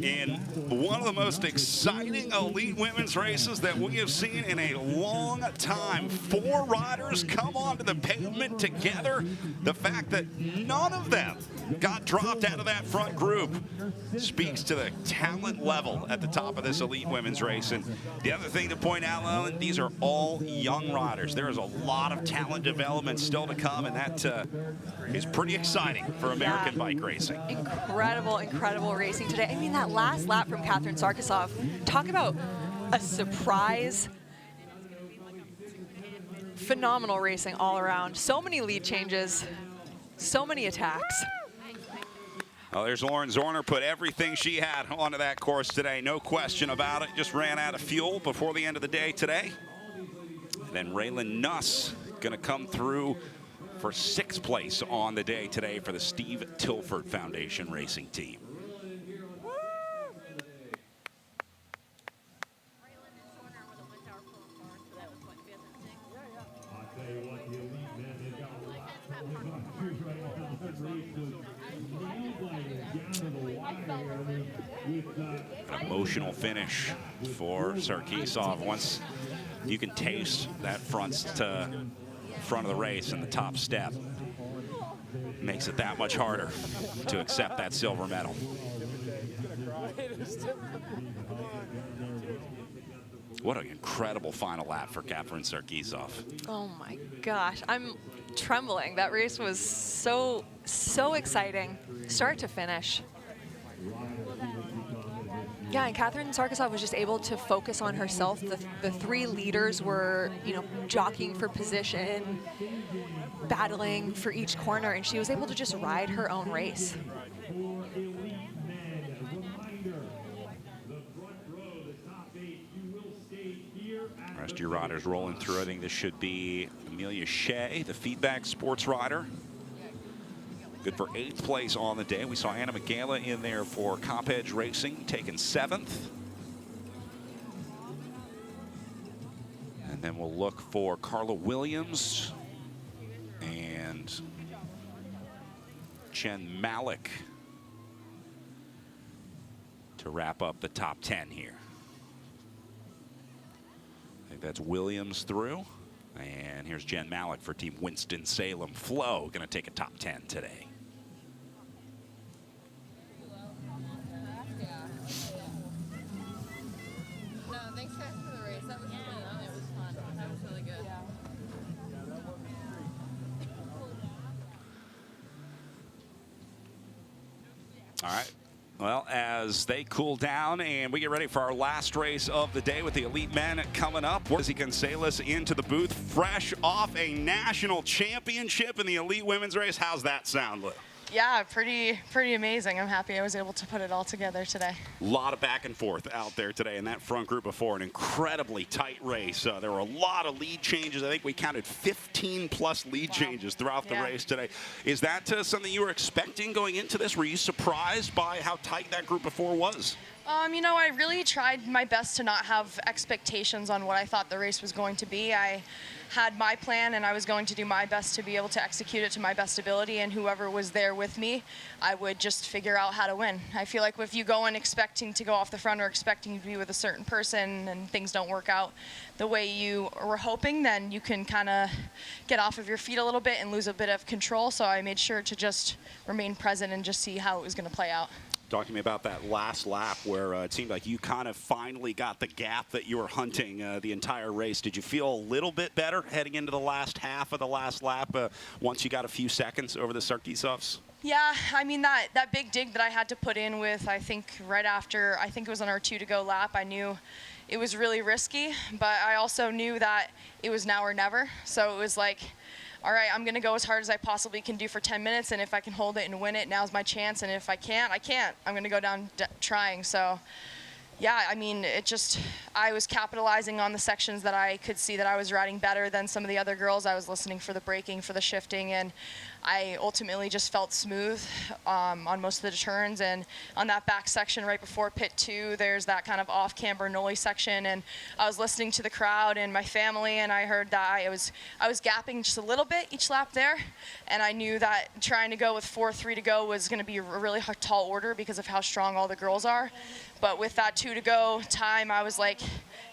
in one of the most exciting elite women's races that we have seen in a long time. 4 riders come onto the pavement together. The fact that none of them got dropped out of that front group speaks to the talent level at the top of this elite women's race. And the other thing to point out, Ellen, these are all young riders. There is a lot of talent development still to come, and that is pretty exciting for American bike racing. Incredible, incredible racing today. I mean, that last lap from Catherine Sarkisov, talk about a surprise. Phenomenal racing all around. So many lead changes, so many attacks. Well, there's Lauren Zorner, put everything she had onto that course today. No question about it. Just ran out of fuel before the end of the day today. And then Raylan Nuss going to come through for 6th place on the day today for the Steve Tilford Foundation Racing Team. An emotional finish for Sarkisov. Once you can taste that front of the race and the top step, makes it that much harder to accept that silver medal. What an incredible final lap for Catherine Sarkisov. Oh my gosh, I'm trembling. That race was so exciting, start to finish. Yeah, and Catherine Sarkisov was just able to focus on herself. The 3 leaders were, jockeying for position, battling for each corner, and she was able to just ride her own race. The rest of your riders rolling through. I think this should be Amelia Shea, the feedback sports rider. Good for 8th place on the day. We saw Anna Migala in there for Comp Edge Racing, taking 7th. And then we'll look for Carla Williams and Jen Malik to wrap up the top 10 here. I think that's Williams through. And here's Jen Malik for Team Winston-Salem. Flo going to take a top 10 today. Thanks guys for the race. That was fun. It was fun. That was really good. All right. Well, as they cool down and we get ready for our last race of the day with the elite men coming up, Lizzie Gonzalez into the booth, fresh off a national championship in the elite women's race. How's that sound, Lou? Yeah, pretty amazing. I'm happy I was able to put it all together today. A lot of back and forth out there today in that front group before an incredibly tight race. There were a lot of lead changes. I think we counted 15+ lead changes throughout the race today. Is that something you were expecting going into this? Were you surprised by how tight that group before was? You know, I really tried my best to not have expectations on what I thought the race was going to be. I had my plan, and I was going to do my best to be able to execute it to my best ability, and whoever was there with me, I would just figure out how to win. I feel like if you go in expecting to go off the front or expecting to be with a certain person and things don't work out the way you were hoping, then you can kind of get off of your feet a little bit and lose a bit of control. So I made sure to just remain present and just see how it was going to play out. Talk to me about that last lap where it seemed like you kind of finally got the gap that you were hunting the entire race. Did you feel a little bit better heading into the last half of the last lap once you got a few seconds over the Decisives? Yeah, I mean, that big dig that I had to put in with, I think right after, I think it was on our 2 to go lap, I knew it was really risky, but I also knew that it was now or never. So it was like, all right, I'm going to go as hard as I possibly can do for 10 minutes, and if I can hold it and win it, now's my chance, and if I can't, I can't. I'm going to go down trying. So, yeah, I mean, I was capitalizing on the sections that I could see that I was riding better than some of the other girls. I was listening for the braking, for the shifting, and I ultimately just felt smooth on most of the turns. And on that back section right before pit 2, there's that kind of off-camber nollie section, and I was listening to the crowd and my family, and I heard that I was gapping just a little bit each lap there, and I knew that trying to go with 4:3 to go was going to be a really tall order because of how strong all the girls are. But with that 2 to go time, I was like,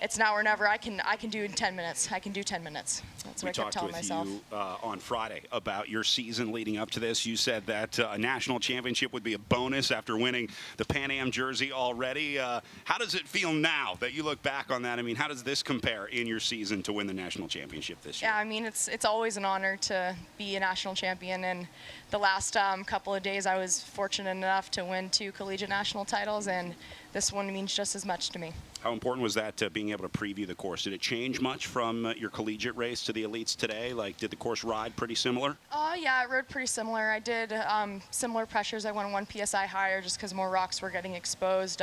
it's now or never. I can do in 10 minutes. I can do 10 minutes. That's what I kept telling myself. We talked with you on Friday about your season leading up to this. You said that a national championship would be a bonus after winning the Pan Am jersey already. How does it feel now that you look back on that? I mean, how does this compare in your season to win the national championship this year? Yeah, I mean, it's always an honor to be a national champion. And the last couple of days, I was fortunate enough to win 2 collegiate national titles, and this one means just as much to me. How important was that being able to preview the course? Did it change much from your collegiate race to the elites today? Like, did the course ride pretty similar? Yeah, it rode pretty similar. I did similar pressures. I went 1 PSI higher just because more rocks were getting exposed.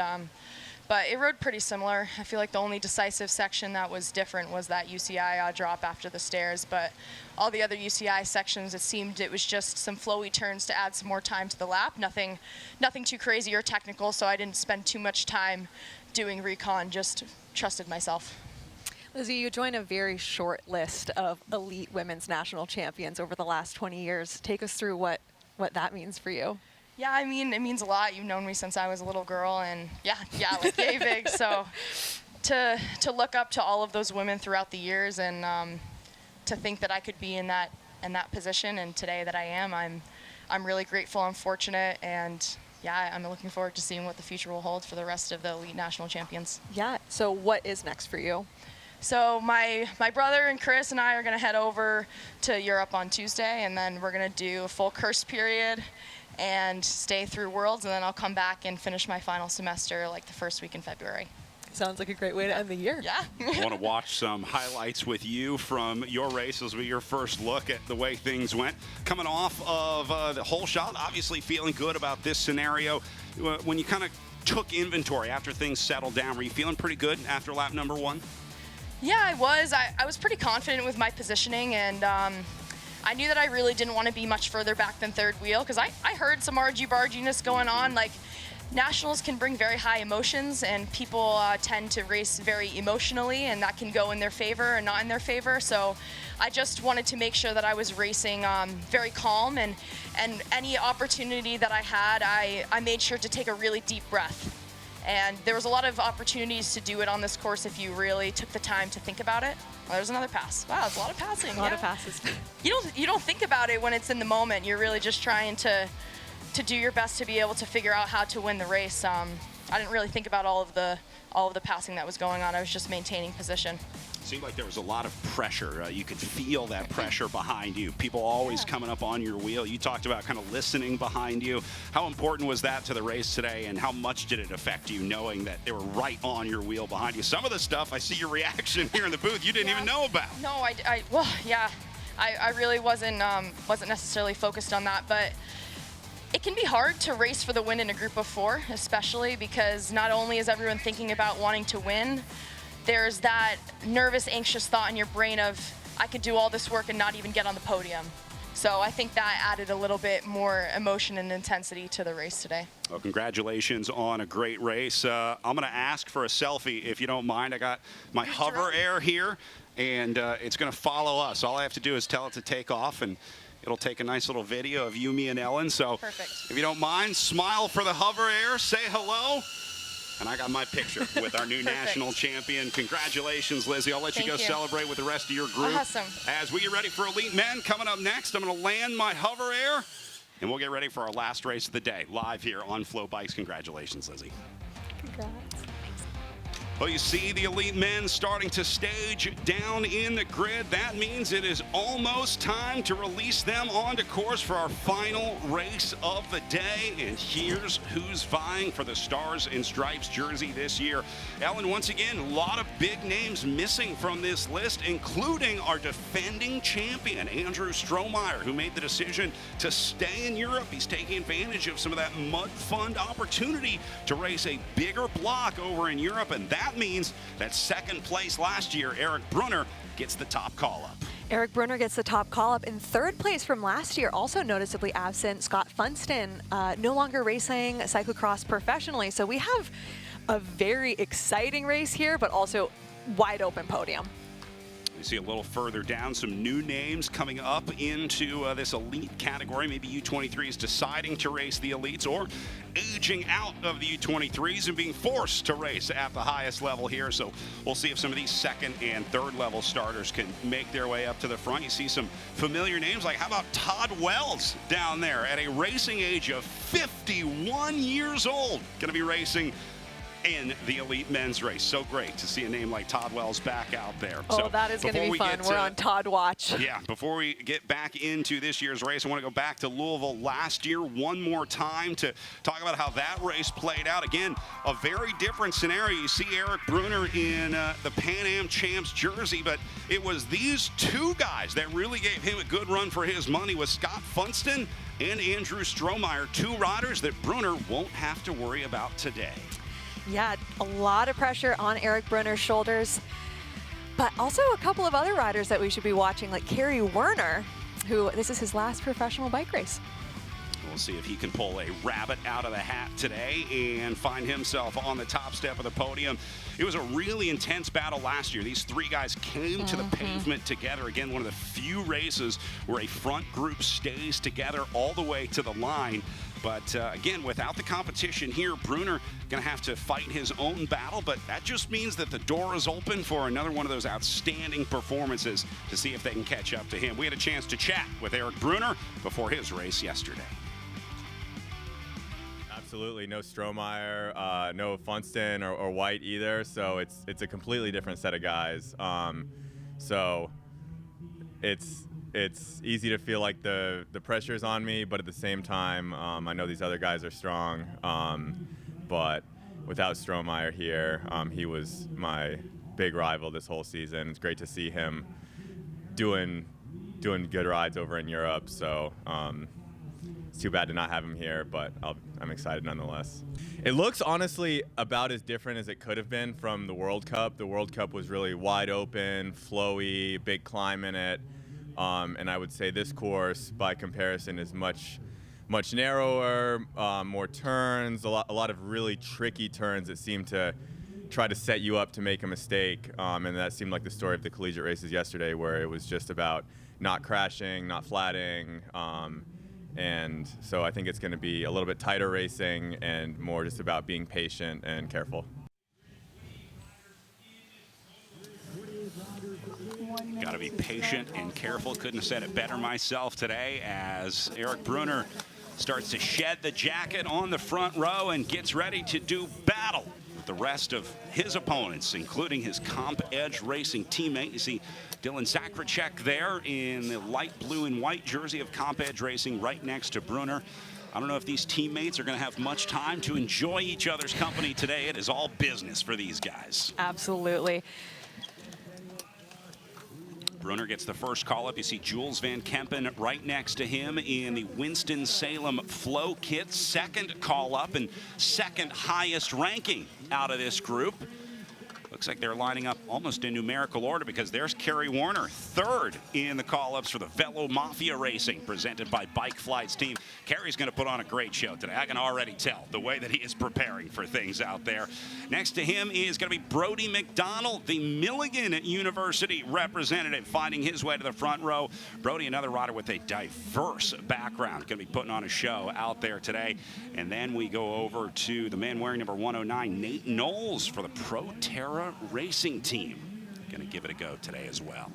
But it rode pretty similar. I feel like the only decisive section that was different was that UCI drop after the stairs. But all the other UCI sections, it seemed it was just some flowy turns to add some more time to the lap. Nothing too crazy or technical, so I didn't spend too much time doing recon, just trusted myself. Lizzie, you joined a very short list of elite women's national champions over the last 20 years. Take us through what that means for you. Yeah, I mean, it means a lot. You've known me since I was a little girl, and yeah, like yay big. So to look up to all of those women throughout the years, and to think that I could be in that position, and today that I am, I'm really grateful. I'm fortunate, and yeah, I'm looking forward to seeing what the future will hold for the rest of the elite national champions. Yeah. So what is next for you? So my brother and Chris and I are going to head over to Europe on Tuesday, and then we're going to do a full curse period and stay through Worlds, and then I'll come back and finish my final semester like the first week in February. Sounds like a great way to end the year. Yeah. I want to watch some highlights with you from your race. This will be your first look at the way things went. Coming off of the whole shot, obviously feeling good about this scenario. When you kind of took inventory after things settled down, were you feeling pretty good after lap number 1? Yeah, I was. I was pretty confident with my positioning, and I knew that I really didn't want to be much further back than third wheel, because I heard some argy-barginess going on. Like, nationals can bring very high emotions, and people tend to race very emotionally, and that can go in their favor or not in their favor. So I just wanted to make sure that I was racing very calm, and any opportunity that I had, I made sure to take a really deep breath. And there was a lot of opportunities to do it on this course if you really took the time to think about it. Well, there's another pass. Wow, there's a lot of passing. A lot of passes. You don't think about it when it's in the moment. You're really just trying to do your best to be able to figure out how to win the race. I didn't really think about all of the passing that was going on. I was just maintaining position. It seemed like there was a lot of pressure. You could feel that pressure behind you. People always coming up on your wheel. You talked about kind of listening behind you. How important was that to the race today, and how much did it affect you knowing that they were right on your wheel behind you? Some of the stuff, I see your reaction here in the booth, you didn't even know about. No, I really wasn't necessarily focused on that, but it can be hard to race for the win in a group of 4, especially because not only is everyone thinking about wanting to win, there's that nervous, anxious thought in your brain of, I could do all this work and not even get on the podium. So I think that added a little bit more emotion and intensity to the race today. Well, congratulations on a great race. I'm going to ask for a selfie, if you don't mind. I got my hover air here, and it's going to follow us. All I have to do is tell it to take off, and it'll take a nice little video of you, me, and Ellen. So perfect. If you don't mind, smile for the hover air, say hello. And I got my picture with our new national champion. Congratulations, Lizzie. I'll let you go celebrate with the rest of your group. Awesome. As we get ready for Elite Men coming up next, I'm going to land my hover air, and we'll get ready for our last race of the day, live here on FloBikes. Congratulations, Lizzie. Congrats. Well, you see the Elite Men starting to stage down in the grid. That means it is almost time to release them onto course for our final race of the day. And here's who's vying for the Stars and Stripes jersey this year. Ellen, once again, a lot of big names missing from this list, including our defending champion, Andrew Strohmeyer, who made the decision to stay in Europe. He's taking advantage of some of that Mud Fund opportunity to race a bigger block over in Europe, and that means that second place last year, Eric Brunner, gets the top call-up. Eric Brunner gets the top call-up. In third place from last year, also noticeably absent, Scott Funston, no longer racing cyclocross professionally. So we have a very exciting race here, but also wide open podium. You see a little further down some new names coming up into this elite category. Maybe U23 is deciding to race the elites or aging out of the U23s and being forced to race at the highest level here. So we'll see if some of these second and third level starters can make their way up to the front. You see some familiar names, like how about Todd Wells down there at a racing age of 51 years old, going to be racing in the elite men's race. So great to see a name like Todd Wells back out there. Oh, so that is going to be fun. We're on Todd watch. Yeah, before we get back into this year's race, I want to go back to Louisville last year one more time to talk about how that race played out. Again, a very different scenario. You see Eric Brunner in the Pan Am Champs jersey, but it was these two guys that really gave him a good run for his money, with Scott Funston and Andrew Strohmeyer, two riders that Brunner won't have to worry about today. Yeah, a lot of pressure on Eric Brunner's shoulders, but also a couple of other riders that we should be watching, like Kerry Werner, who this is his last professional bike race. We'll see if he can pull a rabbit out of the hat today and find himself on the top step of the podium. It was a really intense battle last year. These three guys came to the pavement together. Again, one of the few races where a front group stays together all the way to the line. But again, without the competition here, Brunner going to have to fight his own battle, but that just means that the door is open for another one of those outstanding performances to see if they can catch up to him. We had a chance to chat with Eric Brunner before his race yesterday. Absolutely, no Strohmeyer, no Funston or White either, so it's a completely different set of guys. So it's easy to feel like the pressure's on me, but at the same time, I know these other guys are strong. But without Strohmeyer here, he was my big rival this whole season. It's great to see him doing good rides over in Europe. So it's too bad to not have him here, but I'm excited nonetheless. It looks honestly about as different as it could have been from the World Cup. The World Cup was really wide open, flowy, big climb in it. And I would say this course, by comparison, is much narrower, more turns, a lot of really tricky turns that seem to try to set you up to make a mistake. And that seemed like the story of the collegiate races yesterday, where it was just about not crashing, not flatting. And so I think it's going to be a little bit tighter racing and more just about being patient and careful. Got to be patient and careful. Couldn't have said it better myself today, as Eric Brunner starts to shed the jacket on the front row and gets ready to do battle with the rest of his opponents, including his Comp Edge Racing teammate. You see Dylan Zakracek there in the light blue and white jersey of Comp Edge Racing right next to Brunner. I don't know if these teammates are going to have much time to enjoy each other's company today. It is all business for these guys. Absolutely. Brunner gets the first call-up. You see Jules Van Kempen right next to him in the Winston-Salem Flow Kit. Second call-up and second highest ranking out of this group. Looks like they're lining up almost in numerical order because there's Kerry Warner, third in the call-ups for the Velo Mafia Racing presented by Bike Flight's team. Kerry's going to put on a great show today. I can already tell the way that he is preparing for things out there. Next to him is going to be Brody McDonald, the Milligan University representative, finding his way to the front row. Brody, another rider with a diverse background, going to be putting on a show out there today. And then we go over to the man wearing number 109, Nate Knowles, for the Proterra Racing team. Going to give it a go today as well.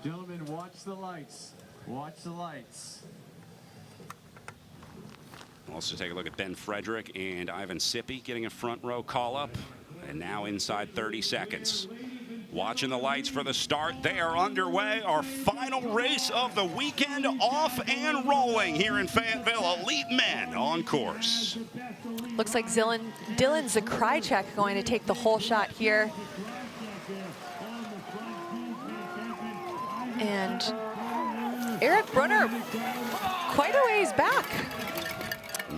Gentlemen, watch the lights. Watch the lights. We'll also take a look at Ben Frederick and Ivan Sippy getting a front row call up. And now inside 30 seconds. Watching the lights for the start. They are underway. Our final race of the weekend, off and rolling here in Fayetteville. Elite men on course. Looks like Dylan Zakrajcek going to take the whole shot here. And Eric Brunner quite a ways back.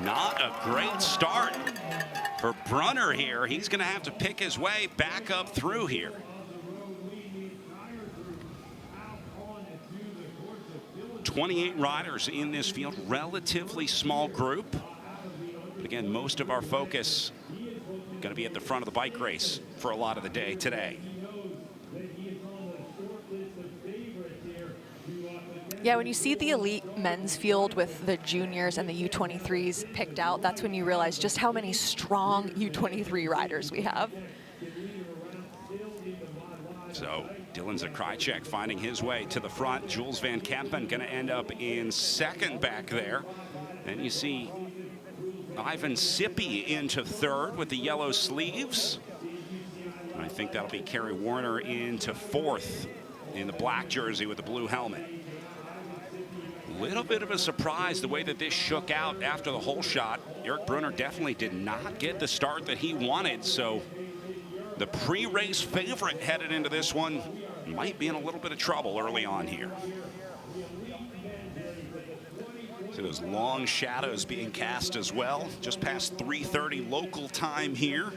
Not a great start for Brunner here. He's going to have to pick his way back up through here. "28 riders in this field, relatively small group. But again, most of our focus going to be at the front of the bike race for a lot of the day today. Yeah, when you see the elite men's field with the juniors and the U23s picked out, that's when you realize just how many strong U23 riders we have. So Dylan Zakrajcek finding his way to the front. Jules Van Kempen going to end up in second back there. Then you see Ivan Sippy into third with the yellow sleeves. And I think that'll be Kerry Warner into fourth in the black jersey with the blue helmet. Little bit of a surprise the way that this shook out after the whole shot. Eric Brunner definitely did not get the start that he wanted, so the pre-race favorite headed into this one might be in a little bit of trouble early on here. So those long shadows being cast as well, just past 3:30 local time here.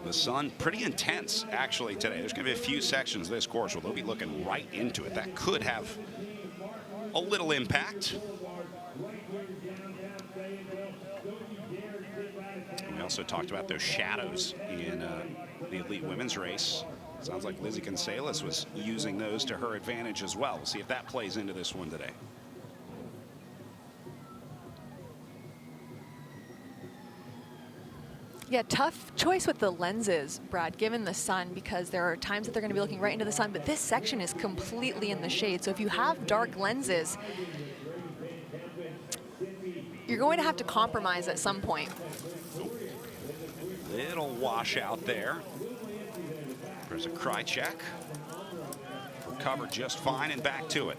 The sun pretty intense actually today. There's going to be a few sections of this course where they'll be looking right into it. That could have a little impact. We also talked about those shadows in the elite women's race. Sounds like Lizzie Gonzalez was using those to her advantage as well. We'll see if that plays into this one today. Yeah, tough choice with the lenses, Brad, given the sun, because there are times that they're going to be looking right into the sun, but this section is completely in the shade. So if you have dark lenses, you're going to have to compromise at some point. Little washout there. There's a Zakrajcek. Recovered just fine and back to it.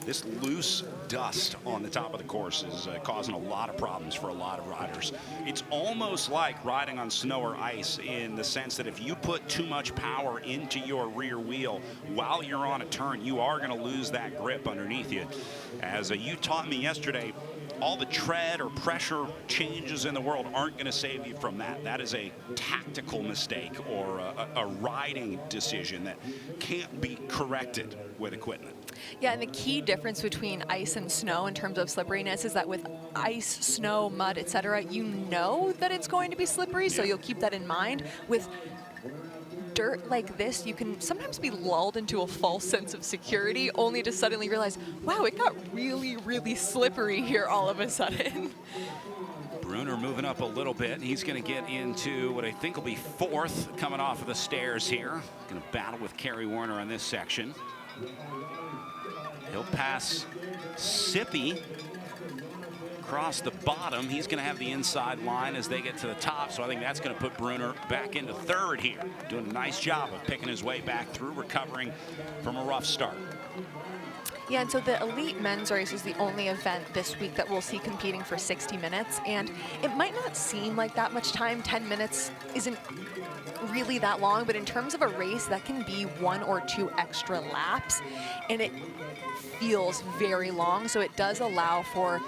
This loose dust on the top of the course is causing a lot of problems for a lot of riders. It's almost like riding on snow or ice in the sense that if you put too much power into your rear wheel while you're on a turn, you are going to lose that grip underneath you. As you taught me yesterday, all the tread or pressure changes in the world aren't going to save you from that. That is a tactical mistake or a riding decision that can't be corrected with equipment. Yeah, and the key difference between ice and snow in terms of slipperiness is that with ice, snow, mud, etc., you know that it's going to be slippery, so you'll keep that in mind. With dirt like this, you can sometimes be lulled into a false sense of security only to suddenly realize, wow, it got really, really slippery here all of a sudden. Brunner moving up a little bit. He's going to get into what I think will be fourth coming off of the stairs here. Going to battle with Kerry Warner on this section. He'll pass Sippy across the bottom. He's going to have the inside line as they get to the top, so I think that's going to put Brunner back into third here. Doing a nice job of picking his way back through, recovering from a rough start. Yeah, and so the elite men's race is the only event this week that we'll see competing for 60 minutes. And it might not seem like that much time. 10 minutes isn't really that long, but in terms of a race, that can be 1 or 2 extra laps. And it feels very long, so it does allow for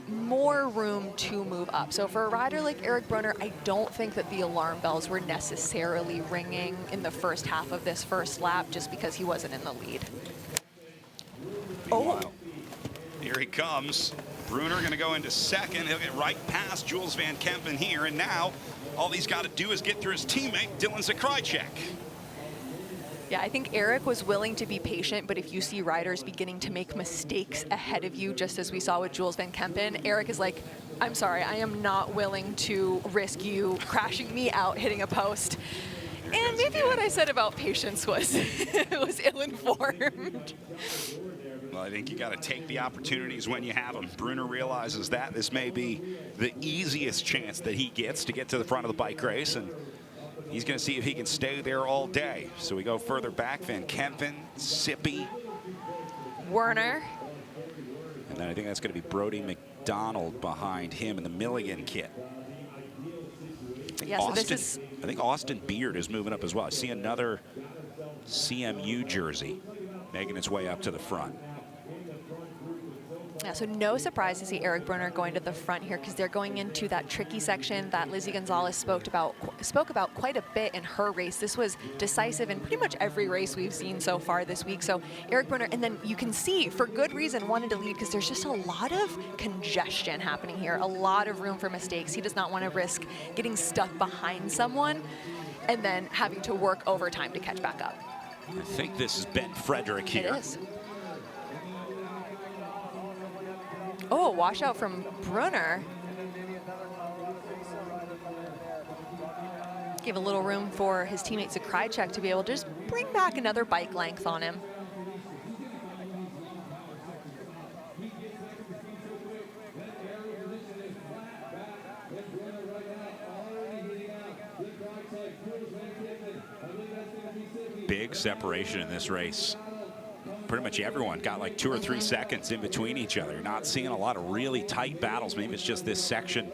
more room to move up. So for a rider like Eric Brunner, I don't think that the alarm bells were necessarily ringing in the first half of this first lap just because he wasn't in the lead. Oh, here he comes. Brunner going to go into second. He'll get right past Jules Van Kempen here, and now all he's got to do is get through his teammate, Dylan Zakrychek. Yeah, I think Eric was willing to be patient, but if you see riders beginning to make mistakes ahead of you, just as we saw with Jules Van Kempen, Eric is like, I'm sorry, I am not willing to risk you crashing me out, hitting a post. And maybe what I said about patience was, was ill-informed. Well, I think you got to take the opportunities when you have them. Brunner realizes that this may be the easiest chance that he gets to get to the front of the bike race, and he's going to see if he can stay there all day. So we go further back, Van Kempen, Sippy. Werner. And then I think that's going to be Brody McDonald behind him in the Milligan kit. Yeah, so this is... I think Austin Beard is moving up as well. I see another CMU jersey making its way up to the front. Yeah, so no surprise to see Eric Brunner going to the front here because they're going into that tricky section that Lizzie Gonzalez spoke about quite a bit in her race. This was decisive in pretty much every race we've seen so far this week. So Eric Brunner, and then you can see for good reason wanted to lead because there's just a lot of congestion happening here, a lot of room for mistakes. He does not want to risk getting stuck behind someone and then having to work overtime to catch back up. I think this is Ben Frederick here. It is. Oh, washout from Brunner. Gave a little room for his teammate Zakrychek to be able to just bring back another bike length on him. Big separation in this race. Pretty much everyone got like 2 or 3 seconds in between each other. You're not seeing a lot of really tight battles. Maybe it's just this section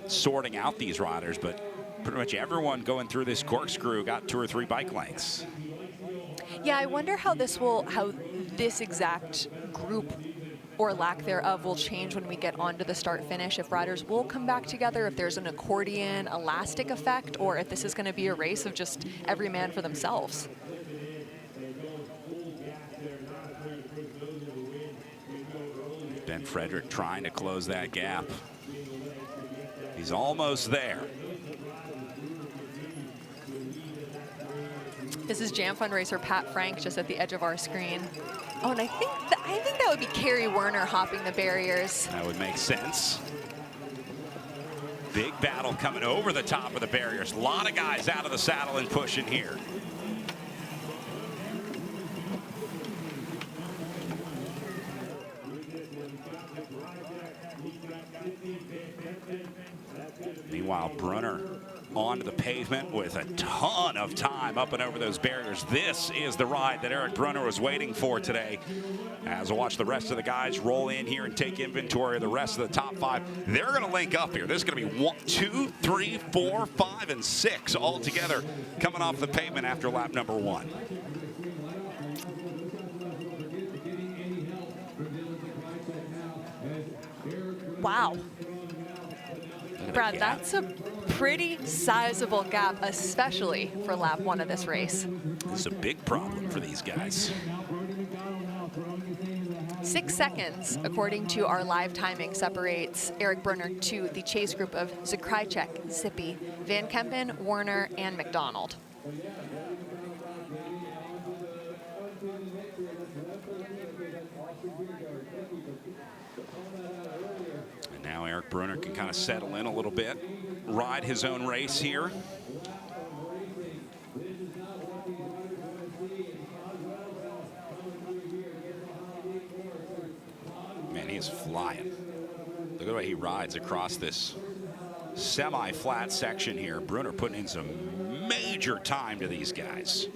sorting out these riders, but pretty much everyone going through this corkscrew got 2 or 3 bike lengths. Yeah, I wonder how this exact group or lack thereof will change when we get onto the start finish, if riders will come back together, if there's an accordion elastic effect, or if this is going to be a race of just every man for themselves. Ben Frederick trying to close that gap. He's almost there. This is Jam Fund racer Pat Frank just at the edge of our screen. Oh, and I think that would be Kerry Werner hopping the barriers. That would make sense. Big battle coming over the top of the barriers. A lot of guys out of the saddle and pushing here. Meanwhile, Brunner onto the pavement with a ton of time up and over those barriers. This is the ride that Eric Brunner was waiting for today. As we'll watch the rest of the guys roll in here and take inventory of the rest of the top 5. They're going to link up here. There's going to be 1, 2, 3, 4, 5, and 6 all together coming off the pavement after lap number 1. Wow. Brad, that's a pretty sizable gap, especially for lap 1 of this race. This is a big problem for these guys. 6 seconds, according to our live timing, separates Eric Brunner to the chase group of Zakrychek, Sippy, Van Kempen, Werner, and McDonald. And now Eric Brunner can kind of settle in a little bit, ride his own race here. Man, he is flying. Look at the way he rides across this semi-flat section here. Brunner putting in some major time to these guys.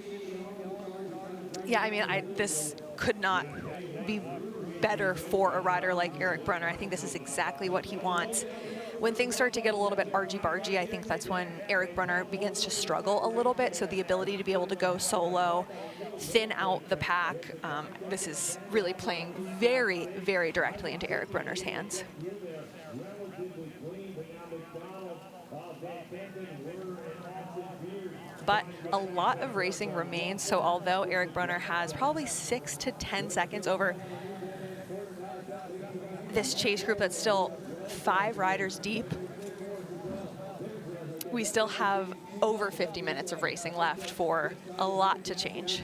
Yeah, I mean, this could not be better for a rider like Eric Brunner. I think this is exactly what he wants. When things start to get a little bit argy-bargy, I think that's when Eric Brunner begins to struggle a little bit. So the ability to be able to go solo, thin out the pack, this is really playing very, very directly into Eric Brunner's hands. But a lot of racing remains, so although Eric Brunner has probably 6 to 10 seconds over this chase group that's still 5 riders deep, we still have over 50 minutes of racing left for a lot to change.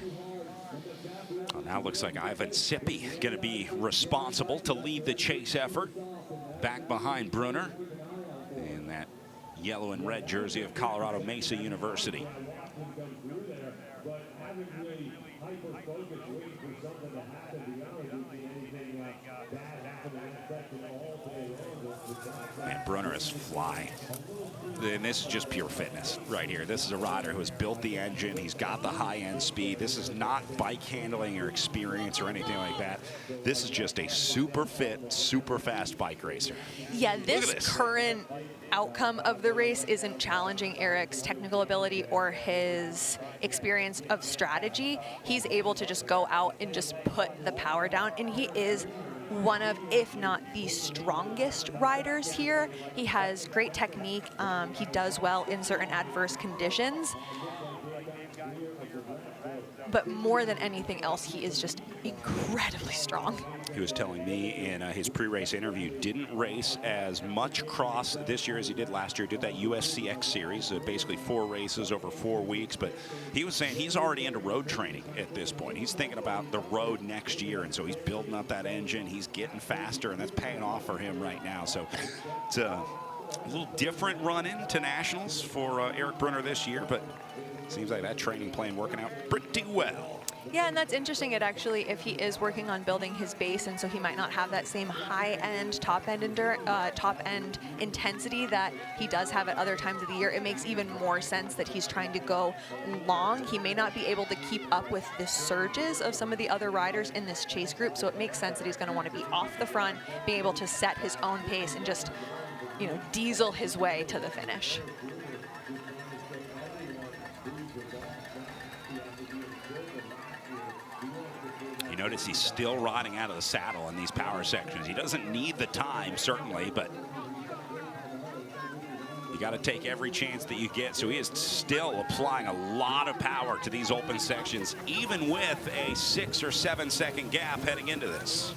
Well, now looks like Ivan Sippy going to be responsible to lead the chase effort. Back behind Brunner in that yellow and red jersey of Colorado Mesa University. Man, Brunner is flying. And this is just pure fitness right here. This is a rider who has built the engine. He's got the high-end speed. This is not bike handling or experience or anything like that. This is just a super fit, super fast bike racer. Yeah, this current outcome of the race isn't challenging Eric's technical ability or his experience of strategy. He's able to just go out and just put the power down, and he is one of, if not the strongest riders here. He has great technique. He does well in certain adverse conditions. But more than anything else, he is just incredibly strong. He was telling me in his pre-race interview, didn't race as much cross this year as he did last year. Did that USCX series, basically 4 races over 4 weeks. But he was saying he's already into road training at this point. He's thinking about the road next year, and so he's building up that engine. He's getting faster, and that's paying off for him right now. So it's a little different run-in to nationals for Eric Brunner this year, but seems like that training plan working out pretty well. Yeah, and that's interesting. It actually, if he is working on building his base, and so he might not have that same high-end, top-end intensity that he does have at other times of the year, it makes even more sense that he's trying to go long. He may not be able to keep up with the surges of some of the other riders in this chase group, so it makes sense that he's going to want to be off the front, being able to set his own pace and just, you know, diesel his way to the finish. You notice he's still riding out of the saddle in these power sections. He doesn't need the time, certainly, but you got to take every chance that you get. So he is still applying a lot of power to these open sections, even with a 6 or 7 second gap heading into this.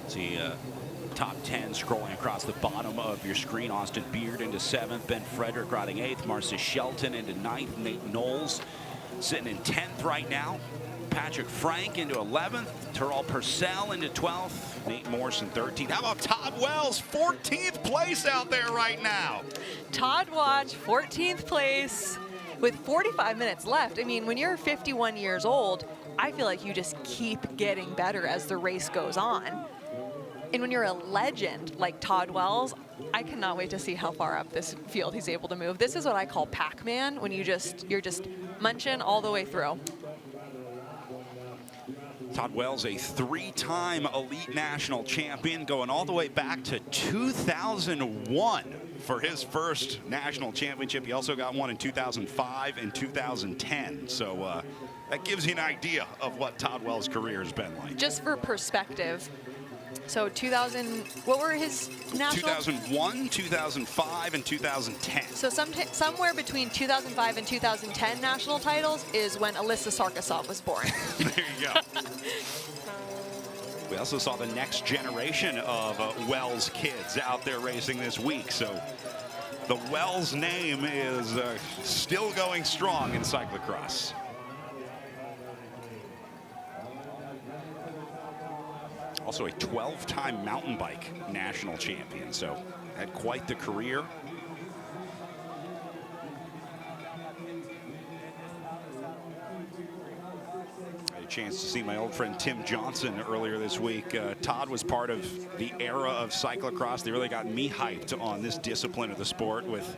See, top 10 scrolling across the bottom of your screen. Austin Beard into 7th, Ben Frederick riding 8th, Marcus Shelton into 9th, Nate Knowles sitting in 10th right now, Patrick Frank into 11th, Terrell Purcell into 12th, Nate Morrison 13th. How about Todd Wells, 14th place out there right now? Todd Watch, 14th place with 45 minutes left. I mean, when you're 51 years old, I feel like you just keep getting better as the race goes on. And when you're a legend like Todd Wells, I cannot wait to see how far up this field he's able to move. This is what I call Pac-Man, when you're just munching all the way through. Todd Wells, a 3-time elite national champion, going all the way back to 2001 for his first national championship. He also got one in 2005 and 2010. So that gives you an idea of what Todd Wells' career has been like. Just for perspective, so 2000, what were his national? 2001, 2005, and 2010. So somewhere between 2005 and 2010 national titles is when Alyssa Sarkisov was born. There you go. We also saw the next generation of Wells kids out there racing this week. So the Wells name is still going strong in cyclocross. Also a 12-time mountain bike national champion, so had quite the career. A chance to see my old friend Tim Johnson earlier this week. Todd was part of the era of cyclocross. They really got me hyped on this discipline of the sport with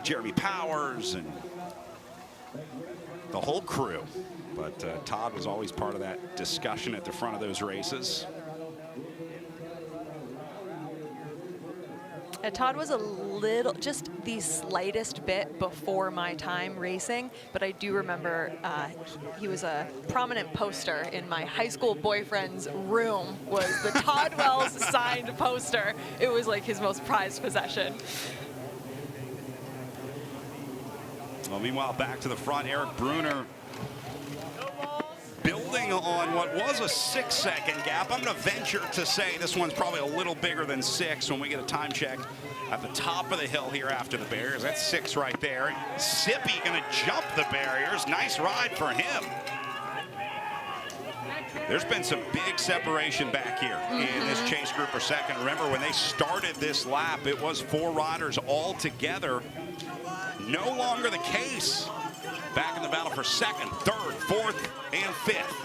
Jeremy Powers and the whole crew. But Todd was always part of that discussion at the front of those races. Todd was a little, just the slightest bit before my time racing, but I do remember he was a prominent poster in my high school boyfriend's room, was the Todd Wells signed poster. It was like his most prized possession. Well, meanwhile, back to the front, Eric Brunner building on what was a 6-second gap. I'm going to venture to say this one's probably a little bigger than 6 when we get a time check at the top of the hill here after the barriers. That's 6 right there. Sippy going to jump the barriers. Nice ride for him. There's been some big separation back here in this chase group for second. Remember, when they started this lap, it was 4 riders all together. No longer the case. Back in the battle for second, third, fourth, and fifth.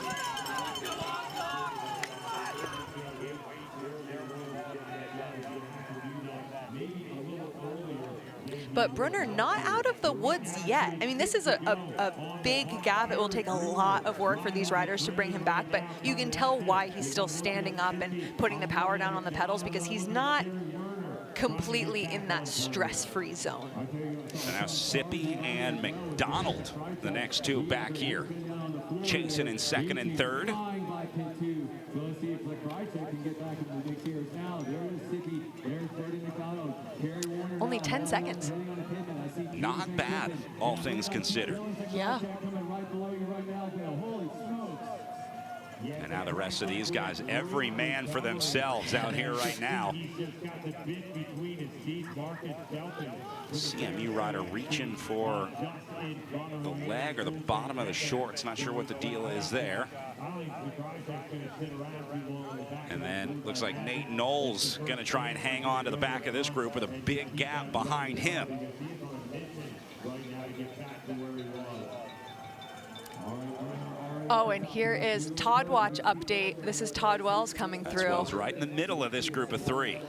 But Brunner not out of the woods yet. I mean, this is a big gap. It will take a lot of work for these riders to bring him back, but you can tell why he's still standing up and putting the power down on the pedals, because he's not completely in that stress-free zone. So now Sippy and McDonald, the next 2 back here, chasing in second and third. Only 10 seconds. Not bad, all things considered. Yeah. And now the rest of these guys, every man for themselves out here right now. CMU rider reaching for the leg or the bottom of the shorts. Not sure what the deal is there. And then looks like Nate Knowles going to try and hang on to the back of this group with a big gap behind him. Oh, and here is Todd Watch update. This is Todd Wells coming through. Wells right in the middle of this group of 3.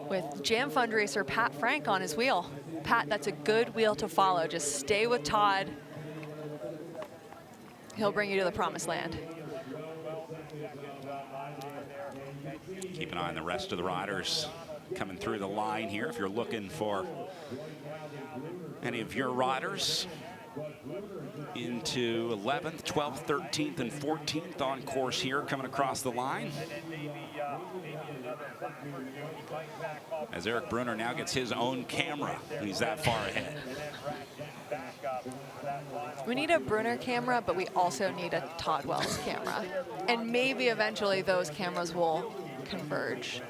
With Jam Fundraiser Pat Frank on his wheel. Pat, that's a good wheel to follow. Just stay with Todd. He'll bring you to the promised land. Keep an eye on the rest of the riders coming through the line here. If you're looking for any of your riders into 11th, 12th, 13th, and 14th on course here coming across the line. As Eric Brunner now gets his own camera. He's that far ahead. We need a Brunner camera, but we also need a Todd Wells camera. And maybe eventually those cameras will converge.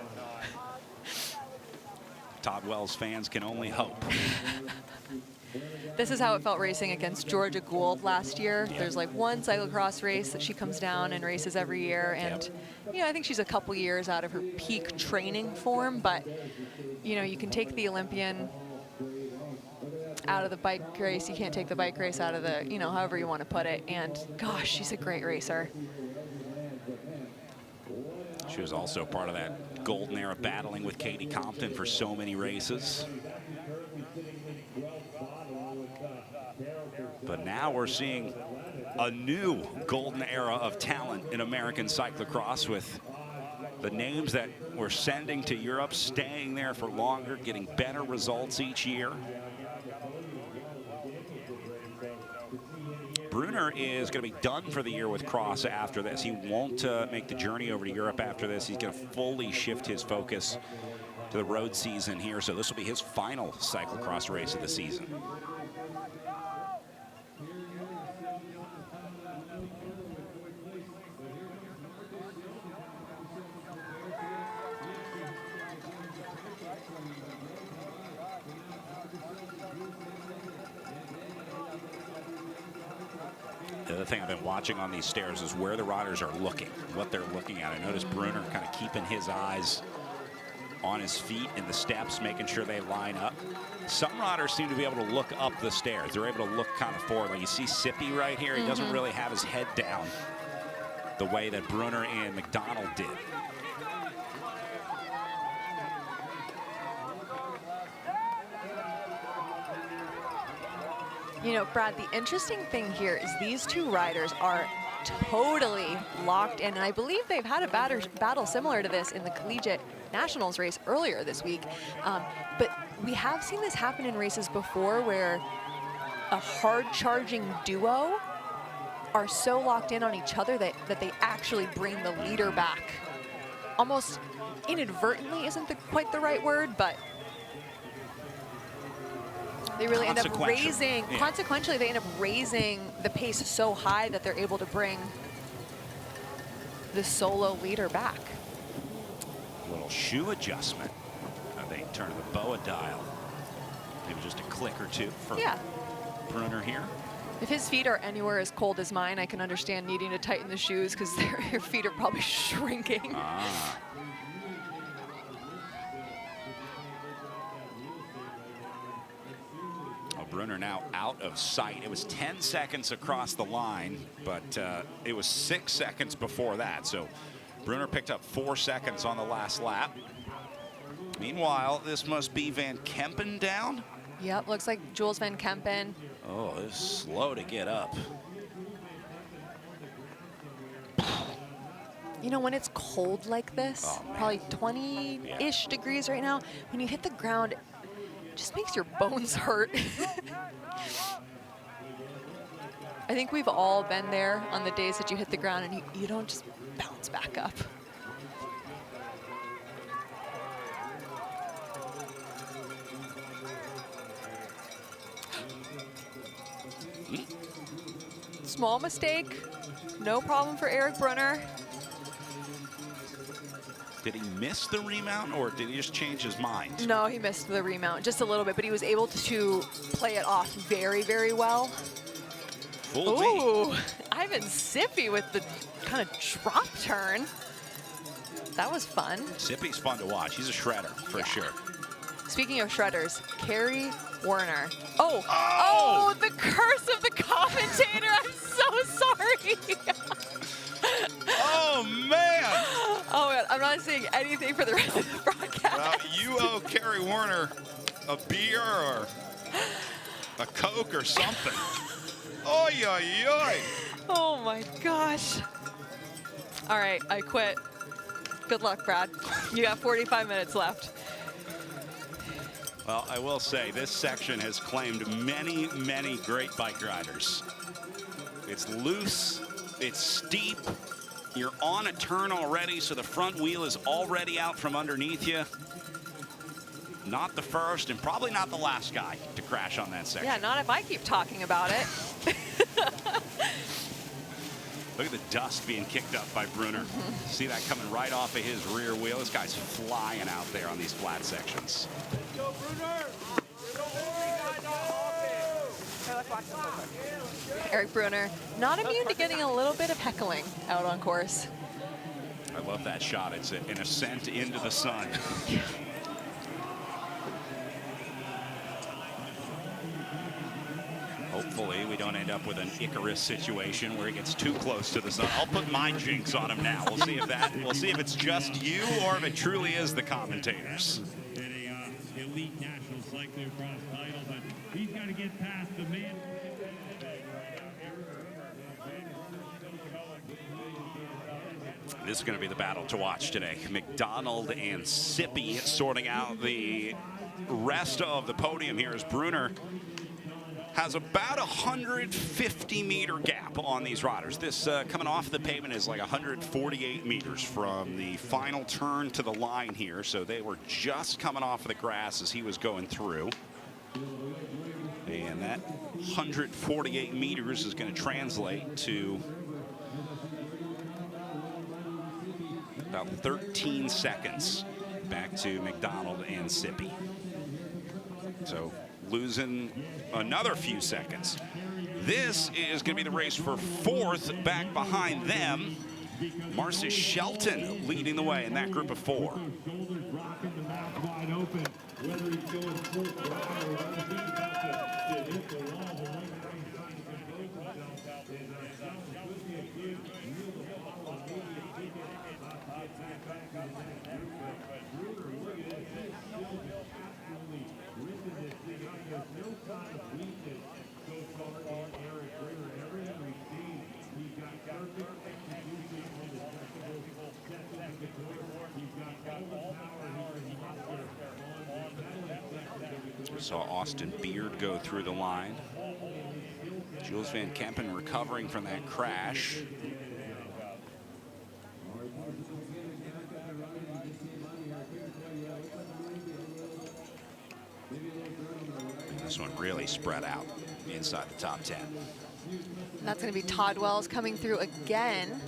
Todd Wells fans can only hope. This is how it felt racing against Georgia Gould last year. There's like one cyclocross race that she comes down and races every year. And, you know, I think she's a couple years out of her peak training form. But, you know, you can take the Olympian out of the bike race. You can't take the bike race out of the, you know, however you want to put it. And, gosh, she's a great racer. She was also part of that golden era battling with Katie Compton for so many races. But now we're seeing a new golden era of talent in American cyclocross, with the names that we're sending to Europe staying there for longer, getting better results each year. Brunner is going to be done for the year with cross after this. He won't make the journey over to Europe after this. He's going to fully shift his focus to the road season here. So this will be his final cyclocross race of the season. The other thing I've been watching on these stairs is where the riders are looking, what they're looking at. I noticed Brunner kind of keeping his eyes on his feet in the steps, making sure they line up. Some riders seem to be able to look up the stairs. They're able to look kind of forward. Like you see Sippy right here, he doesn't really have his head down the way that Brunner and McDonald did. You know, Brad, the interesting thing here is these two riders are totally locked in, and I believe they've had a battle similar to this in the collegiate nationals race earlier this week. But we have seen this happen in races before where a hard-charging duo are so locked in on each other that they actually bring the leader back. Almost inadvertently isn't quite the right word, but they really end up raising, consequentially, they end up raising the pace so high that they're able to bring the solo leader back. A little shoe adjustment. They turn the BOA dial. Maybe just a click or two for Brunner here. If his feet are anywhere as cold as mine, I can understand needing to tighten the shoes because your feet are probably shrinking. Brunner now out of sight. It was 10 seconds across the line, but it was 6 seconds before that. So Brunner picked up 4 seconds on the last lap. Meanwhile, this must be Van Kempen down. Yep, looks like Jules Van Kempen. Oh, it's slow to get up. You know, when it's cold like this, probably 20-ish degrees right now, when you hit the ground, just makes your bones hurt. I think we've all been there on the days that you hit the ground and you don't just bounce back up. Small mistake, no problem for Eric Brunner. Did he miss the remount or did he just change his mind? No, he missed the remount just a little bit, but he was able to play it off very, very well. Fooled me. Ivan Sippy with the kind of drop turn. That was fun. Sippy's fun to watch. He's a shredder for sure. Speaking of shredders, Kerry Werner. Oh, the curse of the commentator. I'm so sorry. Oh, man. Oh, man. I'm not saying anything for the rest of the broadcast. Well, you owe Kerry Werner a beer or a Coke or something. Oy, oy, oy. Oh, my gosh. All right, I quit. Good luck, Brad. You got 45 minutes left. Well, I will say this section has claimed many, many great bike riders. It's loose, it's steep, you're on a turn already, so the front wheel is already out from underneath you. Not the first and probably not the last guy to crash on that section. Yeah, not if I keep talking about it. Look at the dust being kicked up by Brunner. See that coming right off of his rear wheel. This guy's flying out there on these flat sections. Go, Brunner! Eric Brunner, not immune to getting a little bit of heckling out on course. I love that shot. It's an ascent into the sun. Hopefully we don't end up with an Icarus situation where he gets too close to the sun. I'll put my jinx on him now. We'll see if it's just you or if it truly is the commentators. Elite national cyclocross title, but he's got to get past the man. This is going to be the battle to watch today. McDonald and Sippy sorting out the rest of the podium here as Brunner has about 150-meter gap on these riders. This coming off the pavement is like 148 meters from the final turn to the line here. So they were just coming off of the grass as he was going through. And that 148 meters is going to translate to about 13 seconds back to McDonald and Sippy. So losing another few seconds. This is going to be the race for fourth. Back behind them, Marcus Shelton leading the way in that group of four. Saw Austin Beard go through the line. Jules Van Kempen recovering from that crash. This one really spread out inside the top 10. That's going to be Todd Wells coming through again.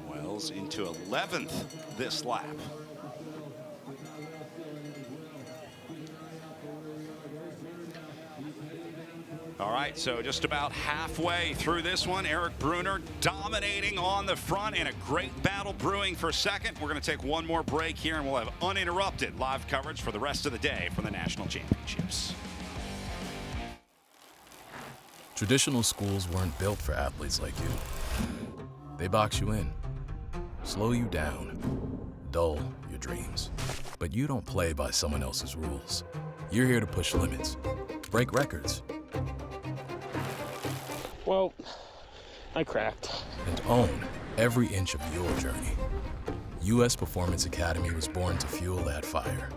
Wells into 11th this lap. All right, so just about halfway through this one, Eric Brunner dominating on the front, and a great battle brewing for second. We're going to take one more break here, and we'll have uninterrupted live coverage for the rest of the day from the National Championships. Traditional schools weren't built for athletes like you. They box you in, slow you down, dull your dreams. But you don't play by someone else's rules. You're here to push limits, break records, Well, I cracked. and own every inch of your journey. US Performance Academy was born to fuel that fire.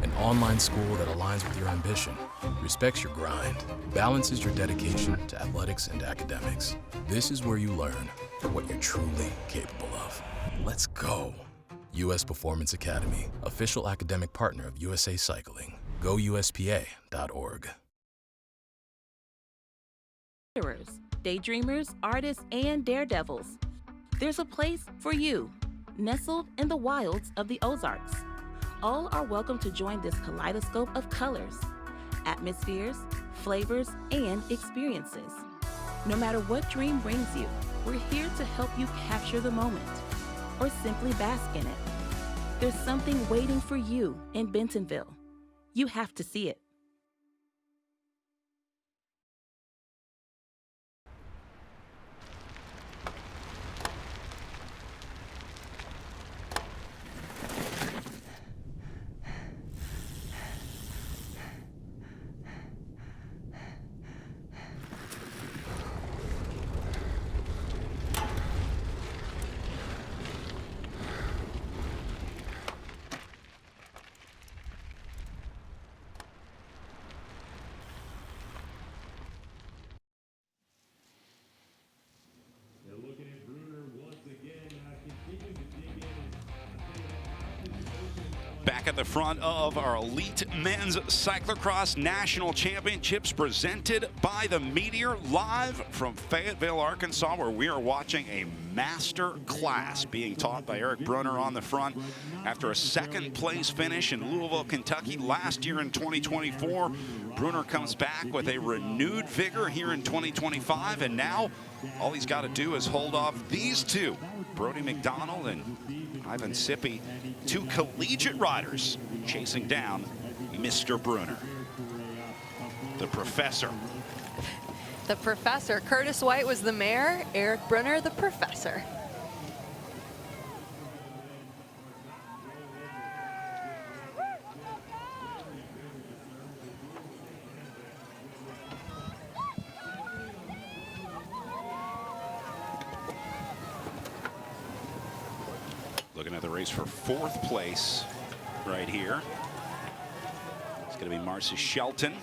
An online school that aligns with your ambition, respects your grind, balances your dedication to athletics and academics. This is where you learn what you're truly capable of. Let's go. US Performance Academy, official academic partner of USA Cycling. GoUSPA.org. Daydreamers, artists, and daredevils. There's a place for you, nestled in the wilds of the Ozarks. All are welcome to join this kaleidoscope of colors, atmospheres, flavors, and experiences. No matter what dream brings you, we're here to help you capture the moment or simply bask in it. There's something waiting for you in Bentonville. You have to see it. Back at the front of our Elite Men's Cyclocross National Championships, presented by the Meteor, live from Fayetteville, Arkansas, where we are watching a master class being taught by Eric Brunner on the front. After a second place finish in Louisville, Kentucky last year in 2024, Brunner comes back with a renewed vigor here in 2025, and now all he's got to do is hold off these two, Brody McDonald and Ivan Sippy, two collegiate riders chasing down Mr. Brunner. The professor. The professor. Curtis White was the mayor, Eric Brunner the professor. Looking at the race for fourth place right here. It's going to be Marcy Shelton,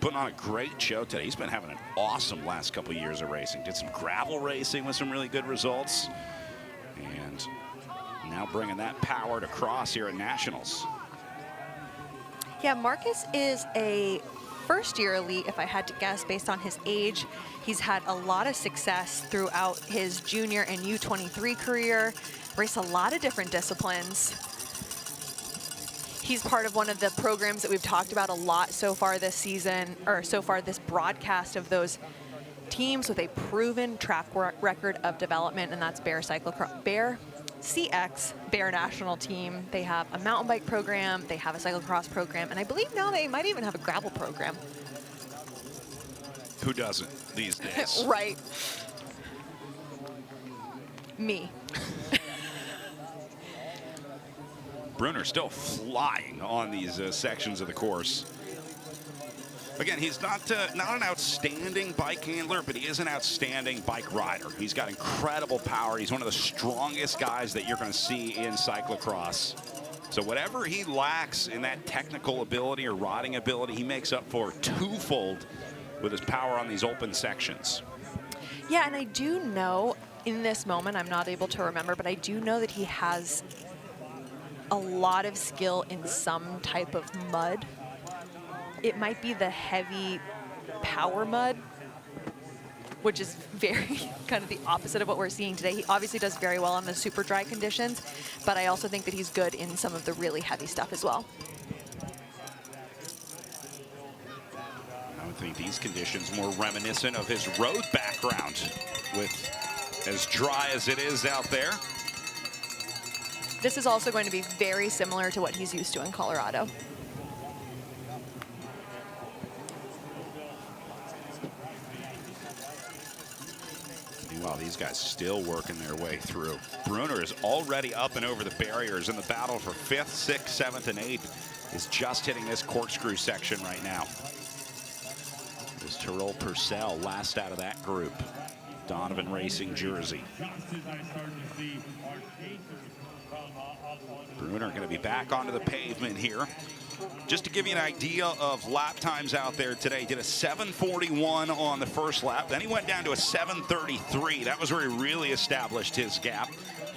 putting on a great show today. He's been having an awesome last couple of years of racing. Did some gravel racing with some really good results. And now bringing that power to cross here at Nationals. Yeah, Marcus is a first-year elite, if I had to guess, based on his age. He's had a lot of success throughout his junior and U23 career, raced a lot of different disciplines. He's part of one of the programs that we've talked about a lot so far this season, or so far this broadcast, of those teams with a proven track record of development, and that's Bear Cyclocross, Bear CX, Bear National Team. They have a mountain bike program, they have a cyclocross program, and I believe now they might even have a gravel program. Who doesn't these days? Right. Me. Brunner still flying on these sections of the course. Again, he's not an outstanding bike handler, but he is an outstanding bike rider. He's got incredible power. He's one of the strongest guys that you're going to see in cyclocross. So whatever he lacks in that technical ability or riding ability, he makes up for twofold with his power on these open sections. Yeah, and I do know in this moment, I'm not able to remember, but I do know that he has a lot of skill in some type of mud. It might be the heavy power mud, which is very kind of the opposite of what we're seeing today. He obviously does very well on the super dry conditions, but I also think that he's good in some of the really heavy stuff as well. I would think these conditions more reminiscent of his road background, with as dry as it is out there. This is also going to be very similar to what he's used to in Colorado. Meanwhile, these guys still working their way through. Brunner is already up and over the barriers, in the battle for 5th, 6th, 7th, and 8th is just hitting this corkscrew section right now. There's Tyrrell Purcell, last out of that group. Donovan Racing jersey. Brunner going to be back onto the pavement here. Just to give you an idea of lap times out there today, did a 7:41 on the first lap. Then he went down to a 7:33. That was where he really established his gap.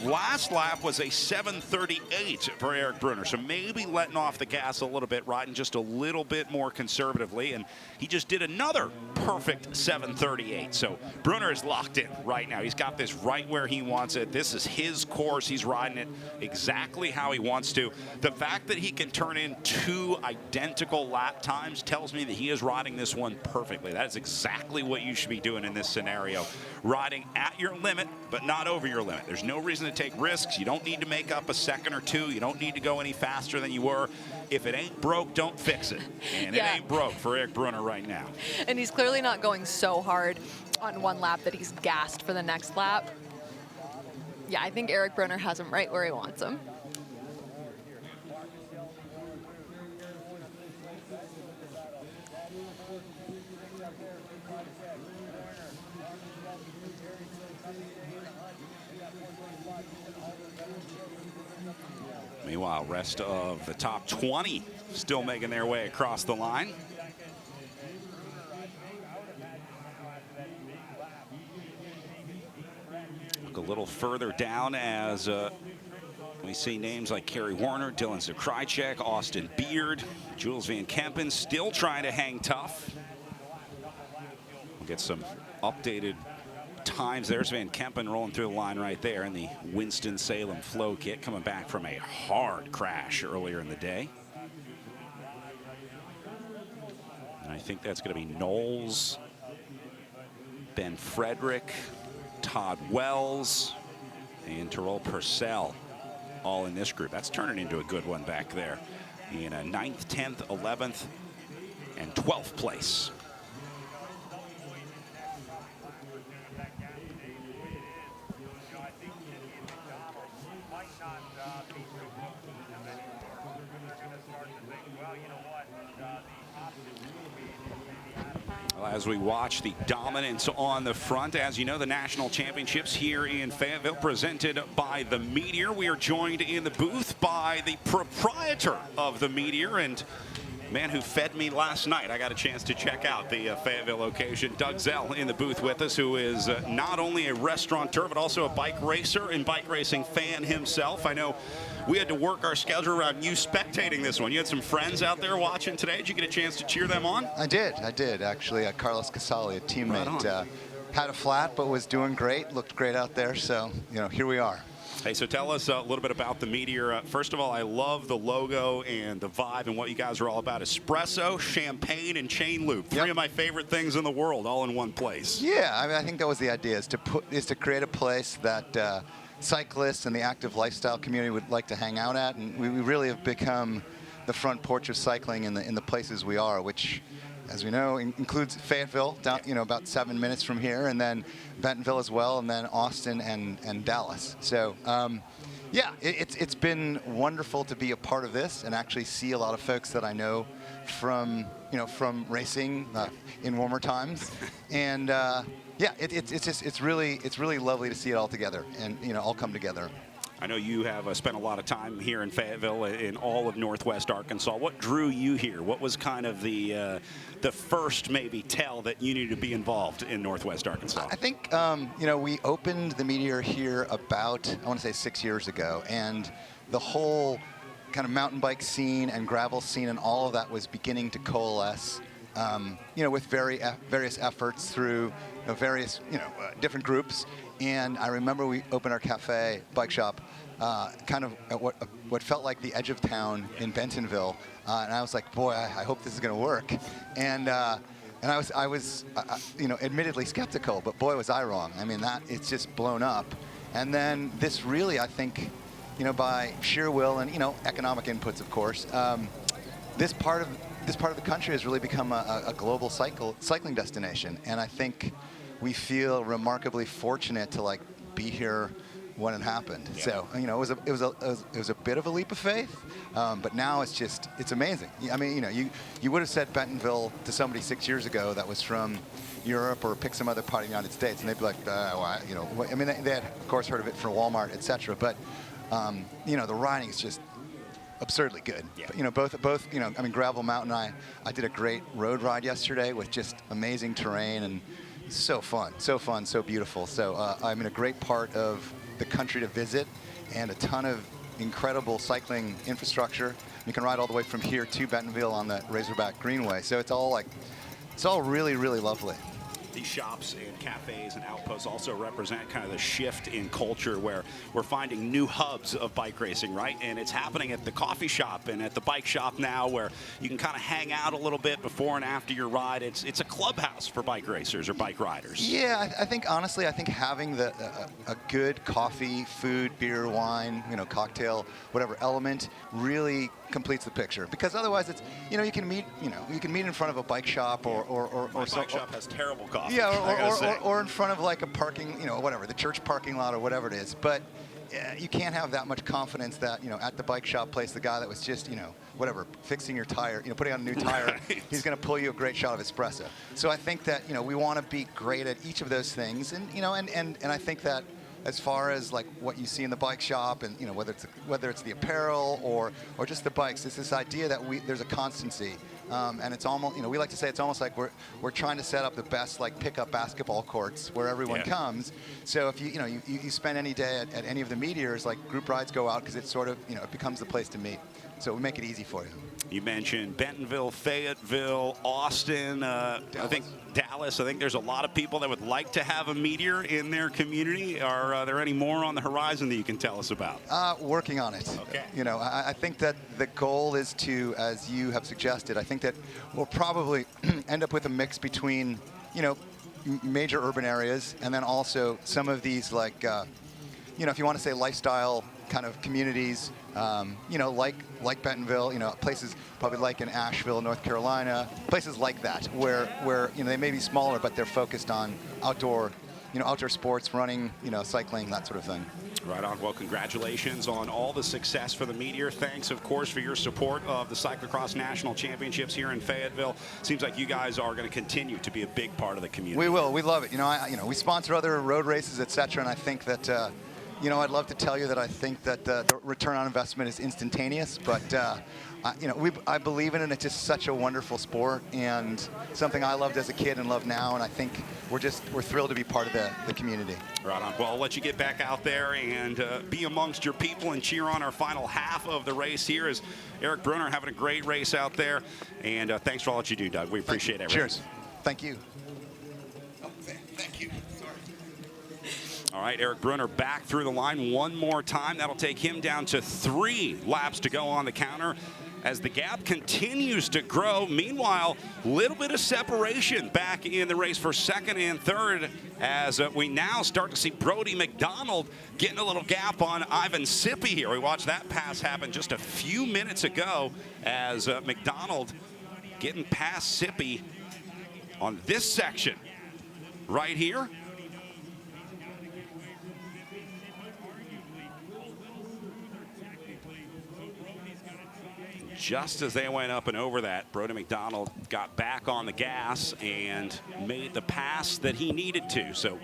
Last lap was a 7:38 for Eric Brunner. So maybe letting off the gas a little bit, riding just a little bit more conservatively. And he just did another perfect 7:38. So Brunner is locked in right now. He's got this right where he wants it. This is his course. He's riding it exactly how he wants to. The fact that he can turn in 2 identical lap times tells me that he is riding this one perfectly. That is exactly what you should be doing in this scenario. Riding at your limit, but not over your limit. There's no reason to take risks. You don't need to make up a second or two. You don't need to go any faster than you were. If it ain't broke, don't fix it. And Yeah. it ain't broke for Eric Brunner right now. And he's clearly not going so hard on one lap that he's gassed for the next lap. Yeah, I think Eric Brunner has him right where he wants him. Meanwhile, rest of the top 20 still making their way across the line. Look a little further down as we see names like Kerry Warner, Dylan Zakrajcek, Austin Beard, Jules Van Kempen still trying to hang tough. We'll get some updated times. There's Van Kempen rolling through the line right there in the Winston-Salem Flow kit, coming back from a hard crash earlier in the day. And I think that's going to be Knowles, Ben Frederick, Todd Wells, and Tyrrell Purcell all in this group. That's turning into a good one back there in a 9th, 10th, 11th, and 12th place. As we watch the dominance on the front, as you know, the national championships here in Fayetteville presented by the Meteor. We are joined in the booth by the proprietor of the Meteor and man who fed me last night. I got a chance to check out the Fayetteville location. Doug Zell in the booth with us, who is not only a restaurateur, but also a bike racer and bike racing fan himself. I know we had to work our schedule around you spectating this one. You had some friends out there watching today. Did you get a chance to cheer them on? I did actually. Carlos Casali, a teammate, had a flat but was doing great, looked great out there. So, you know, here we are. Hey, so tell us a little bit about the Meteor. First of all, I love the logo and the vibe and what you guys are all about. Espresso, champagne, and chain loop. Three of my favorite things in the world, all in one place. Yeah, I mean, I think that was the idea, is to create a place that cyclists and the active lifestyle community would like to hang out at, and we really have become the front porch of cycling in the places we are, which, as we know, includes Fayetteville, down, you know, about 7 minutes from here, and then Bentonville as well, and then Austin and Dallas. So, yeah, it's been wonderful to be a part of this and actually see a lot of folks that I know from racing in warmer times, and yeah, it's really lovely to see it all together and all come together. I know you have spent a lot of time here in Fayetteville, in all of Northwest Arkansas. What drew you here? What was kind of the first maybe tell that you needed to be involved in Northwest Arkansas? I think, you know, we opened the Meteor here about, I want to say 6 years ago, and the whole kind of mountain bike scene and gravel scene and all of that was beginning to coalesce, you know, with various efforts through various, different groups. And I remember we opened our cafe, bike shop, kind of at what felt like the edge of town in Bentonville. And I was like, boy, I hope this is going to work. And I was admittedly skeptical, but boy, was I wrong. I mean, it's just blown up. And then this really, I think, by sheer will and, economic inputs, of course, this part of the country has really become a global cycling destination. And I think we feel remarkably fortunate to be here when it happened. Yeah. So it was a bit of a leap of faith, but now it's amazing. I mean, you would have said Bentonville to somebody 6 years ago that was from Europe or pick some other part of the United States, and they'd be like, I mean, they had of course heard of it from Walmart, etc. But the riding is just absurdly good. Yeah. But, both. I mean, Gravel Mountain. I did a great road ride yesterday with just amazing terrain and so fun, so beautiful. So I'm in a great part of the country to visit, and a ton of incredible cycling infrastructure. You can ride all the way from here to Bentonville on the Razorback Greenway. So it's all really, really lovely. These shops and cafes and outposts also represent kind of the shift in culture where we're finding new hubs of bike racing, right? And it's happening at the coffee shop and at the bike shop now, where you can kind of hang out a little bit before and after your ride. It's a clubhouse for bike racers or bike riders. Yeah, I think honestly, having a good coffee, food, beer, wine, cocktail, whatever element really completes the picture, because otherwise it's you can meet in front of a bike shop or bike shop has terrible coffee. Yeah, or in front of a parking, whatever, the church parking lot or whatever it is. But you can't have that much confidence that at the bike shop place, the guy that was just whatever, fixing your tire, putting on a new tire, he's going to pull you a great shot of espresso. So I think that we want to be great at each of those things, and and I think that as far as what you see in the bike shop, and whether it's the apparel or just the bikes, it's this idea that there's a constancy, and it's almost we like to say it's almost like we're trying to set up the best pickup basketball courts where everyone comes. So if you spend any day at any of the Meteors, group rides go out because it's sort of it becomes the place to meet. So we make it easy for you. You mentioned Bentonville, Fayetteville, Austin, I think Dallas. I think there's a lot of people that would like to have a Meteor in their community. Are there any more on the horizon that you can tell us about? Working on it. Okay. I think that the goal is to, as you have suggested, I think that we'll probably end up with a mix between, major urban areas and then also some of these if you want to say lifestyle kind of communities, like Bentonville, places probably like in Asheville, North Carolina, places like that where they may be smaller, but they're focused on outdoor sports, running, cycling, that sort of thing. Right on. Well, congratulations on all the success for the Meteor. Thanks, of course, for your support of the Cyclocross National Championships here in Fayetteville. Seems like you guys are going to continue to be a big part of the community. We will. We love it. We sponsor other road races, etc., and I think that I'd love to tell you that I think that the return on investment is instantaneous, but I believe in it. It's just such a wonderful sport and something I loved as a kid and love now, and I think we're thrilled to be part of the community. Right on. Well, I'll let you get back out there and be amongst your people and cheer on our final half of the race here. As Eric Brunner having a great race out there, and thanks for all that you do, Doug. We appreciate it. Cheers. Thank you. Thank you. All right, Eric Brunner back through the line one more time. That'll take him down to 3 laps to go on the counter as the gap continues to grow. Meanwhile, a little bit of separation back in the race for second and third as we now start to see Brody McDonald getting a little gap on Ivan Sippy here. We watched that pass happen just a few minutes ago as McDonald getting past Sippy on this section right here. just as they went up and over that, Brody McDonald got back on the gas and made the pass that he needed to. So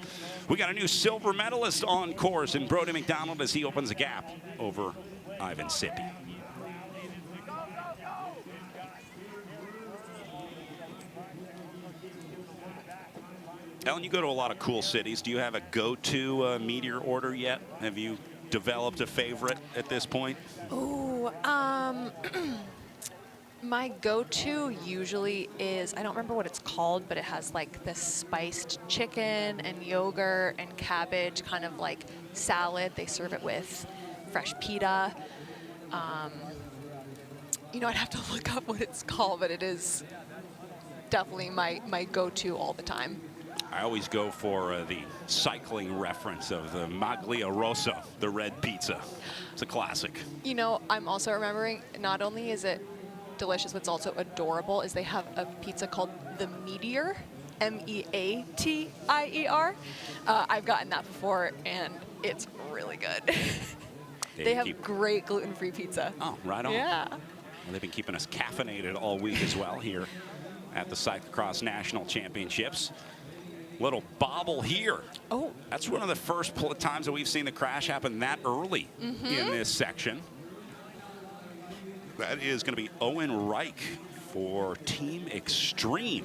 we got a new silver medalist on course in Brody McDonald as he opens a gap over Ivan Sippy. Ellen, you go to a lot of cool cities. Do you have a go-to meteor order yet? Have you developed a favorite at this point? Ooh, my go-to usually is, I don't remember what it's called, but it has like this spiced chicken and yogurt and cabbage kind of like salad. They serve it with fresh pita. You know, I'd have to look up what it's called, but it is definitely my go-to all the time. I always go for the cycling reference of the Maglia Rosa, the red pizza. It's a classic. You know, I'm also remembering, not only is it delicious, what's also adorable is they have a pizza called the Meteor, M-E-A-T-I-E-R. I've gotten that before, and it's really good. They have great gluten-free pizza. Oh, right on. Yeah. Well, they've been keeping us caffeinated all week as well here at the Cyclocross National Championships. Little bobble here. Oh. That's one of the first times that we've seen the crash happen that early in this section. That is going to be Owen Reich for Team Extreme.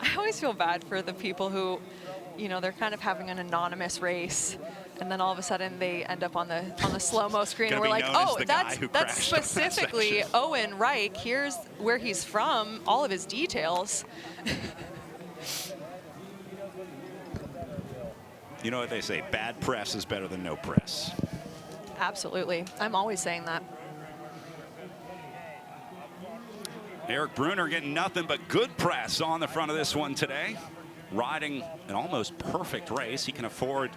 I always feel bad for the people who, you know, they're kind of having an anonymous race, and then all of a sudden they end up on the slow-mo screen, and we're like, oh, that's specifically Owen Reich. Here's where he's from, all of his details. You know what they say, bad press is better than no press. Absolutely. I'm always saying that. Eric Bruner getting nothing but good press on the front of this one today. Riding an almost perfect race. He can afford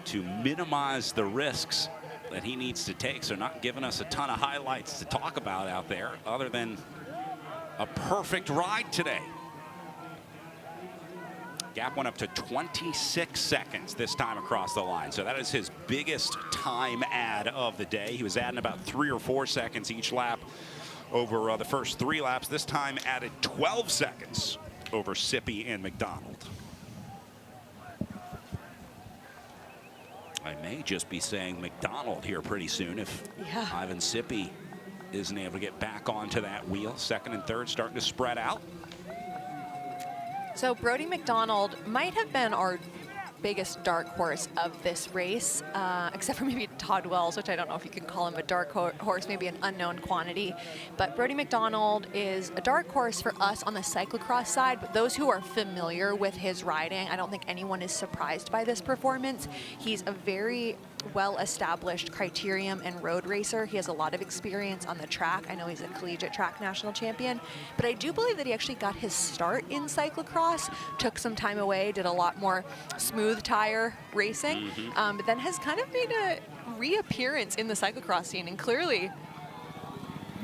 to minimize the risks that he needs to take. So not giving us a ton of highlights to talk about out there other than a perfect ride today. Gap went up to 26 seconds this time across the line. So that is his biggest time add of the day. He was adding about 3 or 4 seconds each lap over the first 3 laps. This time added 12 seconds over Sippy and McDonald. I may just be saying McDonald here pretty soon if Ivan Sippy isn't able to get back onto that wheel. Second and third starting to spread out. So Brody McDonald might have been our biggest dark horse of this race, except for maybe Todd Wells, which I don't know if you can call him a dark horse, maybe an unknown quantity. But Brody McDonald is a dark horse for us on the cyclocross side, but those who are familiar with his riding, I don't think anyone is surprised by this performance. He's a very well-established criterium and road racer. He has a lot of experience on the track. I know he's a collegiate track national champion, but I do believe that he actually got his start in cyclocross, took some time away, did a lot more smooth tire racing, but then has kind of made a reappearance in the cyclocross scene, and clearly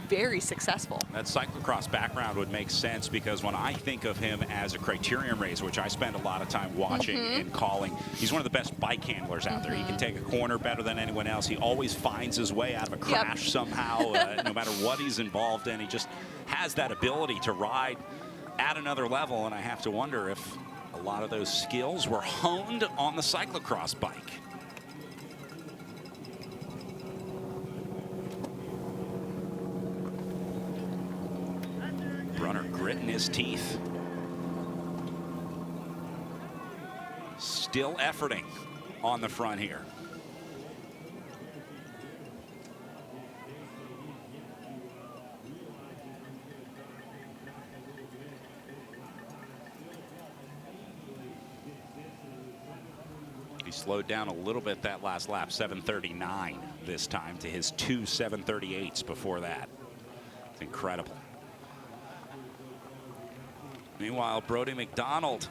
very successful. That cyclocross background would make sense because when I think of him as a criterium racer, which I spend a lot of time watching and calling, he's one of the best bike handlers out there. He can take a corner better than anyone else. He always finds his way out of a crash somehow, no matter what he's involved in. He just has that ability to ride at another level, and I have to wonder if a lot of those skills were honed on the cyclocross bike. Brunner gritting his teeth. Still efforting on the front here. He slowed down a little bit that last lap, 7:39 this time to his 2 7:38s before that. It's incredible. Meanwhile, Brody McDonald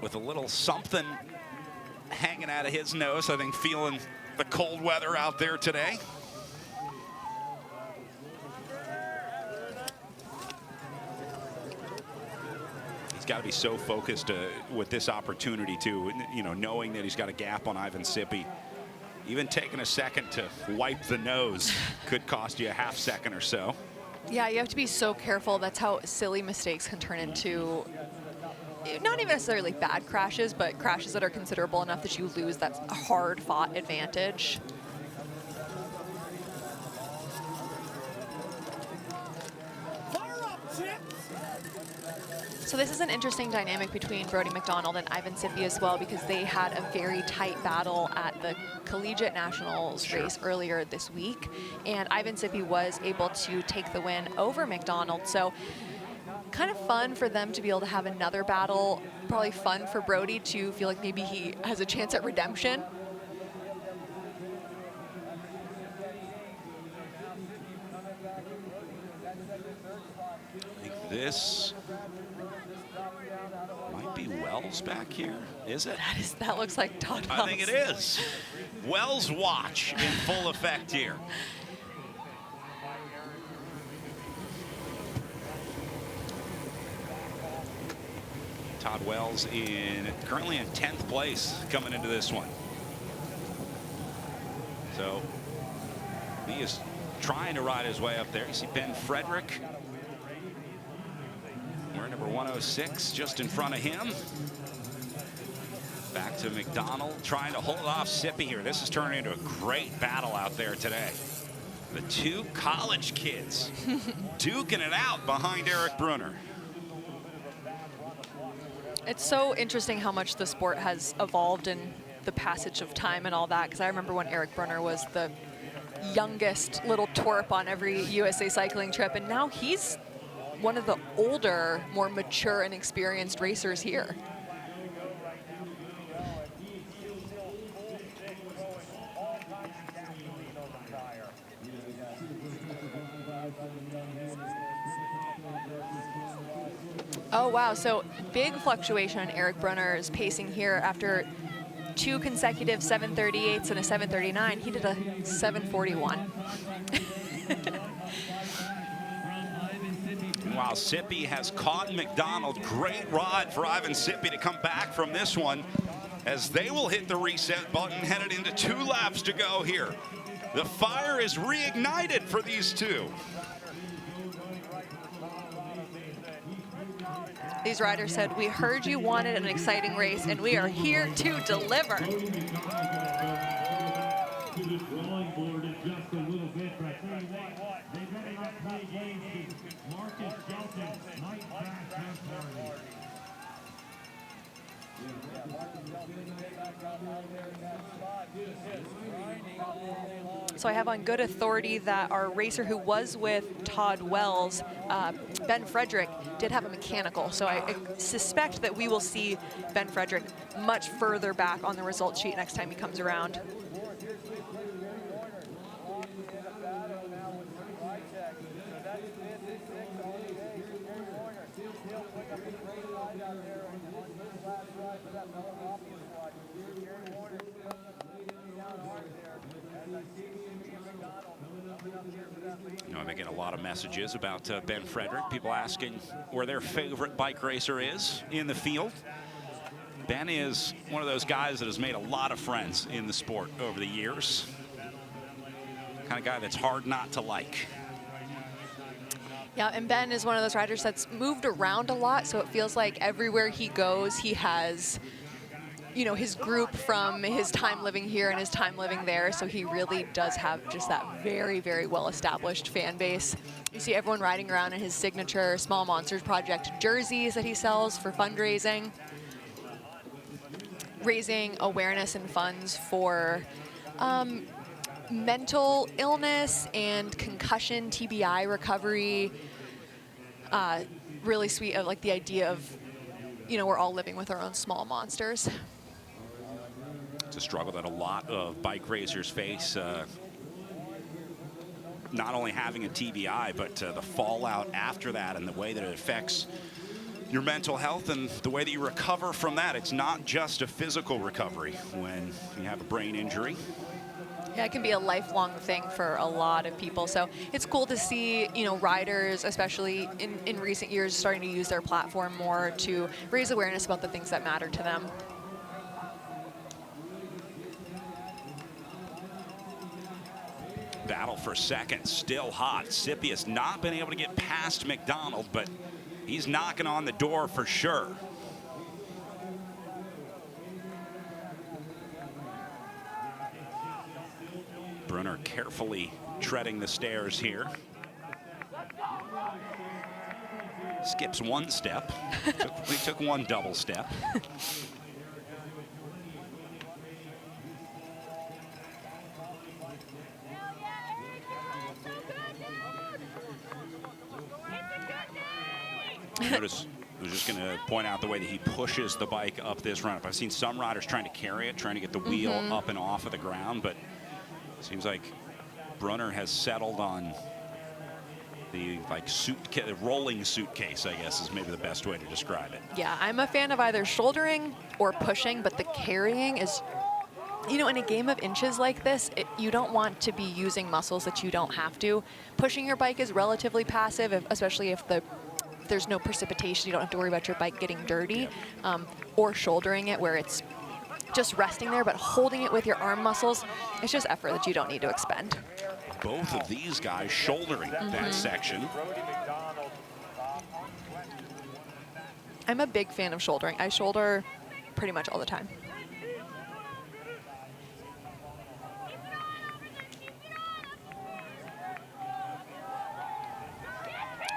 with a little something hanging out of his nose, I think feeling the cold weather out there today. got to be so focused with this opportunity too, you know, knowing that he's got a gap on Ivan Sippy. Even taking a second to wipe the nose could cost you a half second or so. Yeah, you have to be so careful. That's how silly mistakes can turn into not even necessarily bad crashes, but crashes that are considerable enough that you lose that hard-fought advantage. So this is an interesting dynamic between Brody McDonald and Ivan Sippy as well, because they had a very tight battle at the Collegiate Nationals race earlier this week, and Ivan Sippy was able to take the win over McDonald. So kind of fun for them to be able to have another battle. Probably fun for Brody to feel like maybe he has a chance at redemption. I think this might be Wells back here, is it? That looks like Todd Wells. I think it is. Wells watch in full effect here. Todd Wells currently in 10th place coming into this one. So he is trying to ride his way up there. You see Ben Frederick, we're number 106, just in front of him. Back to McDonald, trying to hold off Sippy here. This is turning into a great battle out there today. The two college kids duking it out behind Eric Brunner. It's so interesting how much the sport has evolved in the passage of time and all that, because I remember when Eric Brunner was the youngest little twerp on every USA cycling trip, and now he's one of the older, more mature and experienced racers here. Oh, wow. So big fluctuation in Eric Brunner's pacing here after 2 consecutive 738s and a 739. He did a 741. While Sippy has caught McDonald, great ride for Ivan Sippy to come back from this one, as they will hit the reset button headed into 2 laps to go here. The fire is reignited for these two. These riders said, "We heard you wanted an exciting race, and we are here to deliver." So I have on good authority that our racer who was with Todd Wells, Ben Frederick, did have a mechanical. So I suspect that we will see Ben Frederick much further back on the results sheet next time he comes around. You know, I'm getting a lot of messages about Ben Frederick. People asking where their favorite bike racer is in the field. Ben is one of those guys that has made a lot of friends in the sport over the years. Kind of guy that's hard not to like. Yeah, and Ben is one of those riders that's moved around a lot, so it feels like everywhere he goes, he has, you know, his group from his time living here and his time living there, so he really does have just that very, very well-established fan base. You see everyone riding around in his signature Small Monsters Project jerseys that he sells for fundraising, raising awareness and funds for mental illness and concussion, TBI recovery. Really sweet, like the idea of, you know, we're all living with our own small monsters. It's a struggle that a lot of bike racers face, not only having a TBI, but the fallout after that and the way that it affects your mental health and the way that you recover from that. It's not just a physical recovery when you have a brain injury. Yeah, it can be a lifelong thing for a lot of people. So it's cool to see, you know, riders, especially in recent years, starting to use their platform more to raise awareness about the things that matter to them. Battle for second, still hot. Sippy has not been able to get past McDonald, but he's knocking on the door for sure. Brunner carefully treading the stairs here. Skips one step. He took one double step. Notice, I was just going to point out the way that he pushes the bike up this run-up. I've seen some riders trying to carry it, trying to get the wheel up and off of the ground, but it seems like Brunner has settled on the rolling suitcase, I guess is maybe the best way to describe it. Yeah, I'm a fan of either shouldering or pushing, but the carrying is, you know, in a game of inches like this, you don't want to be using muscles that you don't have to. Pushing your bike is relatively passive, especially if there's no precipitation, you don't have to worry about your bike getting dirty, or shouldering it where it's just resting there, but holding it with your arm muscles, it's just effort that you don't need to expend. Both of these guys shouldering that section. I'm a big fan of shouldering. I shoulder pretty much all the time.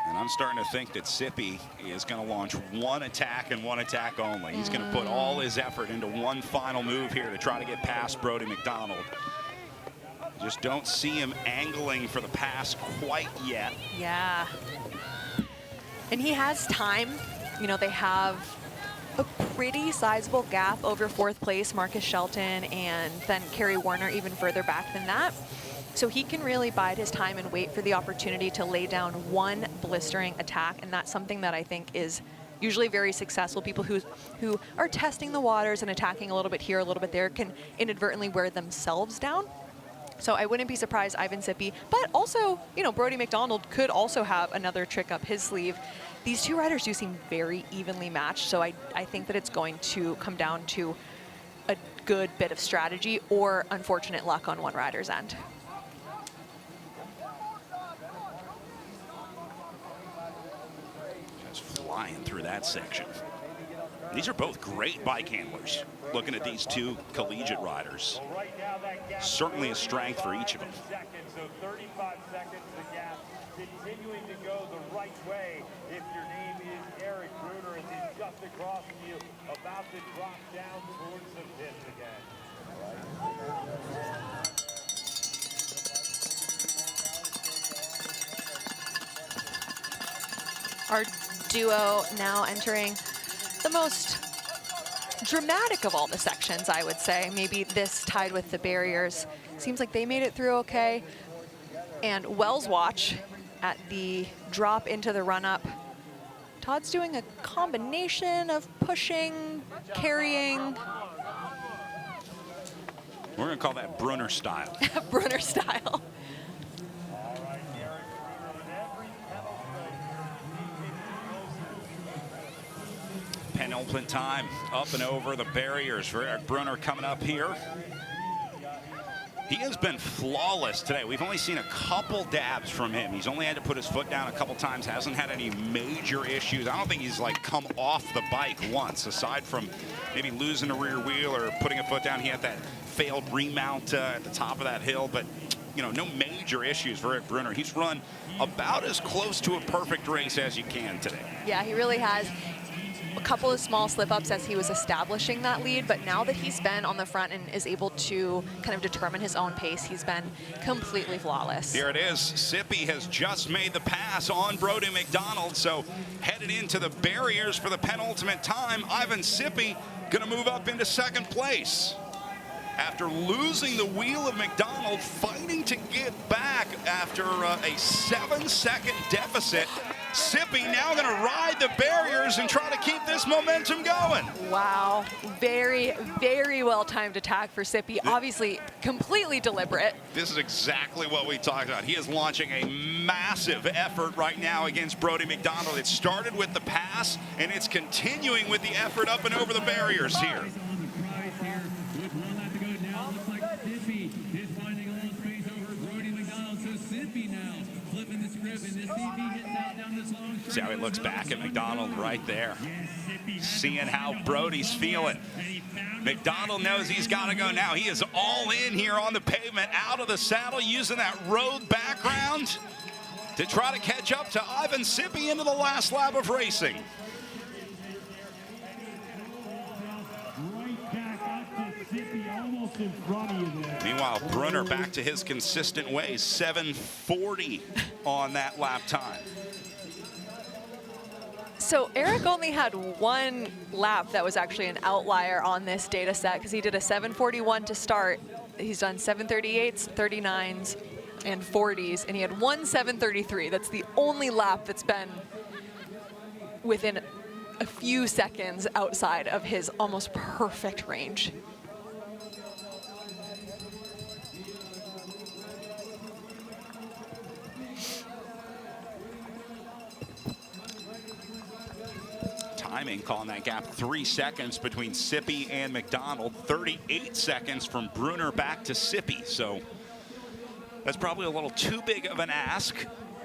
And I'm starting to think that Sippy is going to launch one attack and one attack only. He's going to put all his effort into one final move here to try to get past Brody McDonald. Just don't see him angling for the pass quite yet. Yeah. And he has time. You know, they have a pretty sizable gap over fourth place, Marcus Shelton, and then Kerry Warner even further back than that. So he can really bide his time and wait for the opportunity to lay down one blistering attack, and that's something that I think is usually very successful. People who are testing the waters and attacking a little bit here, a little bit there, can inadvertently wear themselves down. So I wouldn't be surprised Ivan Sippy, but also, you know, Brody McDonald could also have another trick up his sleeve. These two riders do seem very evenly matched, so I think that it's going to come down to a good bit of strategy or unfortunate luck on one rider's end. Flying through that section. These are both great bike handlers. Looking at these two collegiate riders. Certainly a strength for each of them. So 35 seconds the gap, continuing to go the right way. If your name is Eric Brunner as he's just across from you, about to drop down towards the pit again. Our duo now entering the most dramatic of all the sections, I would say. Maybe this tied with the barriers. Seems like they made it through okay. And Wells watch at the drop into the run-up. Todd's doing a combination of pushing, carrying. We're going to call that Brunner style. Brunner style. Penultimate time up and over the barriers for Eric Brunner coming up here. He has been flawless today. We've only seen a couple dabs from him. He's only had to put his foot down a couple times, hasn't had any major issues. I don't think he's like come off the bike once, aside from maybe losing a rear wheel or putting a foot down. He had that failed remount at the top of that hill, but you know, no major issues for Eric Brunner. He's run about as close to a perfect race as you can today. Yeah, he really has. A couple of small slip-ups as he was establishing that lead, but now that he's been on the front and is able to kind of determine his own pace, he's been completely flawless. Here it is. Sippy has just made the pass on Brody McDonald, so headed into the barriers for the penultimate time. Ivan Sippy going to move up into second place. After losing the wheel of McDonald, fighting to get back after a 7-second deficit. Sippy now going to ride the barriers and try to keep this momentum going. Wow. Very, very well-timed attack for Sippy. Obviously, completely deliberate. This is exactly what we talked about. He is launching a massive effort right now against Brody McDonald. It started with the pass, and it's continuing with the effort up and over the barriers here. See how he looks back at McDonald right there. Seeing how Brody's feeling. McDonald knows he's got to go now. He is all in here on the pavement, out of the saddle, using that road background to try to catch up to Ivan Sippy into the last lap of racing. Meanwhile, Brunner back to his consistent ways, 7:40 on that lap time. So Eric only had one lap that was actually an outlier on this data set because he did a 7:41 to start. He's done 7:38s, 39s, and 40s, and he had one 7:33. That's the only lap that's been within a few seconds outside of his almost perfect range. Timing, calling that gap 3 seconds between Sippy and McDonald, 38 seconds from Brunner back to Sippy. So that's probably a little too big of an ask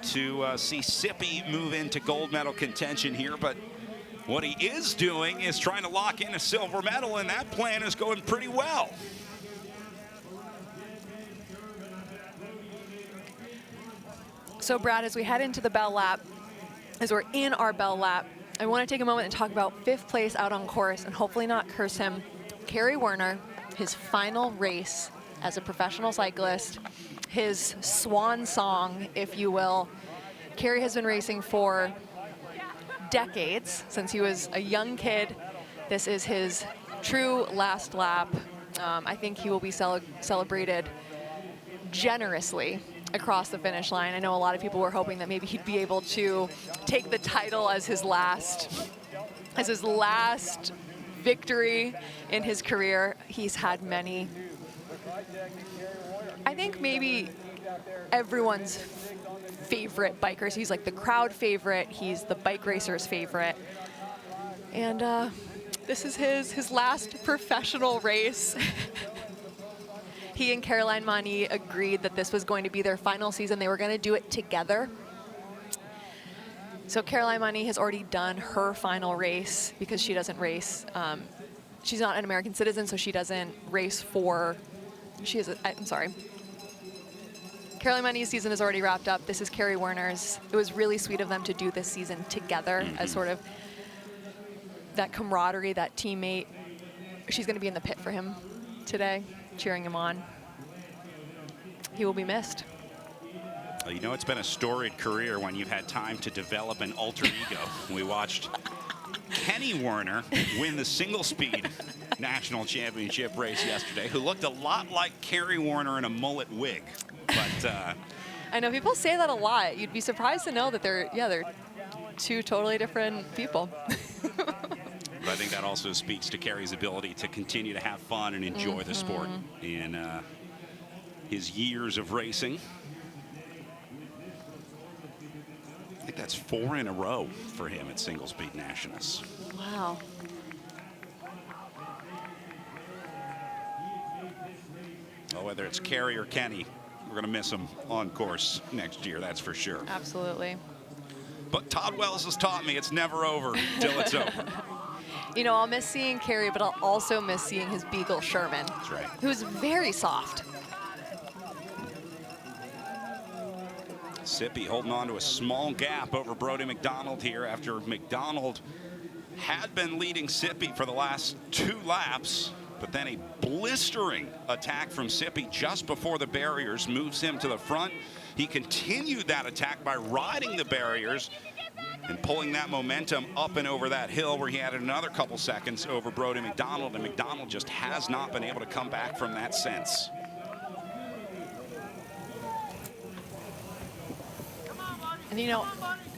to see Sippy move into gold medal contention here, but what he is doing is trying to lock in a silver medal, and that plan is going pretty well. So Brad, as we head into the bell lap, as we're in our bell lap, I want to take a moment and talk about 5th place out on course and hopefully not curse him. Kerry Werner, his final race as a professional cyclist, his swan song, if you will. Kerry has been racing for decades, since he was a young kid. This is his true last lap. I think he will be celebrated generously across the finish line. I know a lot of people were hoping that maybe he'd be able to take the title as his last victory in his career. He's had many. I think maybe everyone's favorite bike racer. He's like the crowd favorite. He's the bike racer's favorite. And this is his last professional race. He and Caroline Mani agreed that this was going to be their final season. They were going to do it together. So Caroline Mani has already done her final race because she doesn't race. She's not an American citizen, so she doesn't race for, I'm sorry. Caroline Mani's season is already wrapped up. This is Kerry Werner's. It was really sweet of them to do this season together as sort of that camaraderie, that teammate. She's going to be in the pit for him today, cheering him on. He will be missed. Well, you know, it's been a storied career when you've had time to develop an alter ego. We watched Kenny Werner win the single speed national championship race yesterday, who looked a lot like Kerry Werner in a mullet wig. But I know people say that a lot. You'd be surprised to know that they're two totally different people. But I think that also speaks to Kerry's ability to continue to have fun and enjoy the sport in his years of racing. I think that's 4 in a row for him at single speed nationals. Wow. Well, whether it's Kerry or Kenny, we're going to miss him on course next year, that's for sure. Absolutely. But Todd Wells has taught me it's never over till it's over. You know, I'll miss seeing Kerry, but I'll also miss seeing his beagle Sherman. That's right. Who's very soft. Sippy holding on to a small gap over Brody McDonald here after McDonald had been leading Sippy for the last 2 laps, but then a blistering attack from Sippy just before the barriers moves him to the front. He continued that attack by riding the barriers and pulling that momentum up and over that hill, where he added another couple seconds over Brody McDonald, and McDonald just has not been able to come back from that since. And you know,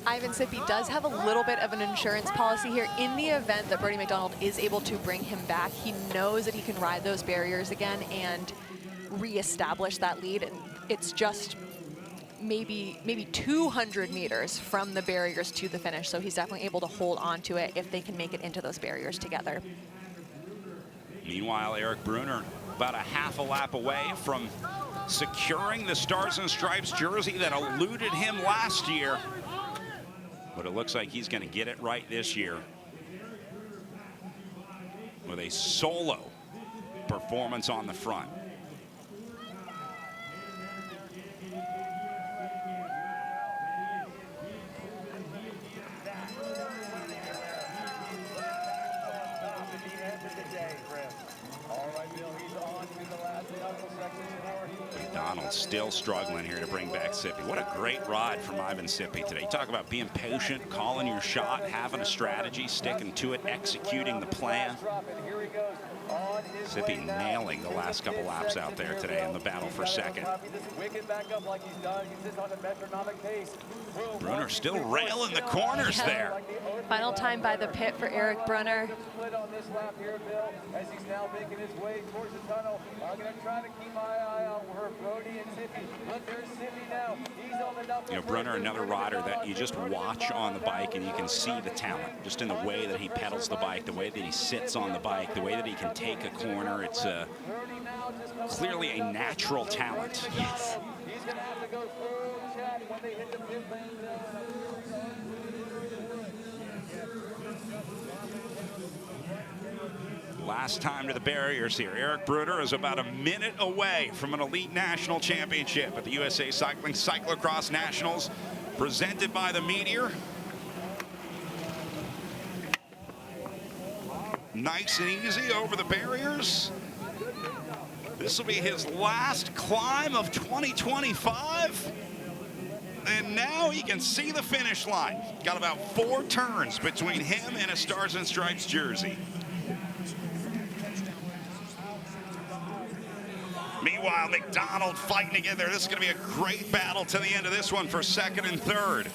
Ivan Sippy does have a little bit of an insurance policy here. In the event that Brody McDonald is able to bring him back, he knows that he can ride those barriers again and reestablish that lead. And it's just maybe 200 meters from the barriers to the finish. So he's definitely able to hold on to it if they can make it into those barriers together. Meanwhile, Eric Brunner about a half a lap away from securing the Stars and Stripes jersey that eluded him last year. But it looks like he's going to get it right this year with a solo performance on the front. McDonald still struggling here to bring back Sippy. What a great ride from Ivan Sippy today. You talk about being patient, calling your shot, having a strategy, sticking to it, executing the plan. Sippy nailing the last couple laps out there today in the battle for second. Brunner still railing the corners there. Final time by the pit for Eric Brunner. You know, Brunner, another rider that you just watch on the bike and you can see the talent just in the way that he pedals the bike, the way that he sits on the bike, the way that he can take a corner. It's clearly a natural talent. Yes. Last time to the barriers here. Eric Brunner is about a minute away from an elite national championship at the USA Cycling Cyclocross Nationals, presented by the Meteor. Nice and easy over the barriers. This will be his last climb of 2025. And now he can see the finish line. Got about 4 turns between him and a Stars and Stripes jersey. Meanwhile, McDonald fighting together. This is going to be a great battle to the end of this one for second and third.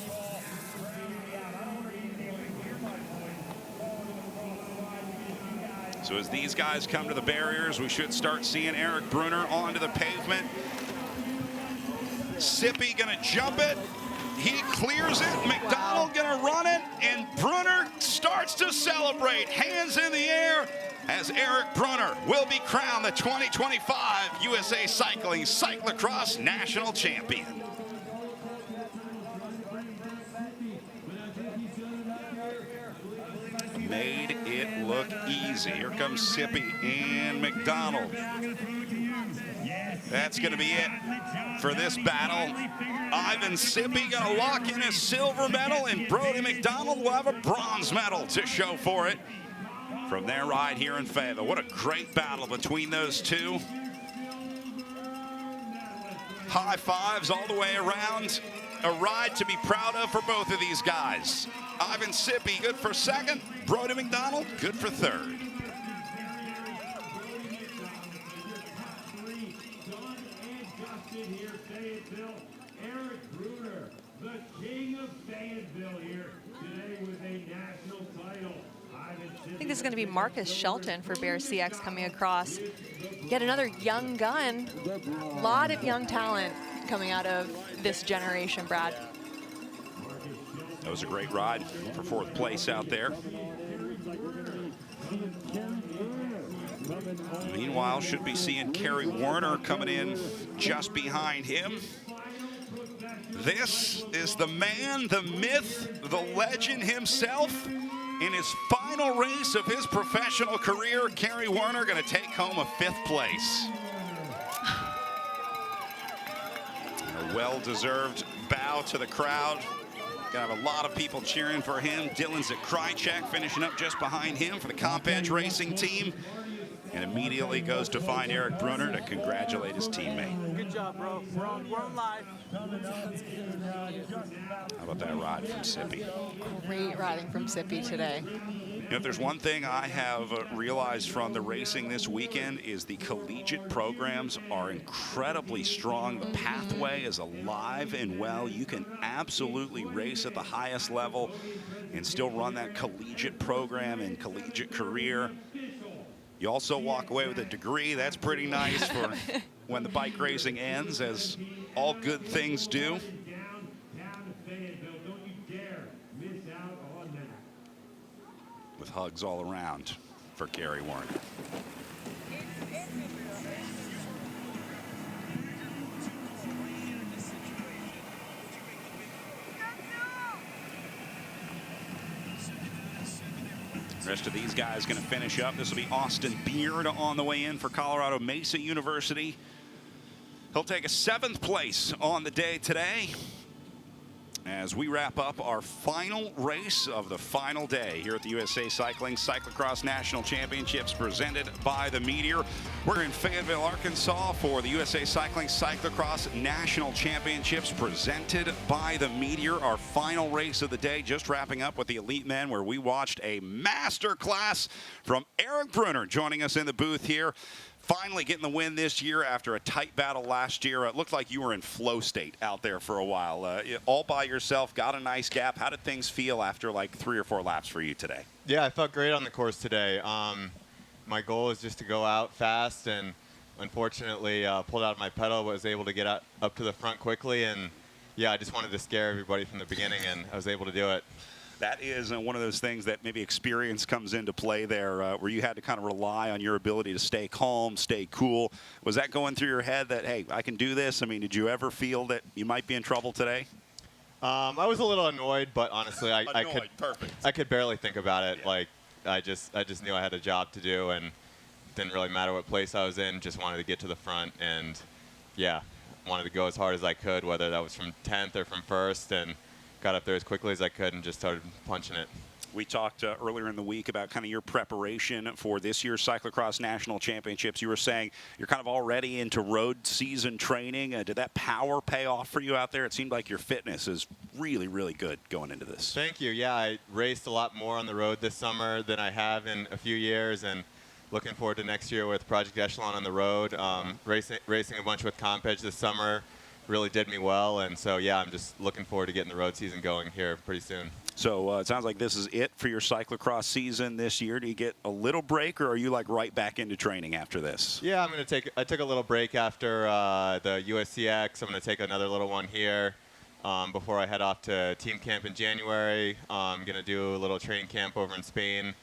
So as these guys come to the barriers, we should start seeing Eric Brunner onto the pavement. Sippy going to jump it. He clears it. McDonald going to run it. And Brunner starts to celebrate. Hands in the air as Eric Brunner will be crowned the 2025 USA Cycling Cyclocross National Champion. Made it look easy. Here comes Sippy and McDonald. That's going to be it for this battle. Ivan Sippy going to lock in a silver medal, and Brody McDonald will have a bronze medal to show for it from their ride here in Fayetteville. What a great battle between those two. High fives all the way around. A ride to be proud of for both of these guys. Ivan Sippy, good for second. Brody McDonald, good for third. Eric Brunner, the king of Fayetteville here today with a national title. I think this is going to be Marcus Shelton for Bear CX coming across. Yet another young gun. A lot of young talent coming out of this generation, Brad. That was a great ride for 4th place out there. Meanwhile, should be seeing Kerry Warner coming in just behind him. This is the man, the myth, the legend himself. In his final race of his professional career, Kerry Warner going to take home a 5th place. A well-deserved bow to the crowd. Gonna have a lot of people cheering for him. Dylan Zakrajcek finishing up just behind him for the Comp Edge Racing team. And immediately goes to find Eric Brunner to congratulate his teammate. Good job, bro. We're on live. How about that ride from Sippy? Great riding from Sippy today. You know, if there's one thing I have realized from the racing this weekend is the collegiate programs are incredibly strong. The pathway is alive and well. You can absolutely race at the highest level and still run that collegiate program and collegiate career. You also walk away with a degree. That's pretty nice for when the bike racing ends, as all good things do. With hugs all around for Gary Warner. The rest of these guys going to finish up. This will be Austin Beard on the way in for Colorado Mesa University. He'll take a 7th place on the day today as we wrap up our final race of the final day here at the USA Cycling Cyclocross National Championships presented by the Meteor. We're in Fayetteville, Arkansas for the USA Cycling Cyclocross National Championships presented by the Meteor. Our final race of the day, just wrapping up with the Elite Men, where we watched a master class from Eric Brunner joining us in the booth here. Finally getting the win this year after a tight battle last year. It looked like you were in flow state out there for a while. All by yourself, got a nice gap. How did things feel after like 3 or 4 laps for you today? Yeah, I felt great on the course today. My goal is just to go out fast, and unfortunately pulled out of my pedal, but was able to get up to the front quickly. And yeah, I just wanted to scare everybody from the beginning, and I was able to do it. That is one of those things that maybe experience comes into play there, where you had to kind of rely on your ability to stay calm, stay cool. Was that going through your head that, hey, I can do this? I mean, did you ever feel that you might be in trouble today? I was a little annoyed, but honestly, I could barely think about it. Yeah. Like, I just knew I had a job to do, and didn't really matter what place I was in. Just wanted to get to the front, and yeah, wanted to go as hard as I could, whether that was from 10th or from 1st, and got up there as quickly as I could and just started punching it. We talked earlier in the week about kind of your preparation for this year's Cyclocross National Championships. You were saying you're kind of already into road season training. Did that power pay off for you out there? It seemed like your fitness is really, really good going into this. Thank you. Yeah, I raced a lot more on the road this summer than I have in a few years, and looking forward to next year with Project Echelon on the road. Racing a bunch with Comp Edge this summer really did me well, and so yeah, I'm just looking forward to getting the road season going here pretty soon. So it sounds like this is it for your cyclocross season this year. Do you get a little break, or are you like right back into training after this? Yeah, I took a little break after the USCX. I'm going to take another little one here before I head off to team camp in January. I'm going to do a little training camp over in Spain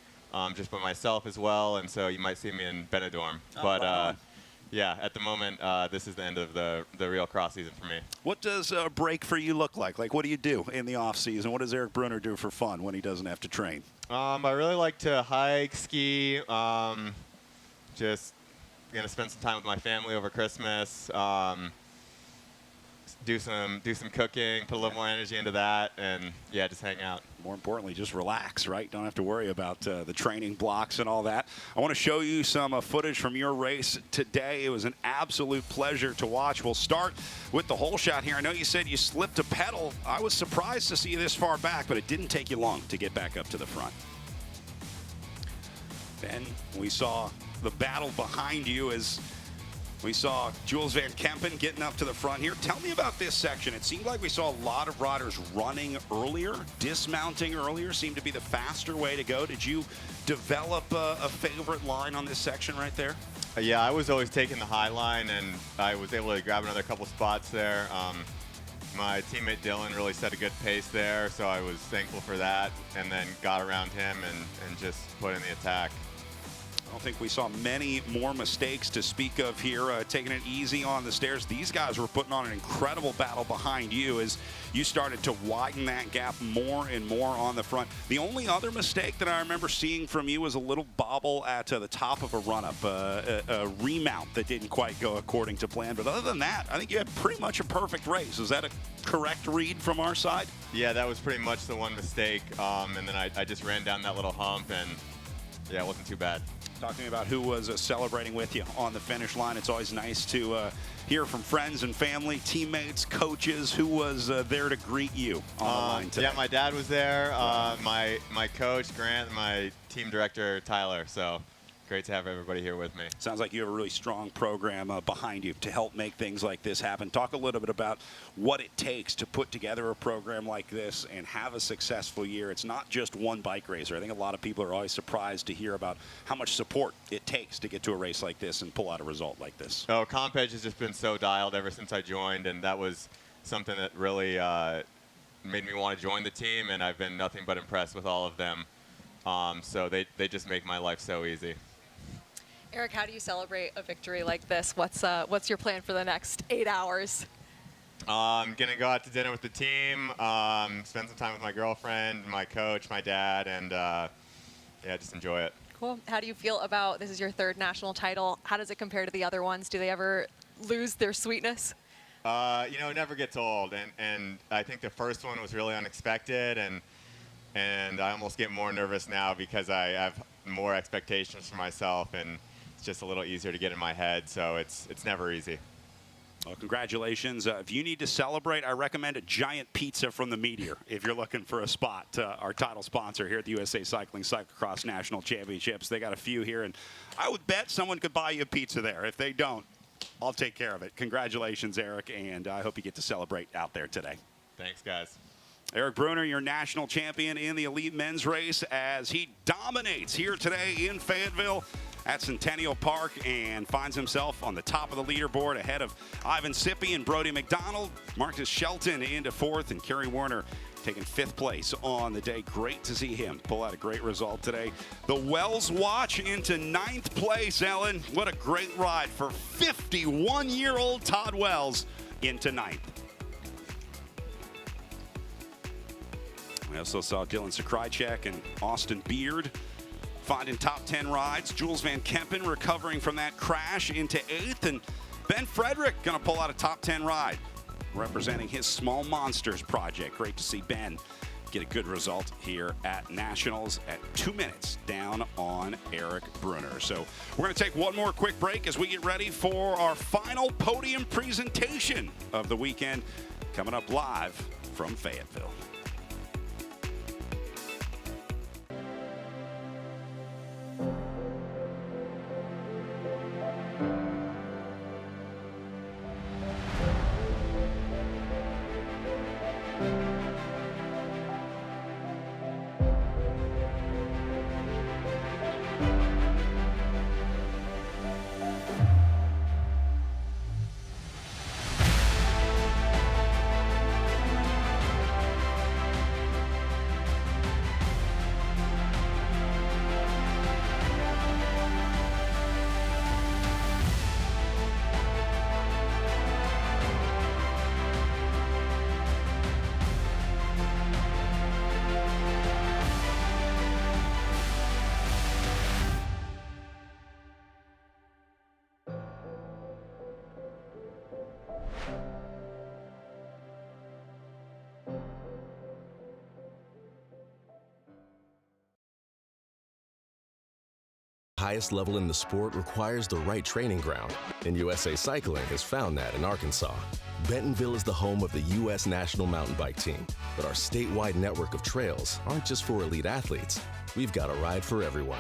just by myself as well, and so you might see me in Benidorm. But yeah, at the moment, this is the end of the real cross season for me. What does a break for you look like? Like, what do you do in the off season? What does Eric Brunner do for fun when he doesn't have to train? I really like to hike, ski, just going to spend some time with my family over Christmas, do some cooking, put a little more energy into that, and yeah, just hang out. More importantly, just relax, right? Don't have to worry about the training blocks and all that. I want to show you some footage from your race today. It was an absolute pleasure to watch. We'll start with the whole shot here. I know you said you slipped a pedal. I was surprised to see you this far back, but it didn't take you long to get back up to the front. Then we saw the battle behind you as we saw Jules Van Kempen getting up to the front here. Tell me about this section. It seemed like we saw a lot of riders running earlier, dismounting earlier, seemed to be the faster way to go. Did you develop a favorite line on this section right there? Yeah, I was always taking the high line, and I was able to grab another couple spots there. My teammate Dylan really set a good pace there, so I was thankful for that, and then got around him and just put in the attack. I don't think we saw many more mistakes to speak of here, taking it easy on the stairs. These guys were putting on an incredible battle behind you as you started to widen that gap more and more on the front. The only other mistake that I remember seeing from you was a little bobble at the top of a run-up, a remount that didn't quite go according to plan. But other than that, I think you had pretty much a perfect race. Is that a correct read from our side? Yeah, that was pretty much the one mistake, and then I just ran down that little hump, and yeah, it wasn't too bad. Talk to me about who was celebrating with you on the finish line. It's always nice to hear from friends and family, teammates, coaches. Who was there to greet you on the line today? Yeah, my dad was there, my coach, Grant, my team director, Tyler. So great to have everybody here with me. Sounds like you have a really strong program behind you to help make things like this happen. Talk a little bit about what it takes to put together a program like this and have a successful year. It's not just one bike racer. I think a lot of people are always surprised to hear about how much support it takes to get to a race like this and pull out a result like this. Oh, Comp Edge has just been so dialed ever since I joined, and that was something that really made me want to join the team, and I've been nothing but impressed with all of them. So they just make my life so easy. Eric, how do you celebrate a victory like this? What's your plan for the next 8 hours? I'm going to go out to dinner with the team, spend some time with my girlfriend, my coach, my dad, and yeah, just enjoy it. Cool. How do you feel about, this is your third national title, how does it compare to the other ones? Do they ever lose their sweetness? You know, it never gets old, and I think the first one was really unexpected, and I almost get more nervous now because I have more expectations for myself, and it's just a little easier to get in my head, so it's never easy. Well, congratulations. If you need to celebrate, I recommend a giant pizza from the Meteor if you're looking for a spot. Our title sponsor here at the USA Cycling Cyclocross National Championships. They got a few here, and I would bet someone could buy you a pizza there. If they don't, I'll take care of it. Congratulations, Eric, and I hope you get to celebrate out there today. Thanks, guys. Eric Bruner, your national champion in the elite men's race, as he dominates here today in Fayetteville at Centennial Park and finds himself on the top of the leaderboard ahead of Ivan Sippy and Brody McDonald. Marcus Shelton into fourth, and Kerry Warner taking fifth place on the day. Great to see him pull out a great result today. The Wells Watch into ninth place, Ellen. What a great ride for 51-year-old Todd Wells into ninth. We also saw Dylan Sakrychek and Austin Beard finding top 10 rides. Jules Van Kempen recovering from that crash into eighth, and Ben Frederick going to pull out a top 10 ride, representing his Small Monsters project. Great to see Ben get a good result here at Nationals at 2 minutes down on Eric Bruner. So we're going to take one more quick break as we get ready for our final podium presentation of the weekend, coming up live from Fayetteville. Highest level in the sport requires the right training ground, and USA Cycling has found that in Arkansas. Bentonville is the home of the U.S. National Mountain Bike Team, but our statewide network of trails aren't just for elite athletes. We've got a ride for everyone.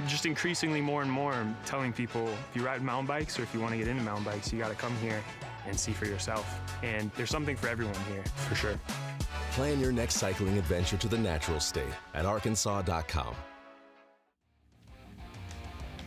Just increasingly more and more, I'm telling people, if you ride mountain bikes or if you want to get into mountain bikes, you got to come here and see for yourself. And there's something for everyone here, for sure. Plan your next cycling adventure to the natural state at arkansas.com.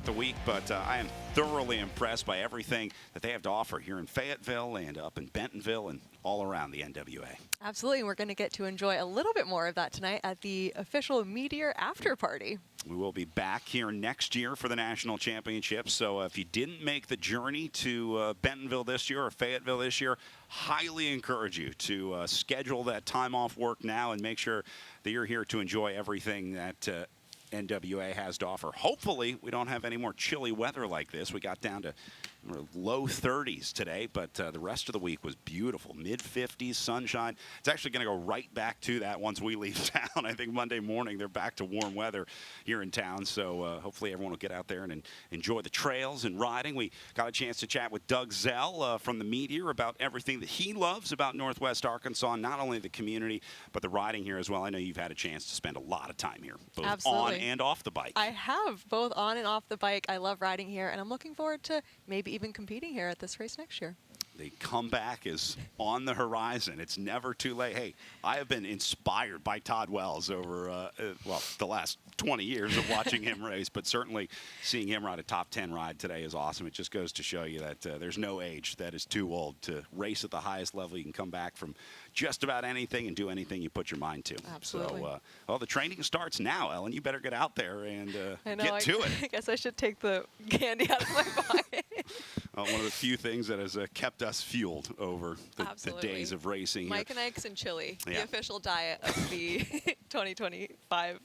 The week, but I am thoroughly impressed by everything that they have to offer here in Fayetteville and up in Bentonville and all around the NWA. Absolutely. We're going to get to enjoy a little bit more of that tonight at the official Meteor after party. We will be back here next year for the national championships. So if you didn't make the journey to Bentonville this year or Fayetteville this year, highly encourage you to schedule that time off work now and make sure that you're here to enjoy everything that NWA has to offer. Hopefully, we don't have any more chilly weather like this. We got down to low 30s today, but the rest of the week was beautiful. Mid-50s, sunshine. It's actually going to go right back to that once we leave town. I think Monday morning they're back to warm weather here in town, so hopefully everyone will get out there and enjoy the trails and riding. We got a chance to chat with Doug Zell from the Meteor about everything that he loves about Northwest Arkansas, not only the community, but the riding here as well. I know you've had a chance to spend a lot of time here, both Absolutely. on and off the bike. I have, both on and off the bike. I love riding here, and I'm looking forward to maybe even competing here at this race next year. The comeback is on the horizon. It's never too late. Hey, I have been inspired by Todd Wells over, the last 20 years of watching him race, but certainly seeing him ride a top 10 ride today is awesome. It just goes to show you that there's no age that is too old to race at the highest level. You can come back from just about anything and do anything you put your mind to. Absolutely. So, the training starts now, Ellen. You better get out there and get to it. I guess I should take the candy out of my bike. One of the few things that has kept us fueled over the days of racing. Mike here. and eggs and chili, Yeah. the official diet of the 2025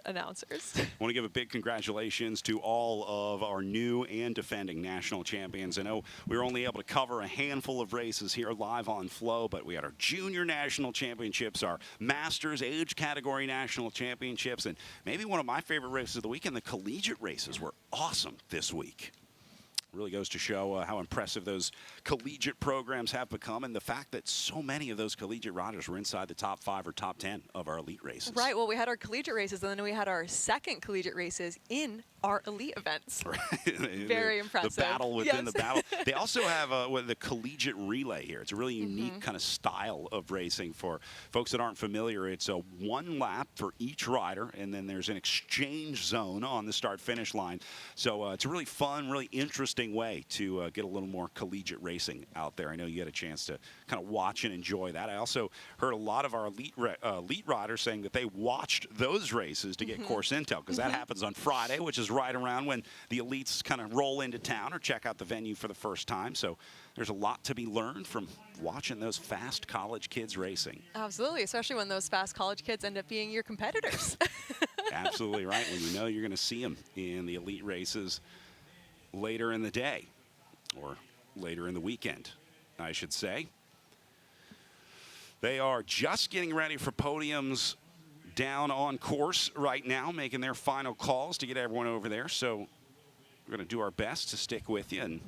announcers. I want to give a big congratulations to all of our new and defending national champions. I know we were only able to cover a handful of races here live on Flow, but we had our junior national championships, our masters age category national championships, and maybe one of my favorite races of the weekend, the collegiate races were awesome this week. Really goes to show how impressive those collegiate programs have become, and the fact that so many of those collegiate riders were inside the top 5 or top 10 of our elite races. Right. Well, we had our collegiate races, and then we had our second collegiate races in our elite events. Very impressive. The battle within Yes. the battle. They also have the collegiate relay here. It's a really unique kind of style of racing for folks that aren't familiar. It's a one lap for each rider, and then there's an exchange zone on the start-finish line. So it's a really fun, really interesting way to get a little more collegiate racing out there. I know you had a chance to kind of watch and enjoy that. I also heard a lot of our elite riders saying that they watched those races to get course intel, because that happens on Friday, which is right around when the elites kind of roll into town or check out the venue for the first time. So there's a lot to be learned from watching those fast college kids racing. Absolutely, especially when those fast college kids end up being your competitors. Absolutely right. When you know you're going to see them in the elite races later in the day, or later in the weekend, I should say. They are just getting ready for podiums down on course right now, making their final calls to get everyone over there. So we're going to do our best to stick with you and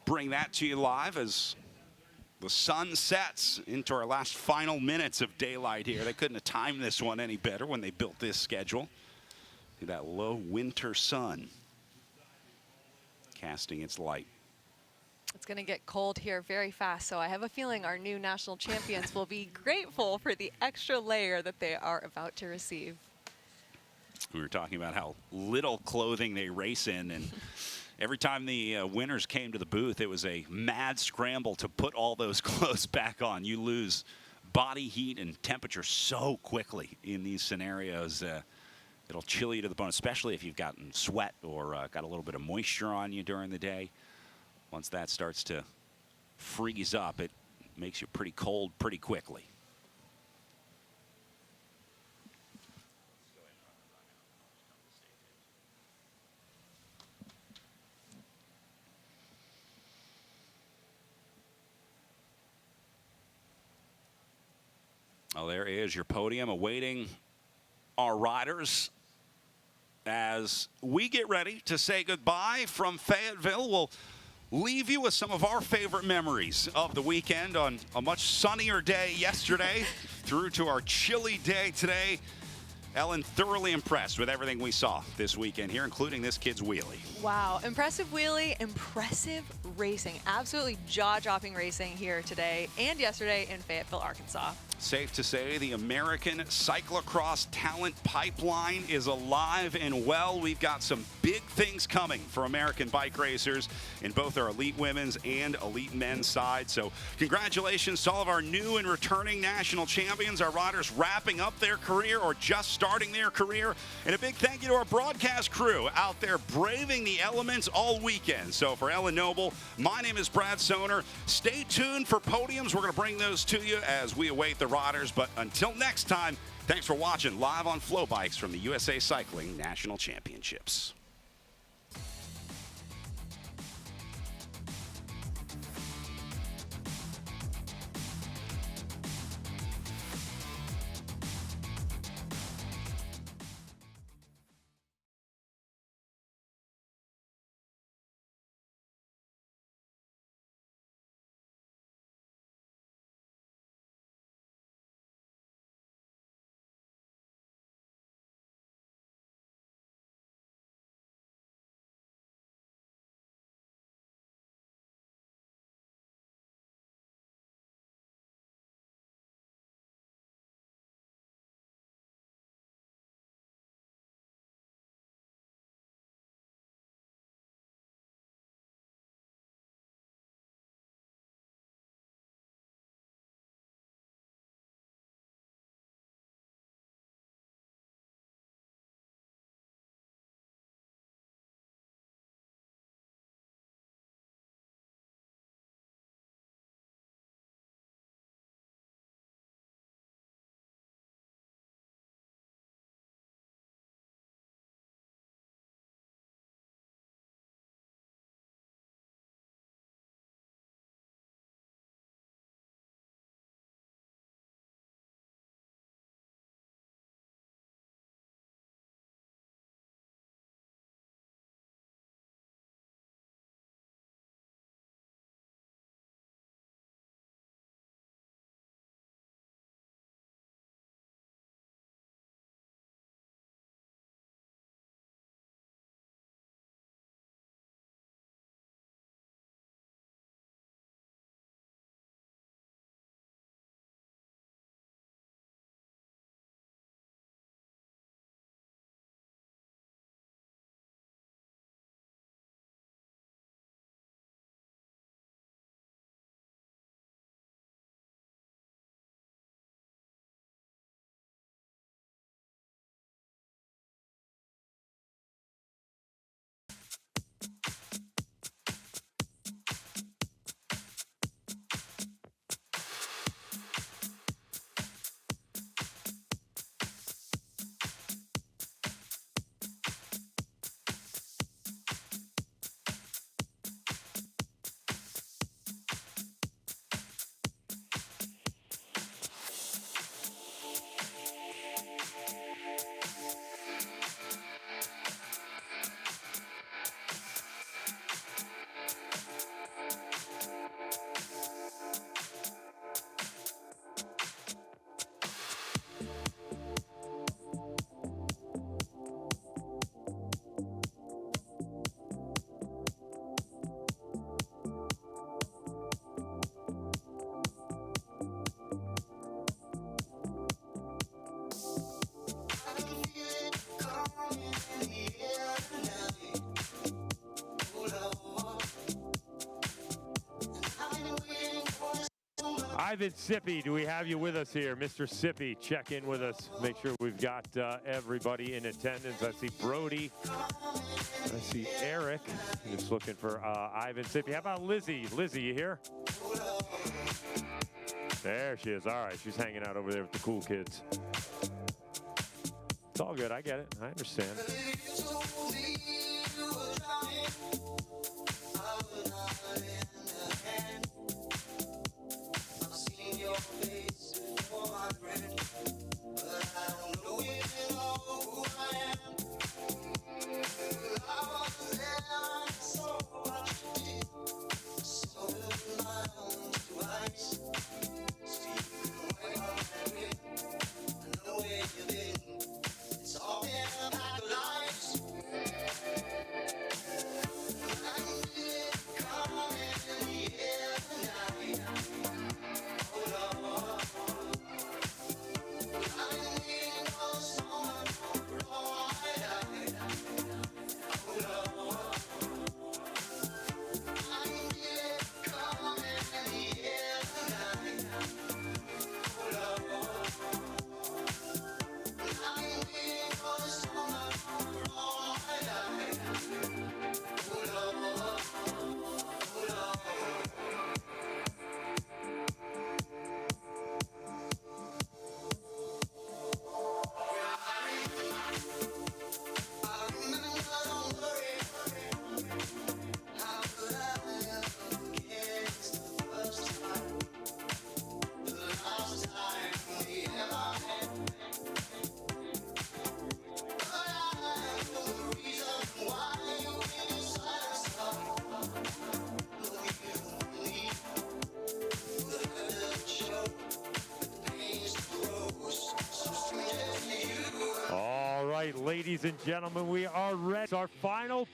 bring that to you live as the sun sets into our last final minutes of daylight here. They couldn't have timed this one any better when they built this schedule. See that low winter sun casting its light. It's going to get cold here very fast, so I have a feeling our new national champions will be grateful for the extra layer that they are about to receive. We were talking about how little clothing they race in, and every time the winners came to the booth, it was a mad scramble to put all those clothes back on. You lose body heat and temperature so quickly in these scenarios. It'll chill you to the bone, especially if you've gotten sweat or got a little bit of moisture on you during the day. Once that starts to freeze up, it makes you pretty cold pretty quickly. Well, there is your podium awaiting our riders. As we get ready to say goodbye from Fayetteville, we'll leave you with some of our favorite memories of the weekend on a much sunnier day yesterday through to our chilly day today. Ellen, thoroughly impressed with everything we saw this weekend here, including this kid's wheelie. Wow, impressive wheelie, impressive racing. Absolutely jaw-dropping racing here today and yesterday in Fayetteville, Arkansas. Safe to say the American Cyclocross talent pipeline is alive and well. We've got some big things coming for American bike racers in both our elite women's and elite men's side. So congratulations to all of our new and returning national champions, our riders wrapping up their career or just starting their career. And a big thank you to our broadcast crew out there braving the elements all weekend. So for Ellen Noble, my name is Brad Soner. Stay tuned for podiums. We're going to bring those to you as we await the riders. But until next time, thanks for watching live on FloBikes from the USA Cycling National Championships. Ivan Sippy, do we have you with us here? Mr. Sippy, check in with us. Make sure we've got everybody in attendance. I see Brody. I see Eric. Just looking for Ivan Sippy. How about Lizzie? Lizzie, you here? There she is. All right, she's hanging out over there with the cool kids. It's all good. I get it. I understand. All right, ladies and gentlemen, we are ready. Our final